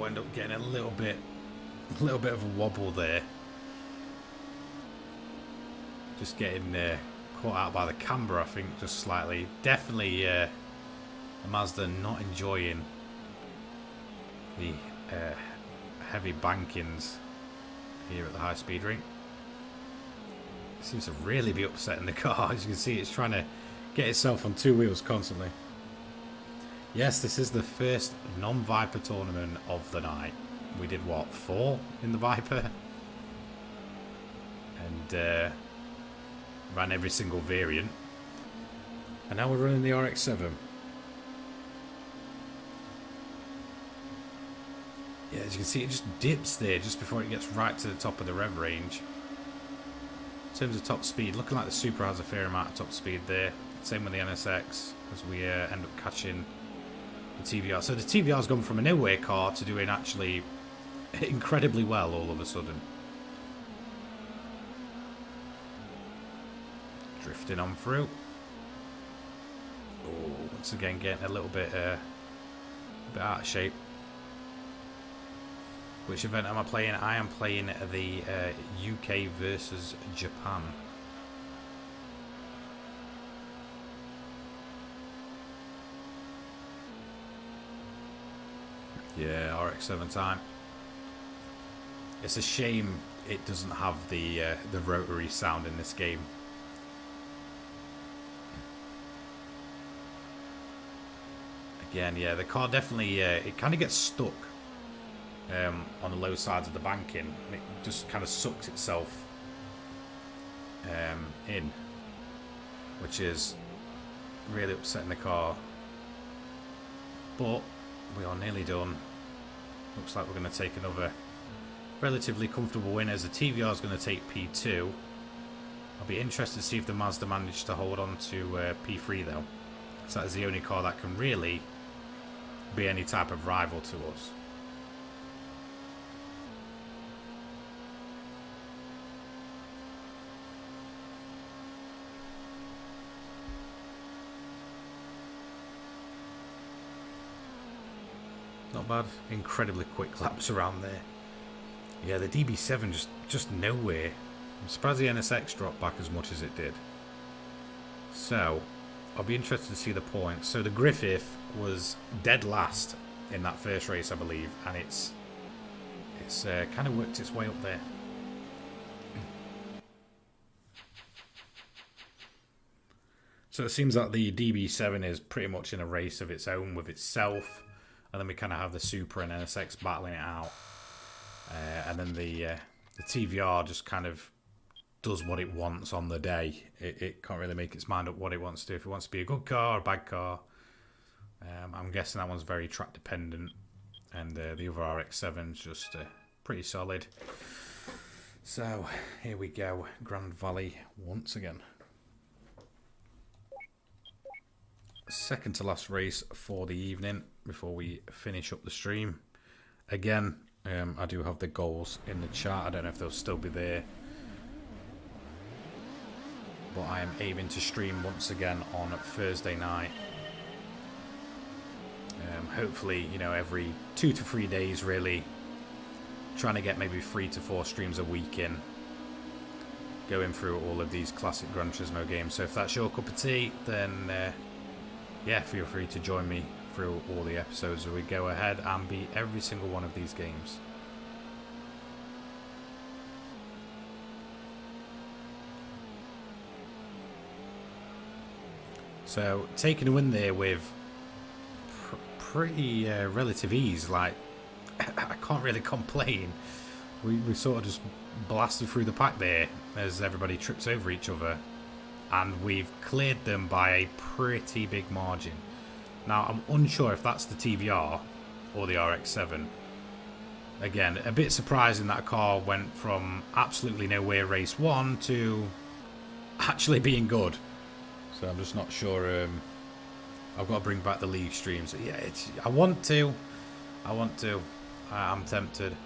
end up getting a little bit of a wobble there. Just getting caught out by the camber, I think, just slightly. Definitely the Mazda not enjoying the heavy bankings here at the high speed ring. It seems to really be upsetting the car. As you can see, it's trying to get itself on two wheels constantly. Yes, this is the first non-Viper tournament of the night. We did, what, 4 in the Viper? And ran every single variant. And now we're running the RX-7. Yeah, as you can see, it just dips there just before it gets right to the top of the rev range. In terms of top speed, looking like the Supra has a fair amount of top speed there. Same with the NSX, as we end up catching the TVR. So the TVR's gone from a nowhere car to doing actually incredibly well all of a sudden. Drifting on through. Oh, once again getting a little bit out of shape. Which event am I playing? I am playing the UK versus Japan. Yeah, RX-7 time. It's a shame it doesn't have the rotary sound in this game. Again, yeah, the car definitely it kind of gets stuck on the low sides of the banking. It just kind of sucks itself in, which is really upsetting the car. But we are nearly done. Looks like we're going to take another relatively comfortable win, as the TVR is going to take P2. I'll be interested to see if the Mazda managed to hold on to P3 though, because that is the only car that can really be any type of rival to us. Not bad. Incredibly quick laps around there. Yeah, the DB7 just nowhere. I'm surprised the NSX dropped back as much as it did. So, I'll be interested to see the points. So the Griffith was dead last in that first race, I believe, and it's kind of worked its way up there. So it seems that the DB7 is pretty much in a race of its own with itself. And then we kind of have the Supra and NSX battling it out. And then the TVR just kind of does what it wants on the day. It can't really make its mind up what it wants to do. If it wants to be a good car or a bad car. I'm guessing that one's very track dependent. And the other RX-7's just pretty solid. So, here we go. Grand Valley once again. Second to last race for the evening before we finish up the stream. Again, I do have the goals in the chat. I don't know if they'll still be there, but I am aiming to stream once again on Thursday night. Hopefully, you know, every 2 to 3 days, really. Trying to get maybe 3 to 4 streams a week in, going through all of these classic Gran Turismo games. So if that's your cup of tea, then yeah, feel free to join me through all the episodes as we go ahead and beat every single one of these games. So, taking a win there with pretty relative ease. Like, I can't really complain. We sort of just blasted through the pack there as everybody trips over each other. And we've cleared them by a pretty big margin. Now, I'm unsure if that's the TVR or the RX-7. Again, a bit surprising that car went from absolutely nowhere race 1 to actually being good. So I'm just not sure. I've got to bring back the league streams. Yeah, I want to. I'm tempted.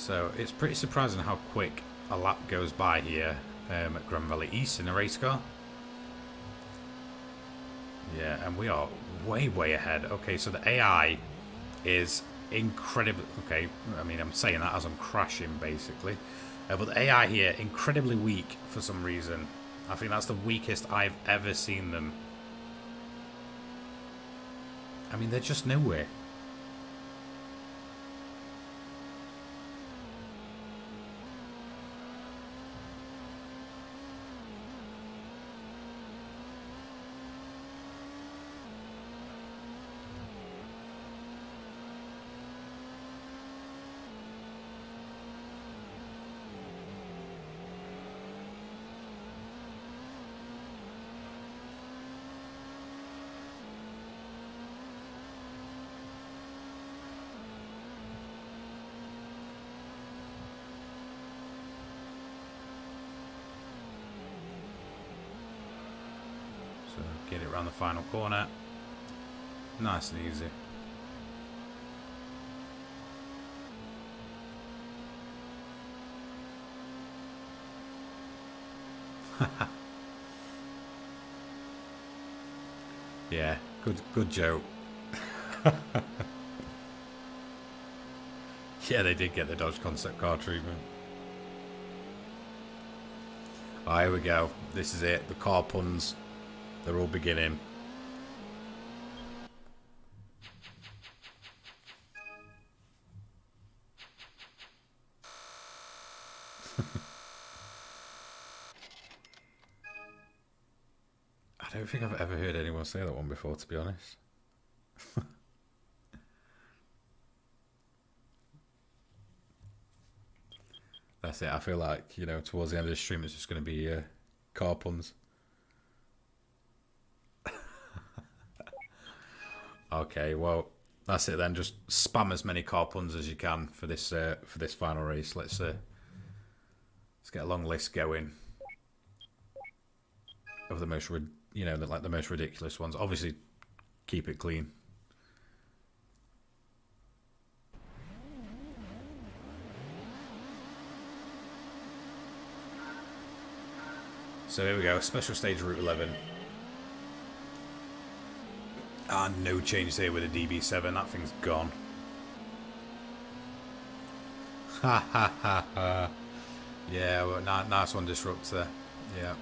So it's pretty surprising how quick a lap goes by here at Grand Valley East in a race car. Yeah, and we are way, way ahead. Okay, so the AI is incredibly... Okay, I mean, I'm saying that as I'm crashing, basically. But the AI here, incredibly weak for some reason. I think that's the weakest I've ever seen them. I mean, they're just nowhere. So get it around the final corner. Nice and easy. Yeah, good joke. Yeah, they did get the Dodge concept car treatment. Oh, here we go. This is it. The car puns. They're all beginning. I don't think I've ever heard anyone say that one before, to be honest. That's it. I feel like, you know, towards the end of the stream, it's just going to be car puns. Okay, well, that's it then. Just spam as many car puns as you can for this final race. Let's get a long list going of the most, the most ridiculous ones. Obviously, keep it clean. So here we go, special stage Route 11. And no change here with a DB7, that thing's gone. Ha ha ha ha. Yeah, well, nice one, Disruptor. Yeah.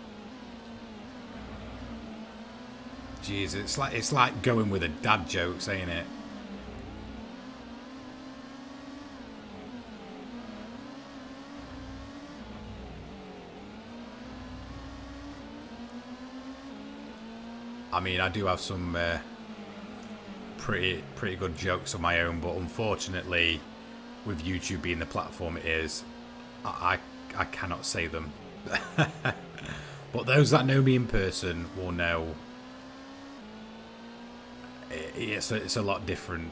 Jeez, it's like going with a dad joke, ain't it? I mean, I do have some pretty good jokes of my own, but unfortunately, with YouTube being the platform it is, I cannot say them. But those that know me in person will know it's a lot different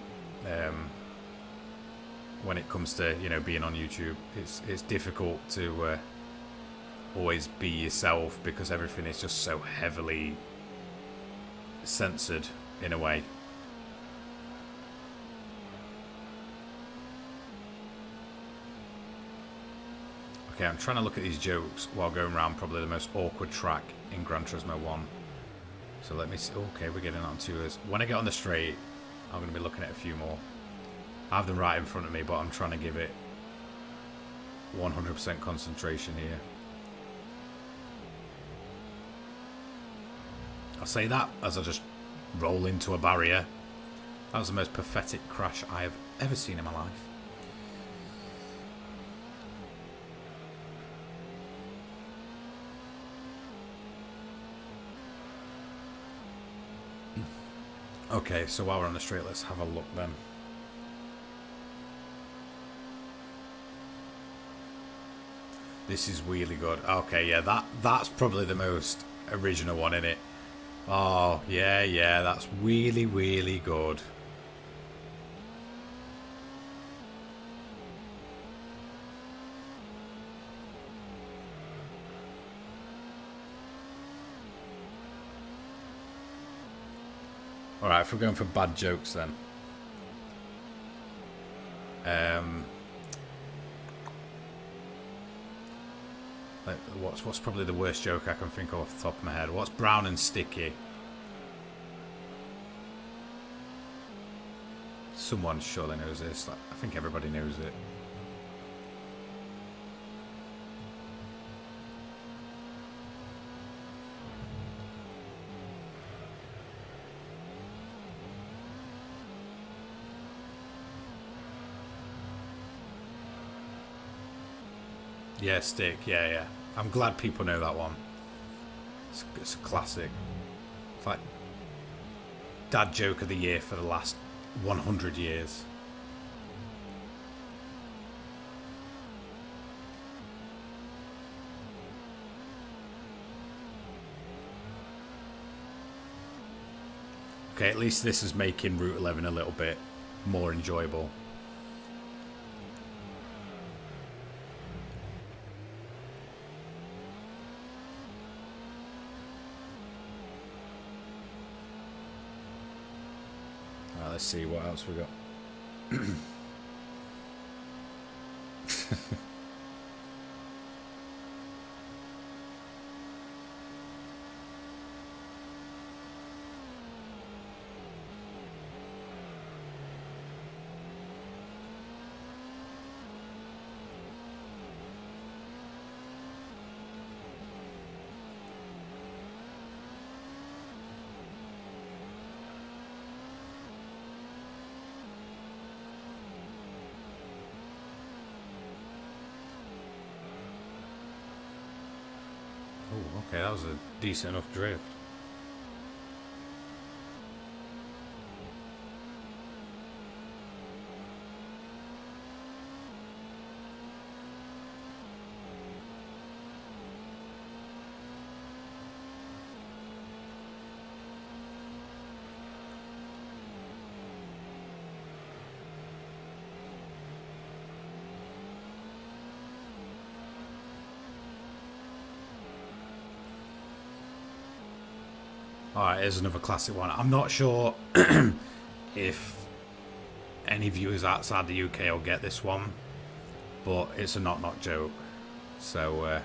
when it comes to, you know, being on YouTube. It's difficult to always be yourself because everything is just so heavily censored in a way. Okay, I'm trying to look at these jokes while going around probably the most awkward track in Gran Turismo 1. So let me see. Okay, we're getting on to us. When I get on the straight, I'm going to be looking at a few more. I have them right in front of me, but I'm trying to give it 100% concentration here. I say that as I just roll into a barrier. That was the most pathetic crash I have ever seen in my life. Okay, so while we're on the straight, let's have a look then. This is really good. Okay, yeah, that's probably the most original one, isn't it? Oh, yeah, that's really, really good. Alright, if we're going for bad jokes then. Like, what's probably the worst joke I can think of off the top of my head? What's brown and sticky? Someone surely knows this. Like, I think everybody knows it. Yeah, stick. Yeah, yeah. I'm glad people know that one. It's a classic. It's like dad joke of the year for the last 100 years. Okay, at least this is making Route 11 a little bit more enjoyable. Let's see what else we got. Oh, okay, that was a decent enough drift. Alright, here's another classic one. I'm not sure if any viewers outside the UK will get this one, but it's a knock knock joke. So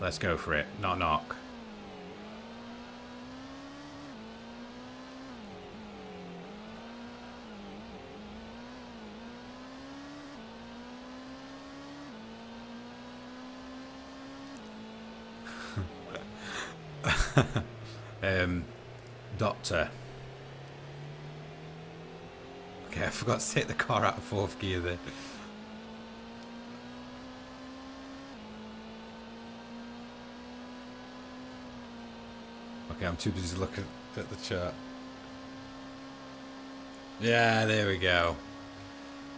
let's go for it. Knock knock. Doctor. Okay, I forgot to take the car out of fourth gear there. Okay, I'm too busy looking at the chart. Yeah, there we go.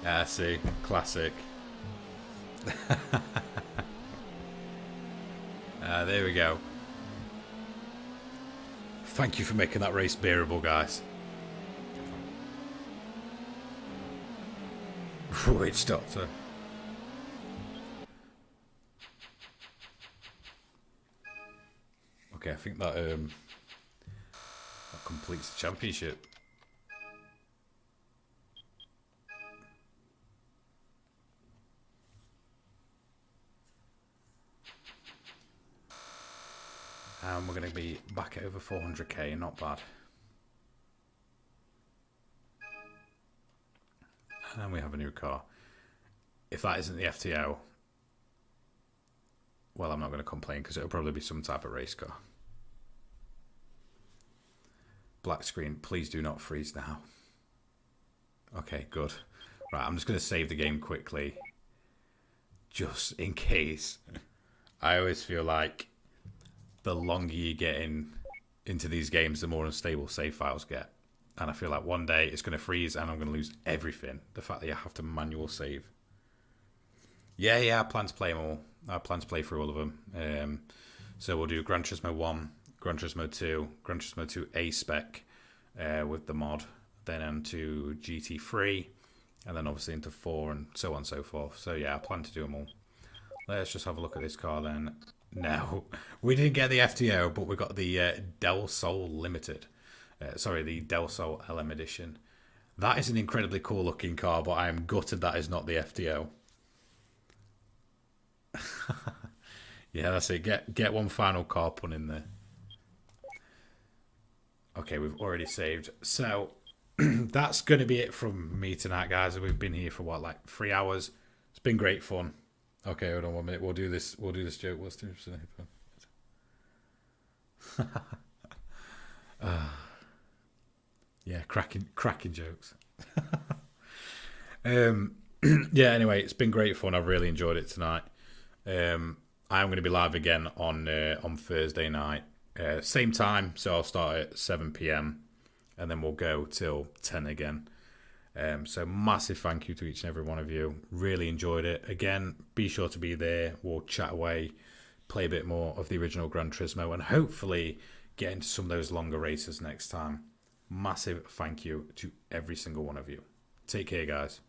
Yeah, see, classic. There we go. Thank you for making that race bearable, guys. Which doctor? Okay, I think that completes the championship. And we're going to be back at over 400k, not bad. And we have a new car. If that isn't the FTO, well, I'm not going to complain because it'll probably be some type of race car. Black screen, please do not freeze now. Okay, good. Right, I'm just going to save the game quickly, just in case. I always feel like the longer you get into these games, the more unstable save files get. And I feel like one day it's going to freeze and I'm going to lose everything. The fact that you have to manual save. Yeah, I plan to play them all. I plan to play through all of them. So we'll do Gran Turismo 1, Gran Turismo 2, Gran Turismo 2 A-Spec with the mod, then into GT3, and then obviously into 4 and so on and so forth. So yeah, I plan to do them all. Let's just have a look at this car then. No, we didn't get the FTO, but we got the Del Sol Limited. The Del Sol LM Edition. That is an incredibly cool looking car, but I am gutted that is not the FTO. Yeah, that's it. Get one final car pun in there. Okay, we've already saved. So that's going to be it from me tonight, guys. We've been here for what, like 3 hours. It's been great fun. Okay, hold on 1 minute. We'll do this. We'll do this joke. What's the yeah, cracking jokes. Yeah. Anyway, it's been great fun. I've really enjoyed it tonight. I am going to be live again on Thursday night, same time. So I'll start at 7 p.m. and then we'll go till 10 again. So massive thank you to each and every one of you. Really enjoyed it. Again, be sure to be there. We'll chat away, play a bit more of the original Gran Turismo, and hopefully get into some of those longer races next time. Massive thank you to every single one of you. Take care, guys.